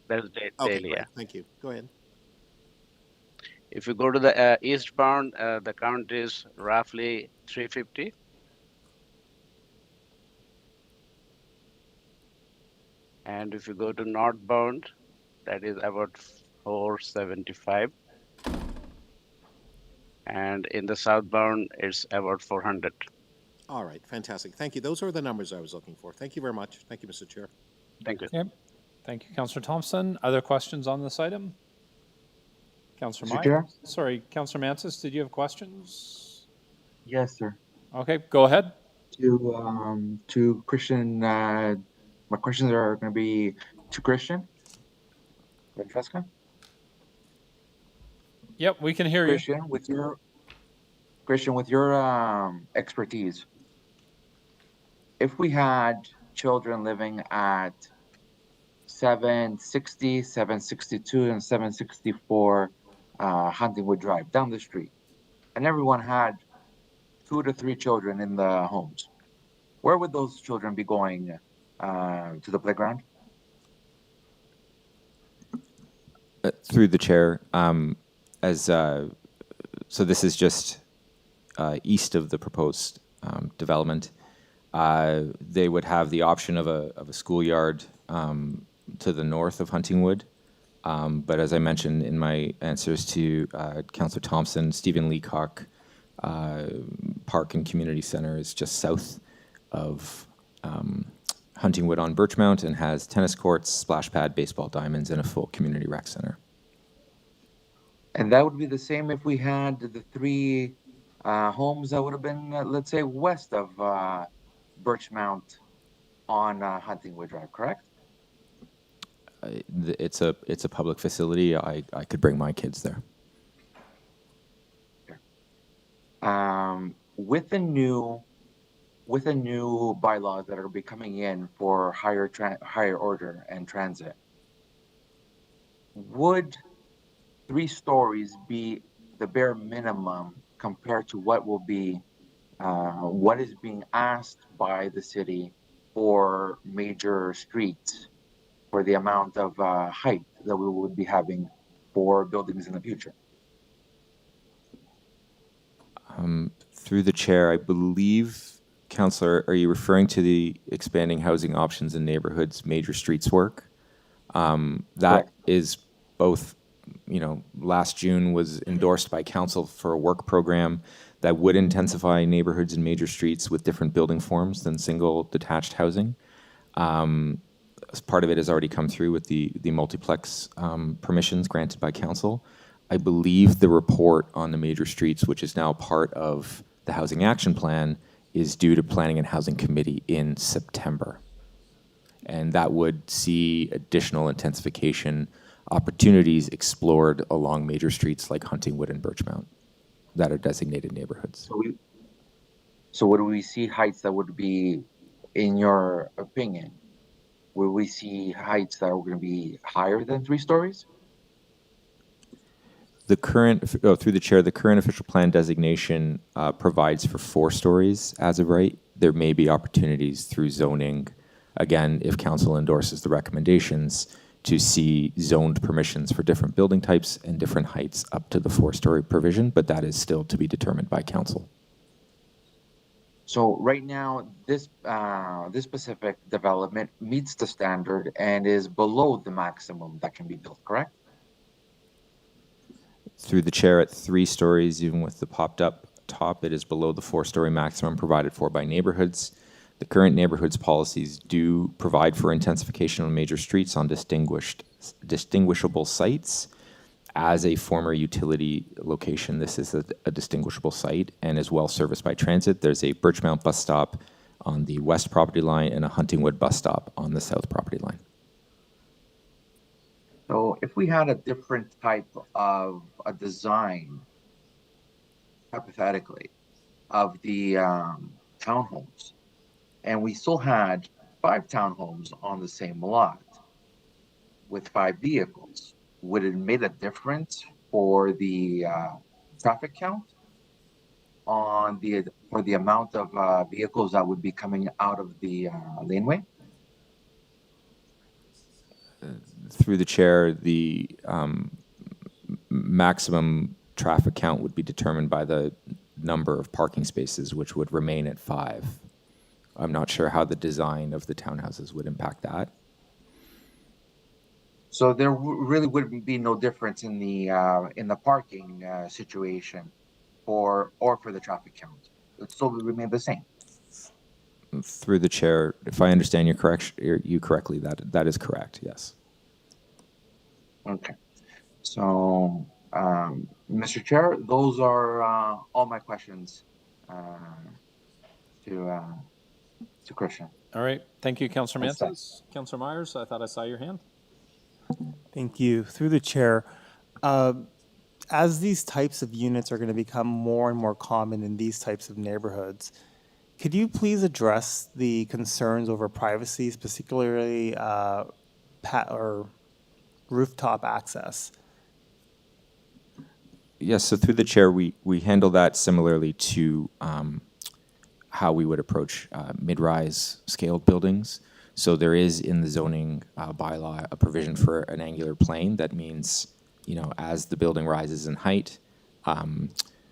That's Okay, daily. great. Yeah. Thank you. Go ahead. If you go to the eastbound, the count is roughly 350. And if you go to northbound, that is about 475. And in the southbound, it's about 400. All right. Fantastic. Thank you. Those are the numbers I was looking for. Thank you very much. Thank you, Mr. Chair. Thank you. Okay. Thank you, Councillor Thompson. Other questions on this item? Councillor Mr. Myers? Chair? Sorry, Councillor Mansis, did you have questions? Yes, sir. Okay, go ahead. To Christian, my questions are going to be to Christian. Francesca? Yep, we can hear you. Christian, with your expertise, if we had children living at 760, 762, and 764 Huntingwood Drive down the street, and everyone had 2 to 3 children in the homes, where would those children be going to the playground? Through the chair, so this is just east of the proposed development. They would have the option of a schoolyard to the north of Huntingwood. But as I mentioned in my answers to Councillor Thompson, Stephen Leacock Park and Community Center is just south of Huntingwood on Birchmount and has tennis courts, splash pad, baseball diamonds, and a full community rec center. And that would be the same if we had the three homes that would have been, let's say, west of Birchmount on Huntingwood Drive, correct? It's a public facility. I could bring my kids there. With the new bylaws that are be coming in for higher order and transit, would 3 stories be the bare minimum compared to what will be what is being asked by the city for major streets, for the amount of height that we would be having for buildings in the future? Through the chair, I believe, Councillor, are you referring to the expanding housing options in neighborhoods, major streets work? That is both, last June was endorsed by council for a work program that would intensify neighborhoods and major streets with different building forms than single detached housing. As part of it has already come through with the multiplex permissions granted by council. I believe the report on the major streets, which is now part of the Housing Action Plan, is due to Planning and Housing Committee in September. And that would see additional intensification opportunities explored along major streets like Huntingwood and Birchmount that are designated neighborhoods. So would we see heights that would be, in your opinion, will we see heights that are going to be higher than 3 stories? The current, through the chair, the current official plan designation provides for 4 stories as of right. There may be opportunities through zoning, again, if council endorses the recommendations, to see zoned permissions for different building types and different heights up to the 4-story provision, but that is still to be determined by council. So right now, this specific development meets the standard and is below the maximum that can be built, correct? Through the chair, at 3 stories, even with the popped up top, it is below the 4-story maximum provided for by neighborhoods. The current neighborhoods policies do provide for intensification on major streets on distinguishable sites. As a former utility location, this is a distinguishable site and is well serviced by transit. There's a Birchmount bus stop on the west property line and a Huntingwood bus stop on the south property line. So if we had a different type of a design, hypothetically, of the townhomes, and we still had 5 townhomes on the same lot with 5 vehicles, would it make a difference for the traffic count on for the amount of vehicles that would be coming out of the laneway? Through the chair, the maximum traffic count would be determined by the number of parking spaces, which would remain at 5. I'm not sure how the design of the townhouses would impact that. So there really would be no difference in the parking situation for the traffic count. It would still remain the same. Through the chair, if I understand you correctly, that is correct. Yes. Okay. So, Mr. Chair, those are all my questions to Christian. All right. Thank you, Councillor Mantas. Councillor Myers, I thought I saw your hand. Thank you. Through the chair, as these types of units are going to become more and more common in these types of neighborhoods, could you please address the concerns over privacy, particularly or rooftop access? Yes, so through the chair, we handle that similarly to how we would approach mid-rise scaled buildings. So there is in the zoning bylaw a provision for an angular plane. That means, as the building rises in height,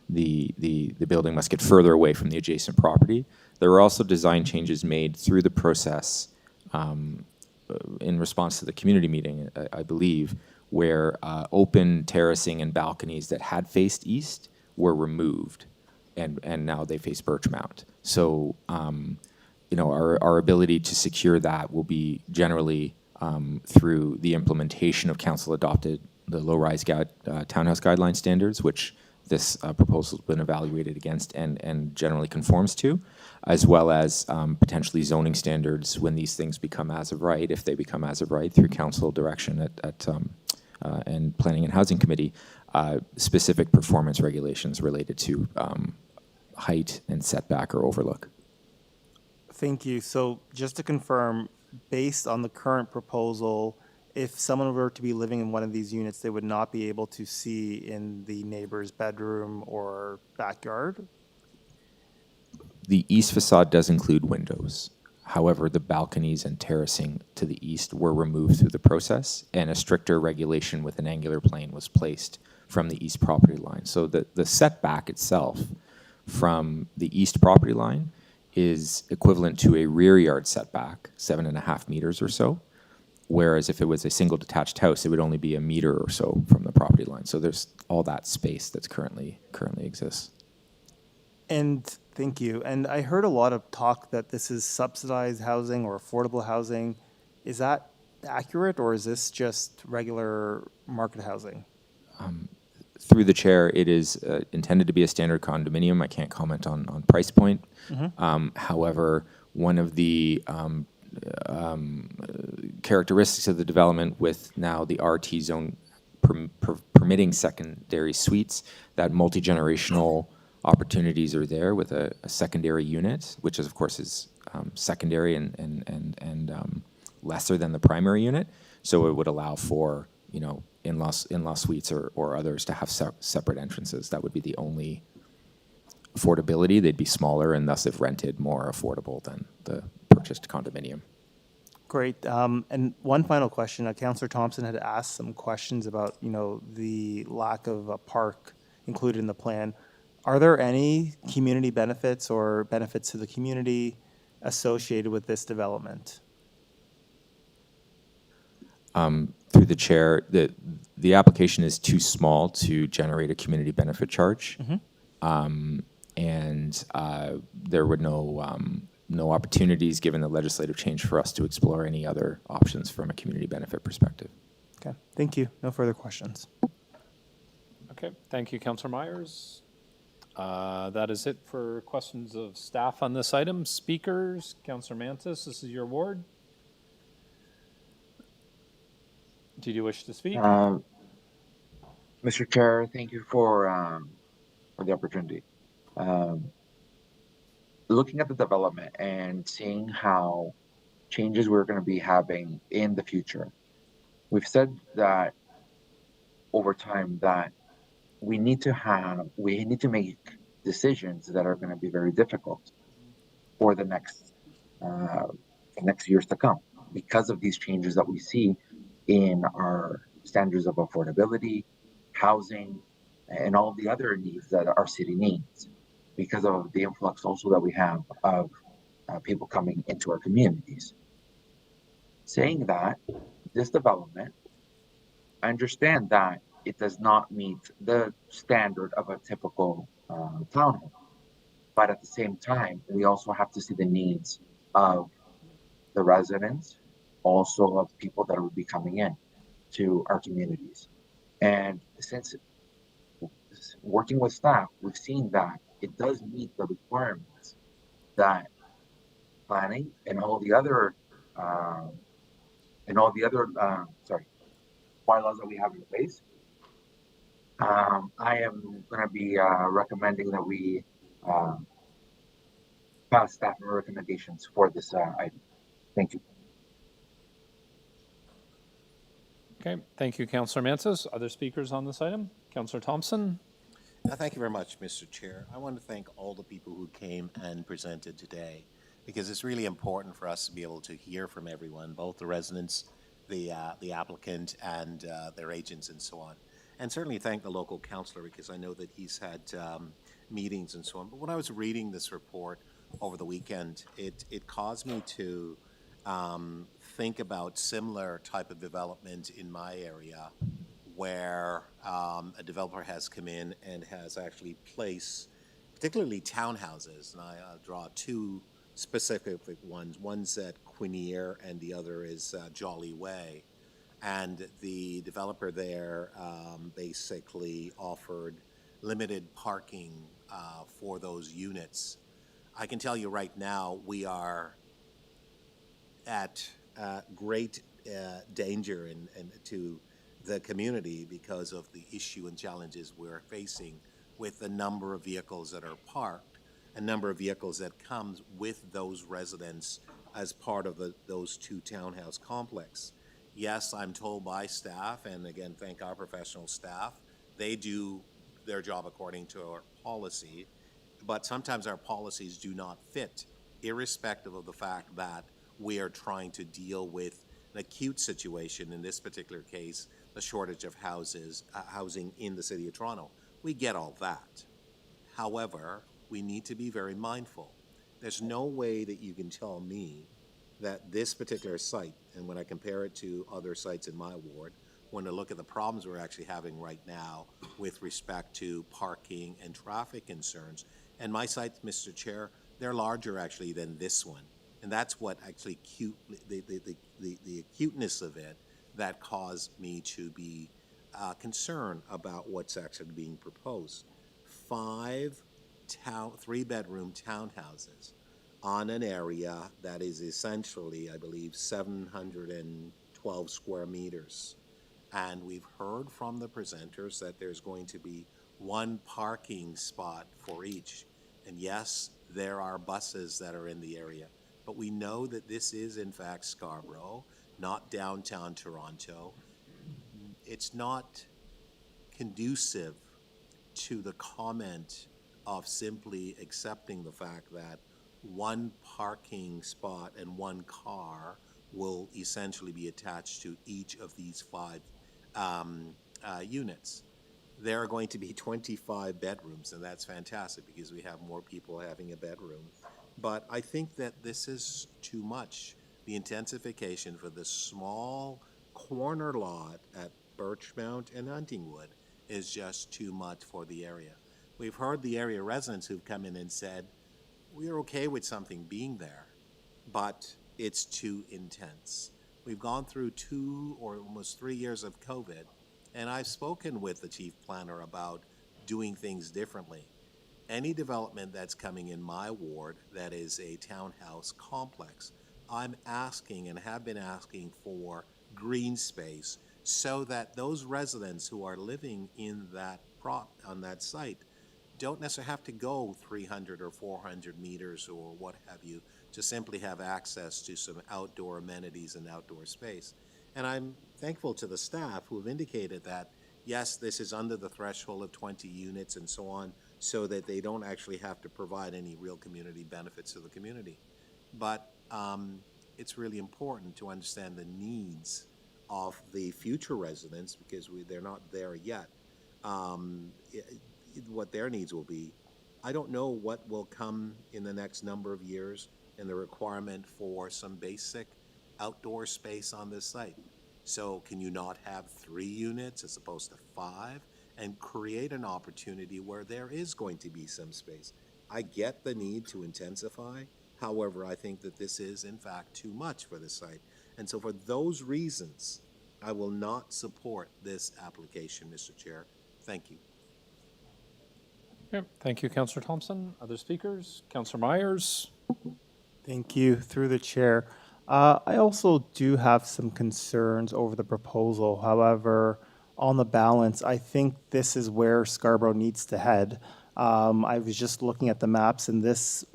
the building must get further away from the adjacent property. There were also design changes made through the process in response to the community meeting, I believe, where open terracing and balconies that had faced east were removed, and now they face Birchmount. So, our ability to secure that will be generally through the implementation of council-adopted low-rise townhouse guideline standards, which this proposal has been evaluated against and generally conforms to, as well as potentially zoning standards when these things become as of right, if they become as of right through council direction and Planning and Housing Committee, specific performance regulations related to height and setback or overlook. Thank you. So just to confirm, based on the current proposal, if someone were to be living in one of these units, they would not be able to see in the neighbor's bedroom or backyard? The east facade does include windows. However, the balconies and terracing to the east were removed through the process, and a stricter regulation with an angular plane was placed from the east property line. So the setback itself from the east property line is equivalent to a rear yard setback, 7.5 meters or so. Whereas if it was a single detached house, it would only be a meter or so from the property line. So there's all that space that's currently exists. And thank you. And I heard a lot of talk that this is subsidized housing or affordable housing. Is that accurate, or is this just regular market housing? Through the chair, it is intended to be a standard condominium. I can't comment on price point. However, one of the characteristics of the development with now the RT zone permitting secondary suites, that multi-generational opportunities are there with a secondary unit, which is, of course is secondary and lesser than the primary unit. So it would allow for, in-law suites or others to have separate entrances. That would be the only affordability. They'd be smaller and thus, if rented, more affordable than the purchased condominium. Great. And one final question. Councillor Thompson had asked some questions about, the lack of a park included in the plan. Are there any community benefits or benefits to the community associated with this development? Through the chair, the application is too small to generate a community benefit charge. And there were no opportunities given the legislative change for us to explore any other options from a community benefit perspective. Okay, thank you. No further questions. Okay, thank you, Councillor Myers. That is it for questions of staff on this item. Speakers, Councillor Mantis, this is your ward. Did you wish to speak? Mr. Chair, thank you for the opportunity. Looking at the development and seeing how changes we're going to be having in the future, we've said that over time that we need to make decisions that are going to be very difficult for the next years to come because of these changes that we see in our standards of affordability, housing, and all of the other needs that our city needs, because of the influx also that we have of people coming into our communities. Saying that, this development, I understand that it does not meet the standard of a typical townhome, but at the same time, we also have to see the needs of the residents, also of people that will be coming in to our communities. And since working with staff, we've seen that it does meet the requirements that planning and all the other bylaws that we have in place. I am going to be recommending that we pass staff recommendations for this item. Thank you. Okay, thank you, Councillor Mantis. Other speakers on this item? Councillor Thompson? Thank you very much, Mr. Chair. I want to thank all the people who came and presented today, because it's really important for us to be able to hear from everyone, both the residents, the applicant, and their agents and so on. And certainly thank the local councillor, because I know that he's had meetings and so on. But when I was reading this report over the weekend, it caused me to think about similar type of development in my area, where a developer has come in and has actually placed, particularly townhouses, and I'll draw two specific ones. One's at Quinier and the other is Jolly Way. and the developer there basically offered limited parking for those units. I can tell you right now, we are at great danger and to the community because of the issue and challenges we're facing with the number of vehicles that are parked, a number of vehicles that comes with those residents as part of those two townhouse complex. Yes, I'm told by staff, and again, thank our professional staff, they do their job according to our policy, but sometimes our policies do not fit, irrespective of the fact that we are trying to deal with an acute situation, in this particular case, the shortage of housing in the City of Toronto. We get all that. However, we need to be very mindful. There's no way that you can tell me that this particular site, and when I compare it to other sites in my ward, when I look at the problems we're actually having right now with respect to parking and traffic concerns, and my sites, Mr. Chair, they're larger actually than this one. And that's what actually the acuteness of it that caused me to be concerned about what's actually being proposed. 5 3-bedroom townhouses on an area that is essentially, I believe, 712 square meters. And we've heard from the presenters that there's going to be 1 parking spot for each. And yes, there are buses that are in the area, but we know that this is in fact Scarborough, not downtown Toronto. It's not conducive to the comment of simply accepting the fact that 1 parking spot and 1 car will essentially be attached to each of these 5 units. There are going to be 25 bedrooms, and that's fantastic because we have more people having a bedroom. But I think that this is too much. The intensification for the small corner lot at Birchmount and Huntingwood is just too much for the area. We've heard the area residents who've come in and said, we're okay with something being there, but it's too intense. We've gone through 2 or almost 3 years of COVID, and I've spoken with the chief planner about doing things differently. Any development that's coming in my ward that is a townhouse complex, I'm asking and have been asking for green space so that those residents who are living in that on that site don't necessarily have to go 300 or 400 meters or what have you to simply have access to some outdoor amenities and outdoor space. And I'm thankful to the staff who have indicated that, yes, this is under the threshold of 20 units and so on, so that they don't actually have to provide any real community benefits to the community. But it's really important to understand the needs of the future residents because they're not there yet. What their needs will be. I don't know what will come in the next number of years and the requirement for some basic outdoor space on this site. So can you not have 3 units as opposed to 5 and create an opportunity where there is going to be some space? I get the need to intensify. However, I think that this is in fact too much for this site. And so for those reasons, I will not support this application, Mr. Chair. Thank you. Okay, thank you, Councillor Thompson. Other speakers? Councillor Myers? Thank you. Through the chair. I also do have some concerns over the proposal. However, on the balance, I think this is where Scarborough needs to head. I was just looking at the maps, and this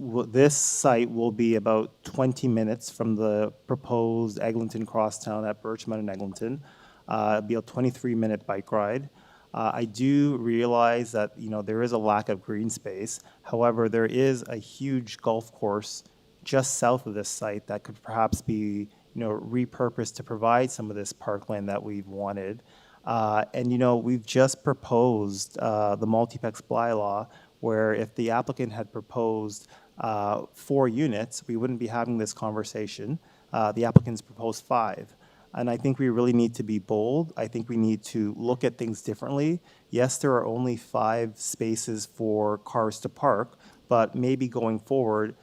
site will be about 20 minutes from the proposed Eglinton crosstown at Birchmount and Eglinton. It'll be a 23-minute bike ride. I do realize that there is a lack of green space. However, there is a huge golf course just south of this site that could perhaps be repurposed to provide some of this parkland that we've wanted. And we've just proposed the multiplex bylaw, where if the applicant had proposed 4 units, we wouldn't be having this conversation. The applicant's proposed 5. And I think we really need to be bold. I think we need to look at things differently. Yes, there are only 5 spaces for cars to park, but maybe going forward,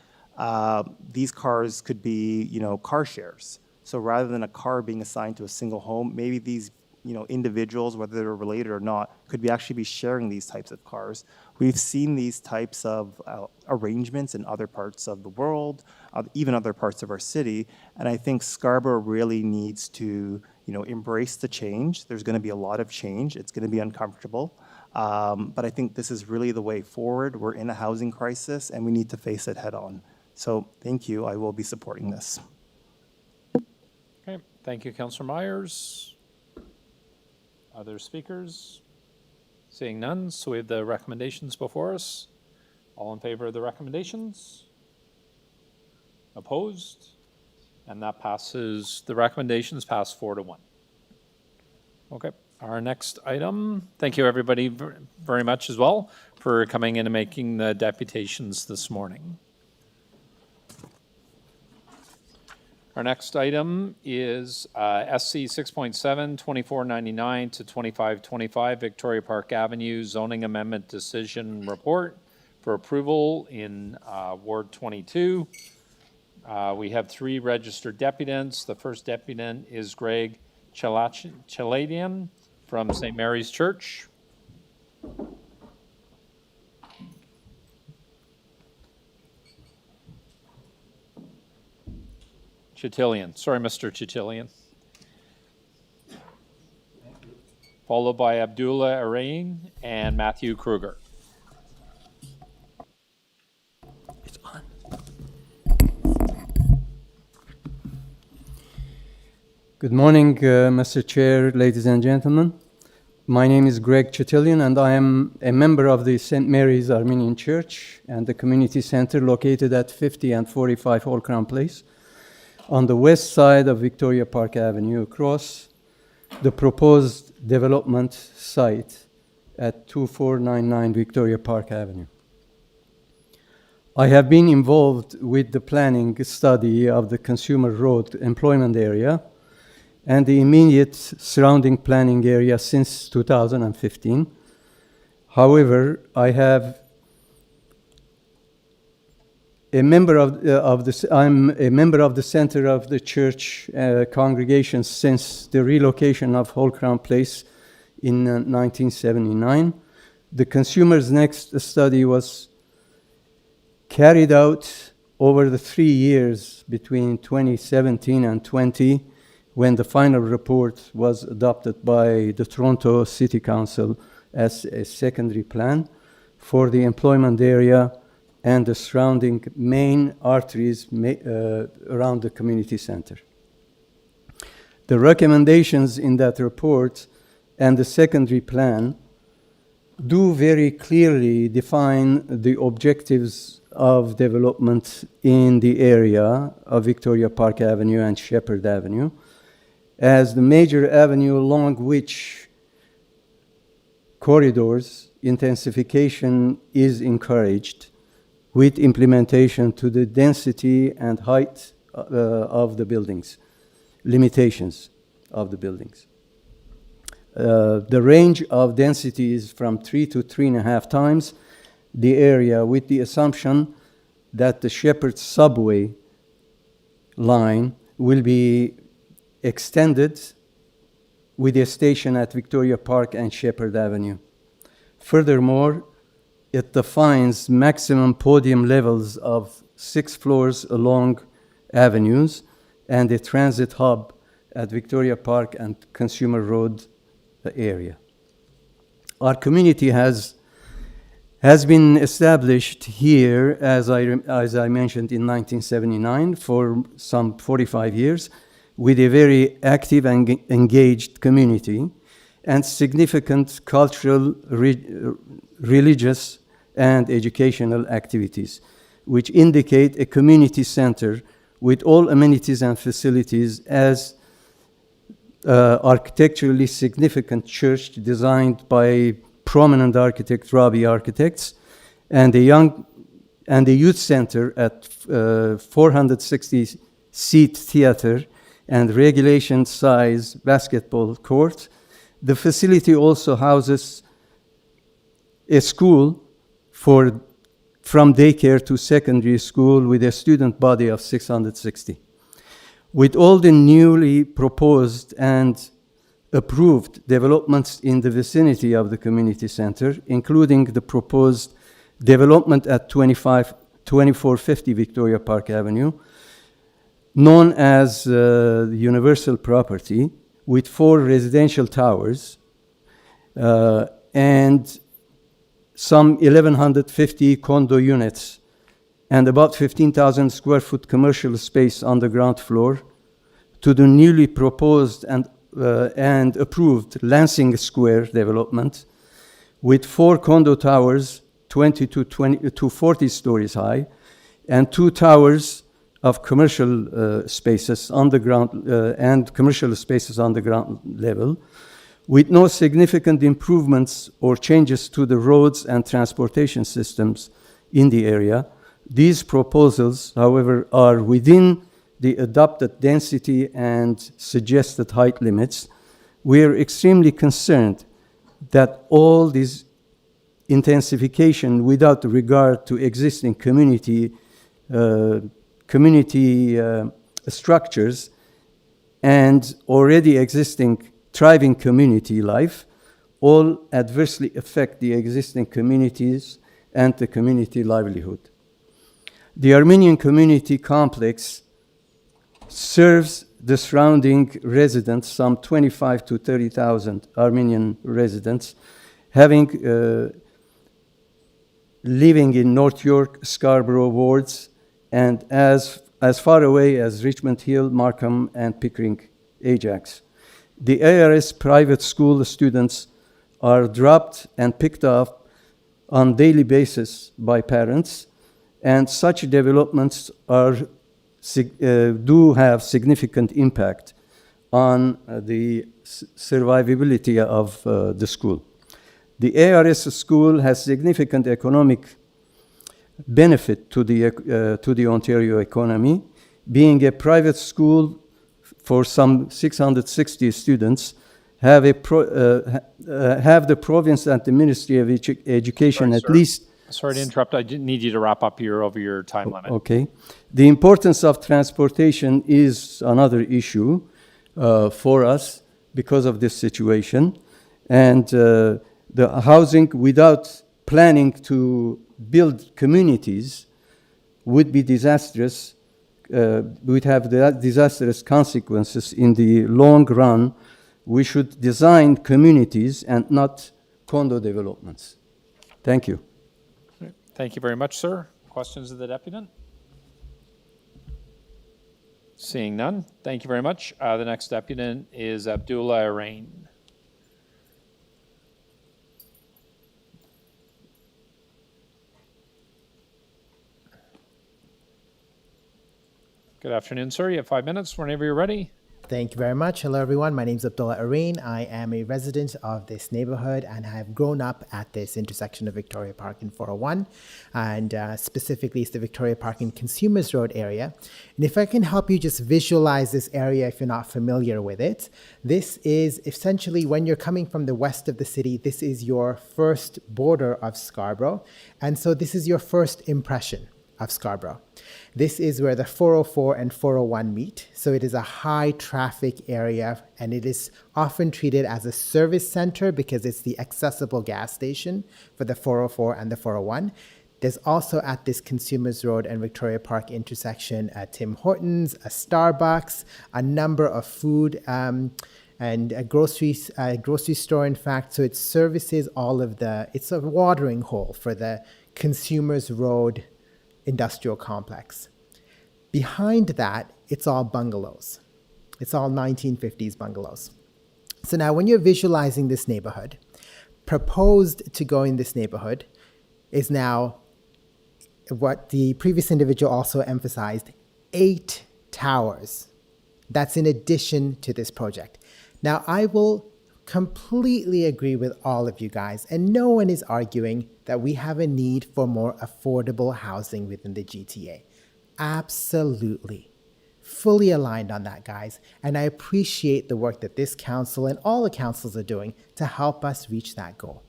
these cars could be, car shares. So rather than a car being assigned to a single home, maybe these individuals, whether they're related or not, could actually be sharing these types of cars. We've seen these types of arrangements in other parts of the world, even other parts of our city, and I think Scarborough really needs to embrace the change. There's going to be a lot of change. It's going to be uncomfortable, but I think this is really the way forward. We're in a housing crisis, and we need to face it head on. So thank you. I will be supporting this. Okay, thank you, Councillor Myers. Other speakers? Seeing none, so we have the recommendations before us. All in favor of the recommendations? Opposed? And that passes, the recommendations pass 4-1. Okay, our next item, thank you everybody very much as well for coming in and making the deputations this morning. Our next item is SC 6.7, 2499 to 2525 Victoria Park Avenue Zoning Amendment Decision Report for approval in Ward 22. We have 3 registered deputants. The first deputant is Greg Chaladian from St. Mary's Church. Chitillian. Sorry, Mr. Chitillian. Followed by Abdullah Arain and Matthew Kruger. It's on. Good morning, Mr. Chair, ladies and gentlemen. My name is Greg Chitillian, and I am a member of the St. Mary's Armenian Church and the Community Center located at 50 and 45 Old Crown Place, on the west side of Victoria Park Avenue, across the proposed development site at 2499 Victoria Park Avenue. I have been involved with the planning study of the Consumer Road employment area and the immediate surrounding planning area since 2015. However, I'm a member of the Center of the Church congregation since the relocation of Old Crown Place in 1979. The Consumer's Next study was carried out over the 3 years between 2017 and 20, when the final report was adopted by the Toronto City Council as a secondary plan for the employment area and the surrounding main arteries around the community center. The recommendations in that report and the secondary plan do very clearly define the objectives of development in the area of Victoria Park Avenue and Sheppard Avenue as the major avenue along which corridors intensification is encouraged, with implementation to the density and height of the buildings, limitations of the buildings. The range of density is from 3 to 3.5 times the area, with the assumption that the Sheppard subway line will be extended with a station at Victoria Park and Sheppard Avenue. Furthermore, it defines maximum podium levels of 6 floors along avenues and a transit hub at Victoria Park and Consumer Road area. Our community has been established here, as I mentioned, in 1979 for some 45 years, with a very active and engaged community and significant cultural, religious, and educational activities, which indicate a community center with all amenities and facilities as architecturally significant church designed by prominent architect Rabi Architects, and a youth center at 460-seat theater and regulation size basketball court. The facility also houses a school from daycare to secondary school with a student body of 660. With all the newly proposed and approved developments in the vicinity of the community center, including the proposed development at 2450 Victoria Park Avenue, known as Universal Property, with 4 residential towers and some 1,150 condo units and about 15,000 square foot commercial space on the ground floor, to the newly proposed and approved Lansing Square development with 4 condo towers, 20 to 40 stories high, and 2 towers of commercial spaces on the ground and commercial spaces on the ground level, with no significant improvements or changes to the roads and transportation systems in the area. These proposals, however, are within the adopted density and suggested height limits. We are extremely concerned that all this intensification without regard to existing community structures and already existing thriving community life all adversely affect the existing communities and the community livelihood. The Armenian community complex serves the surrounding residents, some 25 to 30,000 Armenian residents, living in North York, Scarborough wards, and as far away as Richmond Hill, Markham, and Pickering, Ajax. The ARS private school students are dropped and picked up on daily basis by parents, and such developments do have significant impact on the survivability of the school. The ARS school has significant economic benefit to the Ontario economy, being a private school for some 660 students, have the province and the Ministry of Education Sorry, at sir. least. Sorry to interrupt. I need you to wrap up. You're over your time limit. Okay. The importance of transportation is another issue for us because of this situation. And the housing without planning to build communities would be disastrous, would have disastrous consequences in the long run. We should design communities and not condo developments. Thank you. Thank you very much, sir. Questions of the deputant? Seeing none, thank you very much. The next deputant is Abdullah Arain. Good afternoon, sir. You have 5 minutes whenever you're ready. Thank you very much. Hello, everyone. My name is Abdullah Arain. I am a resident of this neighborhood and have grown up at this intersection of Victoria Park and 401. And specifically, it's the Victoria Park and Consumers Road area. And if I can help you just visualize this area if you're not familiar with it, this is essentially when you're coming from the west of the city, this is your first border of Scarborough. And so this is your first impression of Scarborough. This is where the 404 and 401 meet. So it is a high traffic area and it is often treated as a service center because it's the accessible gas station for the 404 and the 401. There's also at this Consumers Road and Victoria Park intersection a Tim Hortons, a Starbucks, a number of food and a grocery store, in fact. So it services all of it's a watering hole for the Consumers Road industrial complex. Behind that, it's all bungalows. It's all 1950s bungalows. So now when you're visualizing this neighborhood, proposed to go in this neighborhood is now what the previous individual also emphasized, 8 towers. That's in addition to this project. Now I will completely agree with all of you guys, and no one is arguing that we have a need for more affordable housing within the GTA. Absolutely. Fully aligned on that, guys. And I appreciate the work that this council and all the councils are doing to help us reach that goal.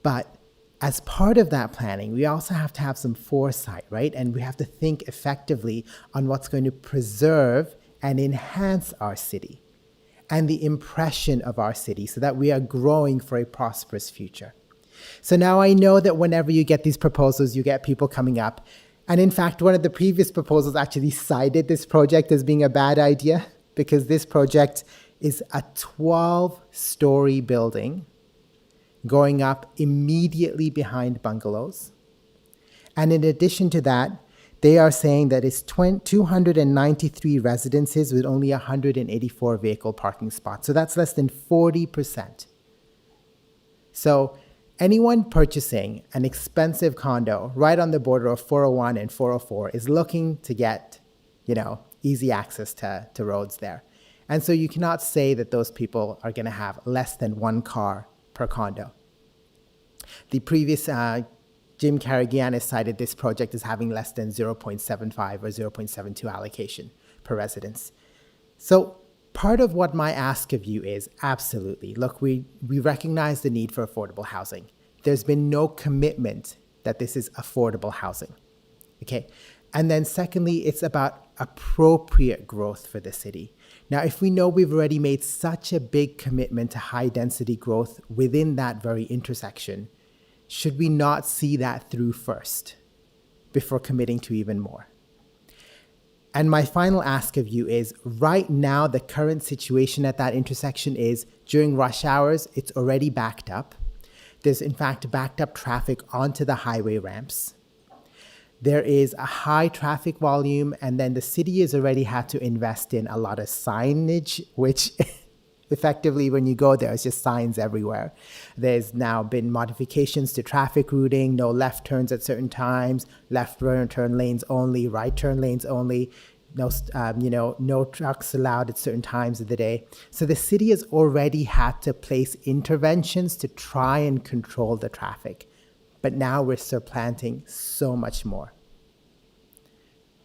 But As part of that planning, we also have to have some foresight, right? And we have to think effectively on what's going to preserve and enhance our city and the impression of our city so that we are growing for a prosperous future. So now I know that whenever you get these proposals, you get people coming up. And in fact, one of the previous proposals actually cited this project as being a bad idea because this project is a 12-story building going up immediately behind bungalows. And in addition to that, they are saying that it's 293 residences with only 184 vehicle parking spots. So that's less than 40%. So anyone purchasing an expensive condo right on the border of 401 and 404 is looking to get, easy access to roads there. And so you cannot say that those people are going to have less than one car per condo. The previous Jim Karagianis cited this project as having less than 0.75 or 0.72 allocation per residence. So part of what my ask of you is absolutely, look, we recognize the need for affordable housing. There's been no commitment that this is affordable housing, okay? And then secondly, it's about appropriate growth for the city. Now, if we know we've already made such a big commitment to high density growth within that very intersection, should we not see that through first before committing to even more? And my final ask of you is, right now, the current situation at that intersection is during rush hours, it's already backed up. There's in fact backed up traffic onto the highway ramps. There is a high traffic volume, and then the city has already had to invest in a lot of signage, which effectively, when you go there, it's just signs everywhere. There's now been modifications to traffic routing, no left turns at certain times, left turn lanes only, right turn lanes only, no trucks allowed at certain times of the day. So the city has already had to place interventions to try and control the traffic. But now we're supplanting so much more.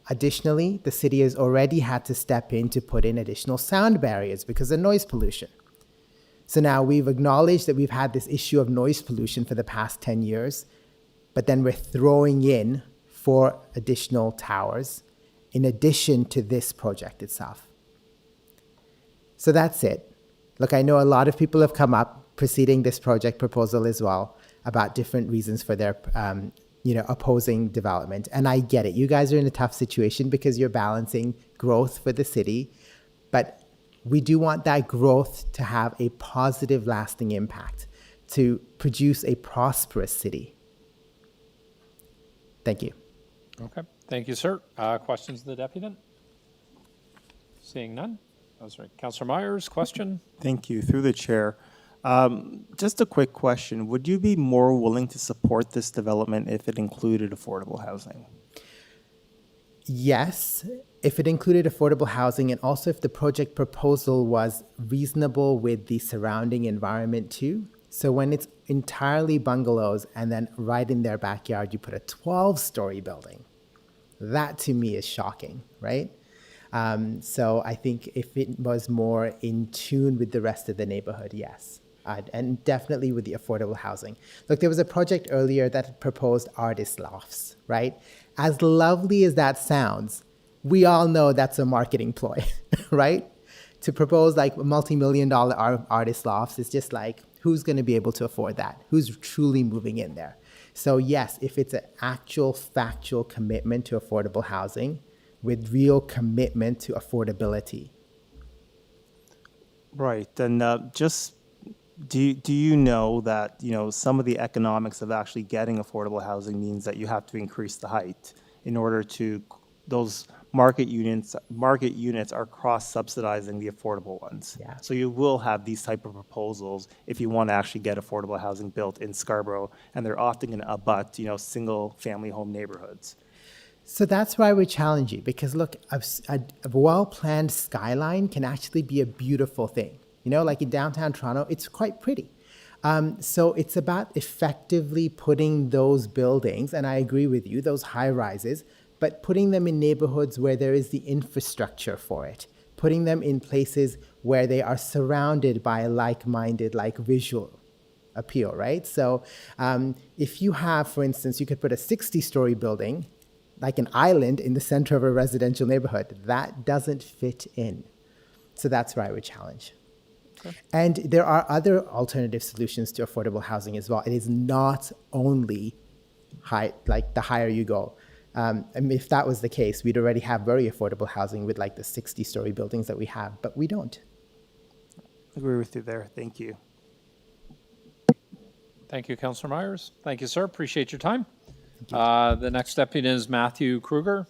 Additionally, the city has already had to step in to put in additional sound barriers because of noise pollution. So now we've acknowledged that we've had this issue of noise pollution for the past 10 years, but then we're throwing in 4 additional towers in addition to this project itself. So that's it. Look, I know a lot of people have come up preceding this project proposal as well about different reasons for their opposing development. And I get it. You guys are in a tough situation because you're balancing growth for the city, but we do want that growth to have a positive, lasting impact, to produce a prosperous city. Thank you. Okay, thank you, sir. Questions of the deputant? Seeing none. Oh, sorry, Councillor Myers, question? Thank you. Through the chair. Just a quick question. Would you be more willing to support this development if it included affordable housing? Yes, if it included affordable housing, and also if the project proposal was reasonable with the surrounding environment too. So when it's entirely bungalows and then right in their backyard you put a 12-story building, that to me is shocking, right? So I think if it was more in tune with the rest of the neighborhood, yes. And definitely with the affordable housing. Look, there was a project earlier that proposed artist lofts, right? As lovely as that sounds, we all know that's a marketing ploy, right? To propose like multi-million-dollar artist lofts is just like, who's going to be able to afford that? Who's truly moving in there? So yes, if it's an actual factual commitment to affordable housing with real commitment to affordability. Right, and do you know that some of the economics of actually getting affordable housing means that you have to increase the height in order to those market units are cross-subsidizing the affordable ones. Yeah. So you will have these type of proposals if you want to actually get affordable housing built in Scarborough, and they're often going to abut single-family home neighborhoods. So that's why we challenge you, because look, a well-planned skyline can actually be a beautiful thing. Like in downtown Toronto, it's quite pretty. So it's about effectively putting those buildings, and I agree with you, those high rises, but putting them in neighborhoods where there is the infrastructure for it, putting them in places where they are surrounded by like-minded, visual appeal, right? So if you have, for instance, you could put a 60-story building, like an island in the center of a residential neighborhood. That doesn't fit in. So that's where I would challenge. And there are other alternative solutions to affordable housing as well. It is not only high, like the higher you go. And if that was the case, we'd already have very affordable housing with like the 60-story buildings that we have, but we don't. I agree with you there. Thank you. Thank you, Councillor Myers. Thank you, sir. Appreciate your time. The next deputy is Matthew Kruger.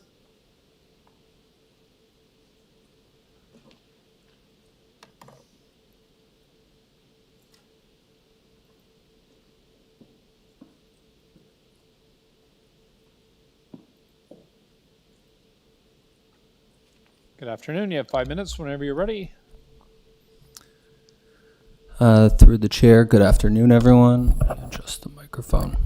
Good afternoon. You have 5 minutes whenever you're ready. Through the chair, good afternoon, everyone. Adjust the microphone.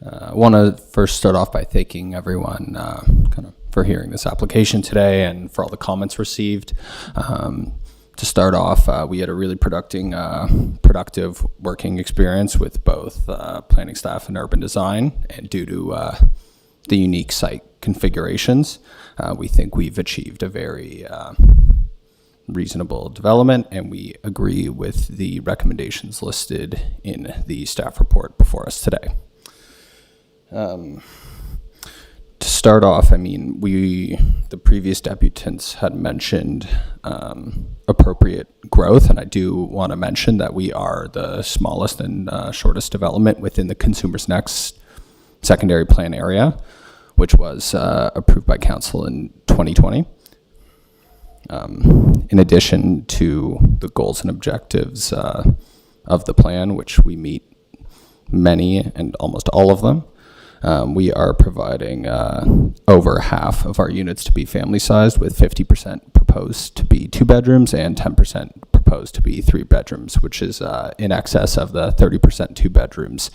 I want to first start off by thanking everyone kind of for hearing this application today and for all the comments received. To start off, we had a really productive working experience with both planning staff and urban design, and due to the unique site configurations, we think we've achieved a very reasonable development, and we agree with the recommendations listed in the staff report before us today. To start off, I mean, the previous deputants had mentioned appropriate growth, and I do want to mention that we are the smallest and shortest development within the Consumers Next secondary plan area, which was approved by council in 2020. In addition to the goals and objectives of the plan, which we meet many and almost all of them, we are providing over half of our units to be family sized, with 50% proposed to be 2 bedrooms and 10% proposed to be 3 bedrooms, which is in excess of the 30% 2 bedrooms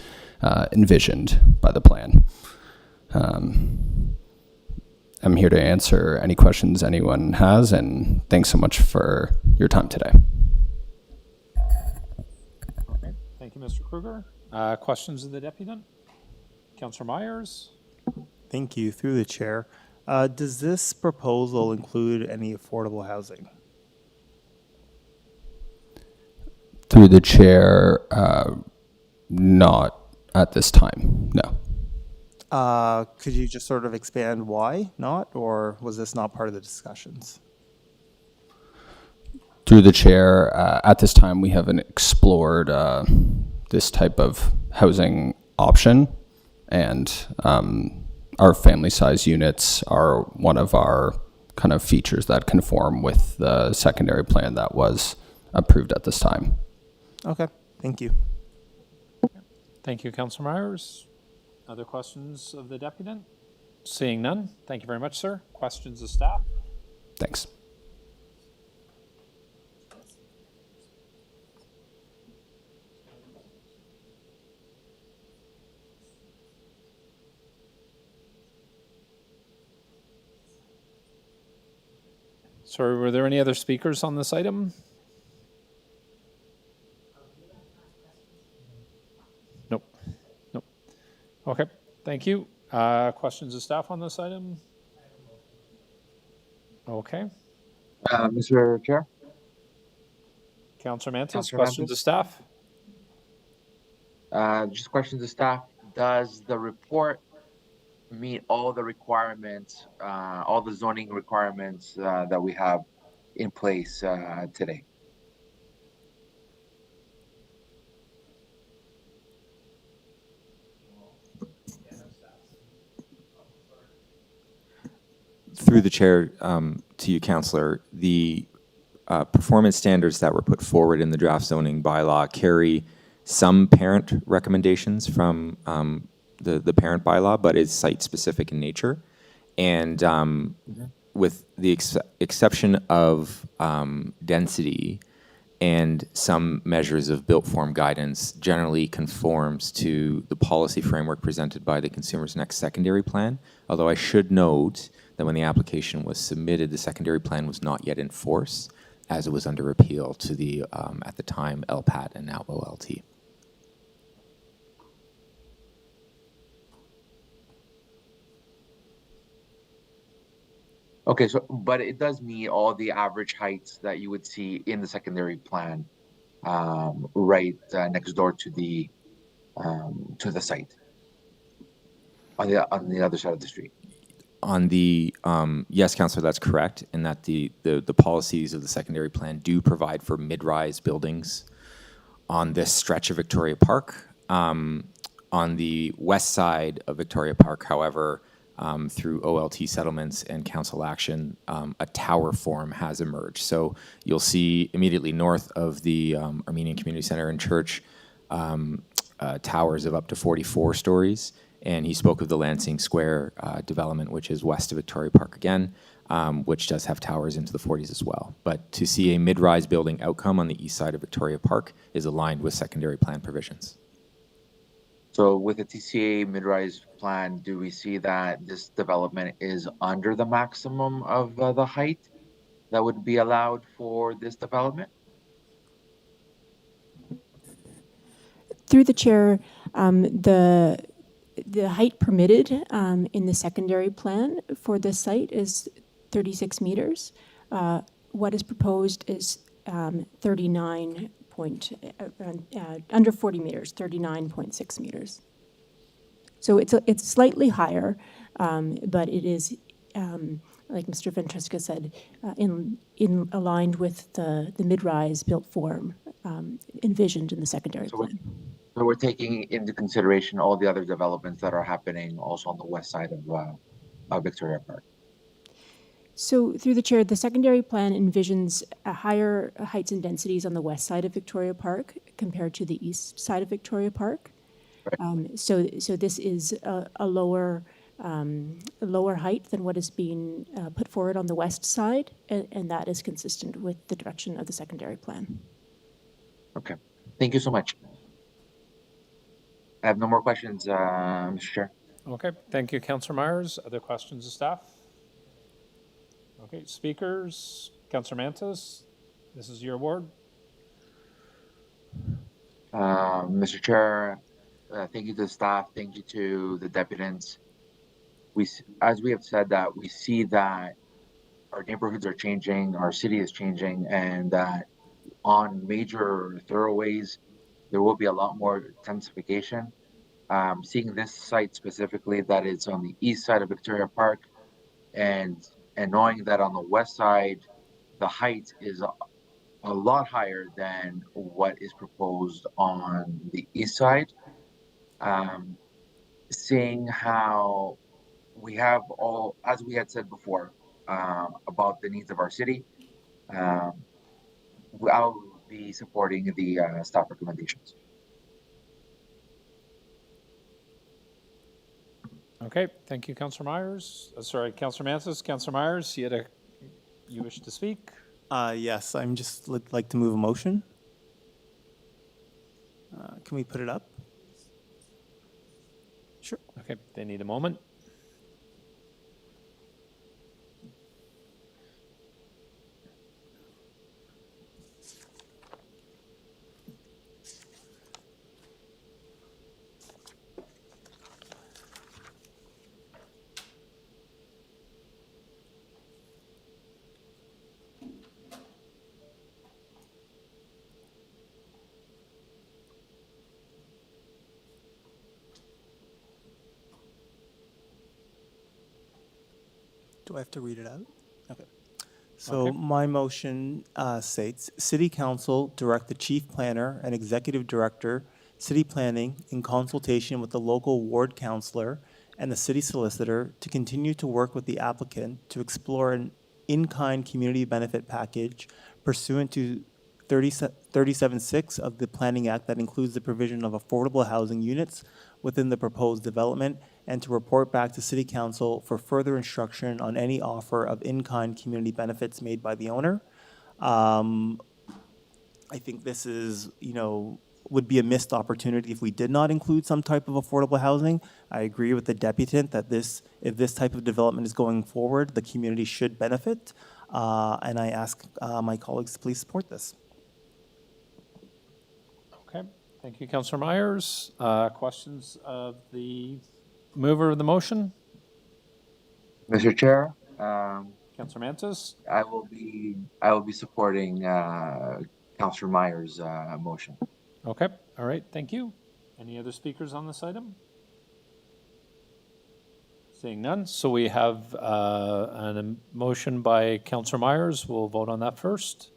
envisioned by the plan. I'm here to answer any questions anyone has, and thanks so much for your time today. Thank you, Mr. Kruger. Questions of the deputant? Councillor Myers? Thank you. Through the chair, does this proposal include any affordable housing? Through the chair, not at this time, no. Could you just sort of expand why not, or was this not part of the discussions? Through the chair, at this time, we haven't explored this type of housing option, and our family size units are one of our kind of features that conform with the secondary plan that was approved at this time. Okay, thank you. Thank you, Councillor Myers. Other questions of the deputant? Seeing none, thank you very much, sir. Questions of staff? Thanks. Sorry, were there any other speakers on this item? Nope. Nope. Okay, thank you. Questions of staff on this item? Okay. Mr. Chair? Councillor Mantis, Councillor questions Mantis? of staff? Just questions of staff. Does the report meet all the requirements, all the zoning requirements that we have in place today? Through the chair, to you, Councillor, the performance standards that were put forward in the draft zoning bylaw carry some parent recommendations from the parent bylaw, but is site-specific in nature. And with the exception of density and some measures of built form guidance, generally conforms to the policy framework presented by the Consumers Next secondary plan. Although I should note that when the application was submitted, the secondary plan was not yet in force, as it was under appeal to the, at the time, LPAT and now OLT. Okay, so, but it does meet all the average heights that you would see in the secondary plan, right next door to the site, on the other side of the street. On the, yes, Councillor, that's correct, in that the policies of the secondary plan do provide for mid-rise buildings on this stretch of Victoria Park. On the west side of Victoria Park, however, through OLT settlements and council action, a tower form has emerged. So you'll see immediately north of the Armenian Community Center and Church, towers of up to 44 stories. And he spoke of the Lansing Square development, which is west of Victoria Park again, which does have towers into the 40s as well. But to see a mid-rise building outcome on the east side of Victoria Park is aligned with secondary plan provisions. So with the TCA mid-rise plan, do we see that this development is under the maximum of the height that would be allowed for this development? Through the chair, the height permitted in the secondary plan for this site is 36 meters. What is proposed is 39 under 40 meters, 39.6 meters. So it's slightly higher, but it is, like Mr. Ventresca said, in aligned with the mid-rise built form envisioned in the secondary plan. So we're taking into consideration all the other developments that are happening also on the west side of Victoria Park. So through the chair, the secondary plan envisions higher heights and densities on the west side of Victoria Park compared to the east side of Victoria Park. Right. So this is a lower height than what is being put forward on the west side, and that is consistent with the direction of the secondary plan. Okay, thank you so much. I have no more questions, Mr. Chair. Okay, thank you, Councillor Myers. Other questions of staff? Okay, speakers, Councillor Mantas, this is your award. Mr. Chair, thank you to the staff, thank you to the deputants. As we have said, that we see that our neighborhoods are changing, our city is changing, and that on major thoroughways, there will be a lot more intensification. Seeing this site specifically, that it's on the east side of Victoria Park, and knowing that on the west side, the height is a lot higher than what is proposed on the east side. Seeing how we have all, as we had said before, about the needs of our city, I'll be supporting the staff recommendations. Okay, thank you, Councillor Myers. Sorry, Councillor Mantas. Councillor Myers, you wish to speak? Yes, I'm just like to move a motion. Can we put it up? Sure. Okay, they need a moment. Do I have to read it out? Okay. So my motion states, City Council direct the Chief Planner and Executive Director, City Planning, in consultation with the local ward councillor and the city solicitor, to continue to work with the applicant to explore an in-kind community benefit package pursuant to 37.6 of the Planning Act that includes the provision of affordable housing units within the proposed development, and to report back to City Council for further instruction on any offer of in-kind community benefits made by the owner. I think this is, would be a missed opportunity if we did not include some type of affordable housing. I agree with the deputant that if this type of development is going forward, the community should benefit. And I ask my colleagues to please support this. Okay, thank you, Councillor Myers. Questions of the mover of the motion? Mr. Chair, Councillor Mantis? I will be supporting Councillor Myers' motion. Okay, all right, thank you. Any other speakers on this item? Seeing none, so we have a motion by Councillor Myers. We'll vote on that first.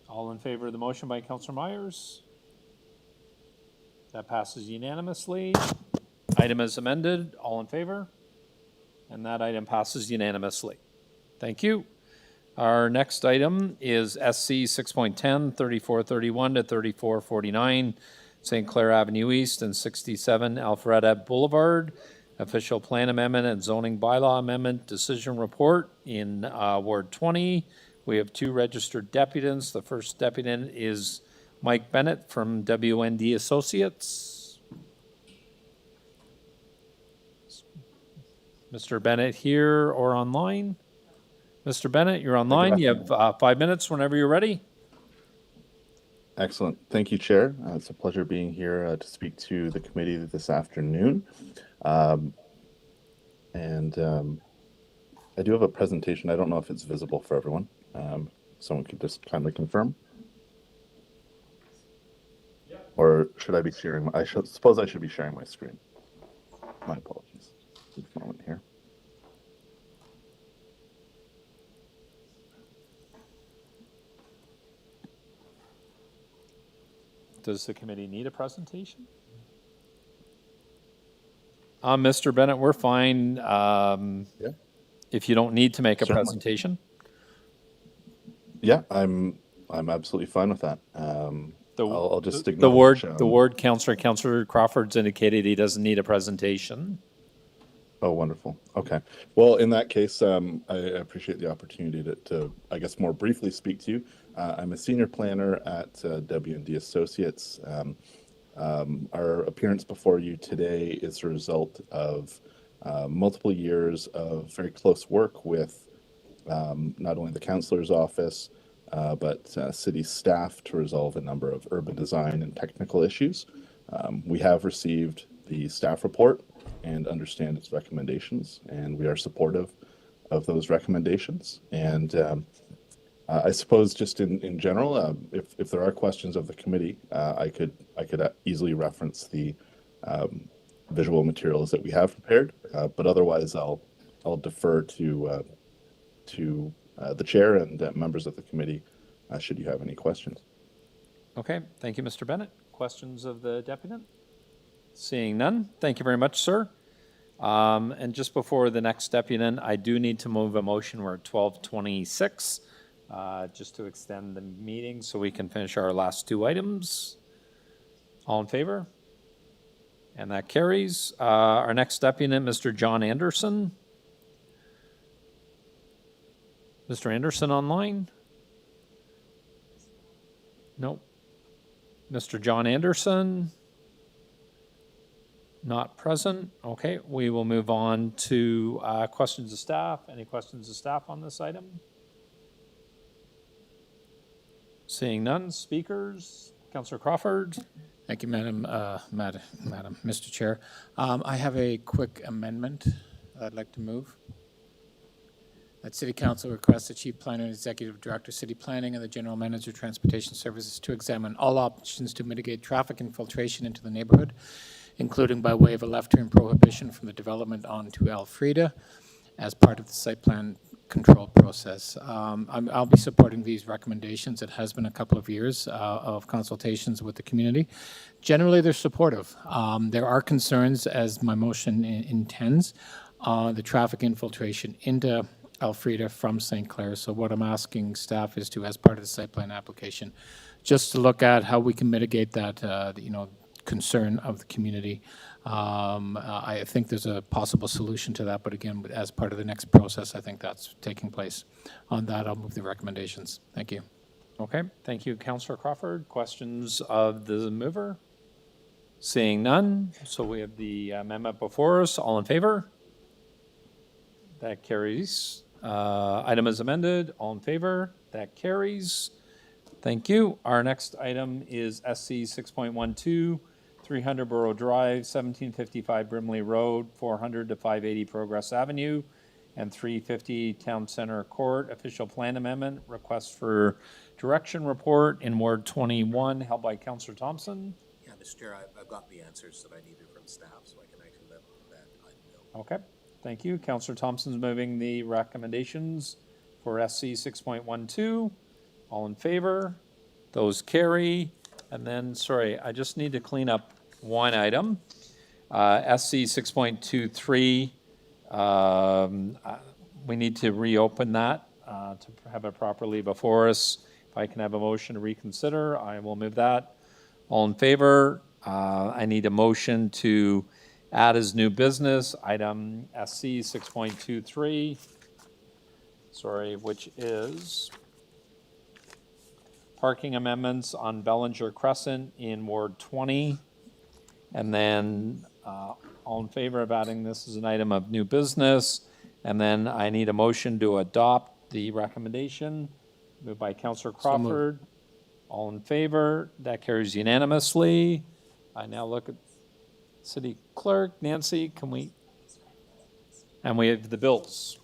All in favor of the motion by Councillor Myers? That passes unanimously. Item is amended. All in favor? And that item passes unanimously. Thank you. Our next item is SC 6.10, 3431 to 3449, St. Clair Avenue East and 67 Elfreda Boulevard. Official plan amendment and zoning bylaw amendment decision report in Ward 20. We have 2 registered deputants. The first deputant is Mike Bennett from WND Associates. Mr. Bennett here or online? Mr. Bennett, you're online. You have 5 minutes whenever you're ready. Excellent. Thank you, Chair. It's a pleasure being here to speak to the committee this afternoon. I do have a presentation. I don't know if it's visible for everyone. Someone could just kindly confirm. Or should I be sharing? I suppose I should be sharing my screen. My apologies. Just a moment here. Does the committee need a presentation? Mr. Bennett, we're fine. Yeah. If you don't need to make a Certainly. presentation. Yeah, I'm absolutely fine with that. I'll just the acknowledge, ward Councillor Crawford's indicated he doesn't need a presentation. Oh, wonderful. Okay. Well, in that case, I appreciate the opportunity to, I guess, more briefly speak to you. I'm a senior planner at W&D Associates. Our appearance before you today is a result of multiple years of very close work with not only the councillor's office, but city staff to resolve a number of urban design and technical issues. We have received the staff report and understand its recommendations, and we are supportive of those recommendations. And I suppose just in general, if there are questions of the committee, I could easily reference the visual materials that we have prepared, but otherwise I'll defer to the chair and members of the committee should you have any questions. Okay, thank you, Mr. Bennett. Questions of the deputant? Seeing none, thank you very much, sir. And just before the next deputant, I do need to move a motion. We're at 12:26, just to extend the meeting so we can finish our last 2 items. All in favor? And that carries. Our next deputant, Mr. John Anderson. Mr. Anderson online? Nope. Mr. John Anderson? Not present. Okay, we will move on to questions of staff. Any questions of staff on this item? Seeing none. Speakers? Councillor Crawford? Thank you, Madam, Mr. Chair. I have a quick amendment I'd like to move. That City Council requests the Chief Planner and Executive Director, City Planning, and the General Manager, Transportation Services to examine all options to mitigate traffic infiltration into the neighborhood, including by way of a left turn prohibition from the development onto Elfreda as part of the site plan control process. I'll be supporting these recommendations. It has been a couple of years of consultations with the community. Generally, they're supportive. There are concerns, as my motion intends, the traffic infiltration into Elfreda from St. Clair. So what I'm asking staff is to, as part of the site plan application, just to look at how we can mitigate that, concern of the community. I think there's a possible solution to that, but again, as part of the next process, I think that's taking place. On that, I'll move the recommendations. Thank you. Okay, thank you, Councillor Crawford. Questions of the mover? Seeing none, so we have the amendment before us. All in favor? That carries. Item is amended. All in favor? That carries. Thank you. Our next item is SC 6.12, 300 Borough Drive, 1755 Brimley Road, 400 to 580 Progress Avenue, and 350 Town Center Court. Official plan amendment. Request for direction report in Ward 21, held by Councillor Thompson. Yeah, Mr. Chair, I've got the answers that I needed from staff, so I can actually let that item go. Okay, thank you. Councillor Thompson's moving the recommendations for SC 6.12. All in favor? Those carry. And then, sorry, I just need to clean up one item. SC 6.23, we need to reopen that to have it properly before us. If I can have a motion to reconsider, I will move that. All in favor? I need a motion to add as new business, item SC 6.23, sorry, which is parking amendments on Belanger Crescent in Ward 20. And then all in favor of adding this as an item of new business. And then I need a motion to adopt the recommendation. Moved by Councillor Crawford. All in favor? That carries unanimously. I now look at City Clerk. Nancy, can we? And we have the bills.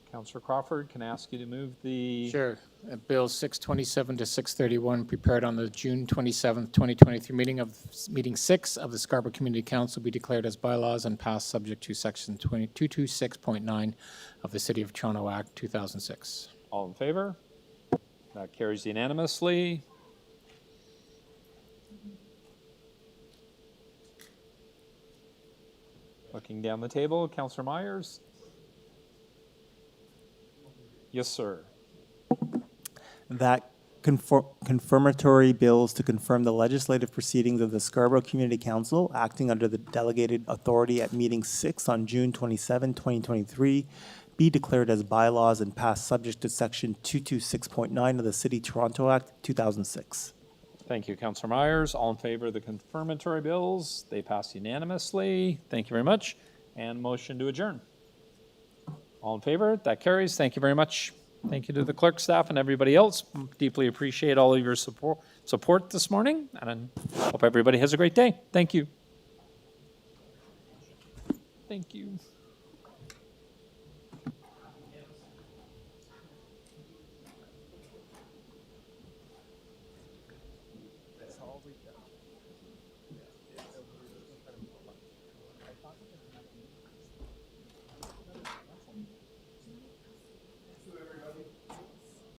Councillor Crawford, can I ask you to move the? Sure. Bill 627 to 631, prepared on the June 27th, 2023 meeting 6 of the Scarborough Community Council, be declared as bylaws and passed subject to section 226.9 of the City of Toronto Act 2006. All in favor? That carries unanimously. Looking down the table, Councillor Myers. Yes, sir. That confirmatory bills to confirm the legislative proceedings of the Scarborough Community Council acting under the delegated authority at meeting 6 on June 27, 2023, be declared as bylaws and passed subject to section 226.9 of the City Toronto Act 2006. Thank you, Councillor Myers. All in favor of the confirmatory bills? They pass unanimously. Thank you very much. And motion to adjourn. All in favor? That carries. Thank you very much. Thank you to the clerk staff and everybody else. Deeply appreciate all of your support this morning, and I hope everybody has a great day. Thank you. Thank you.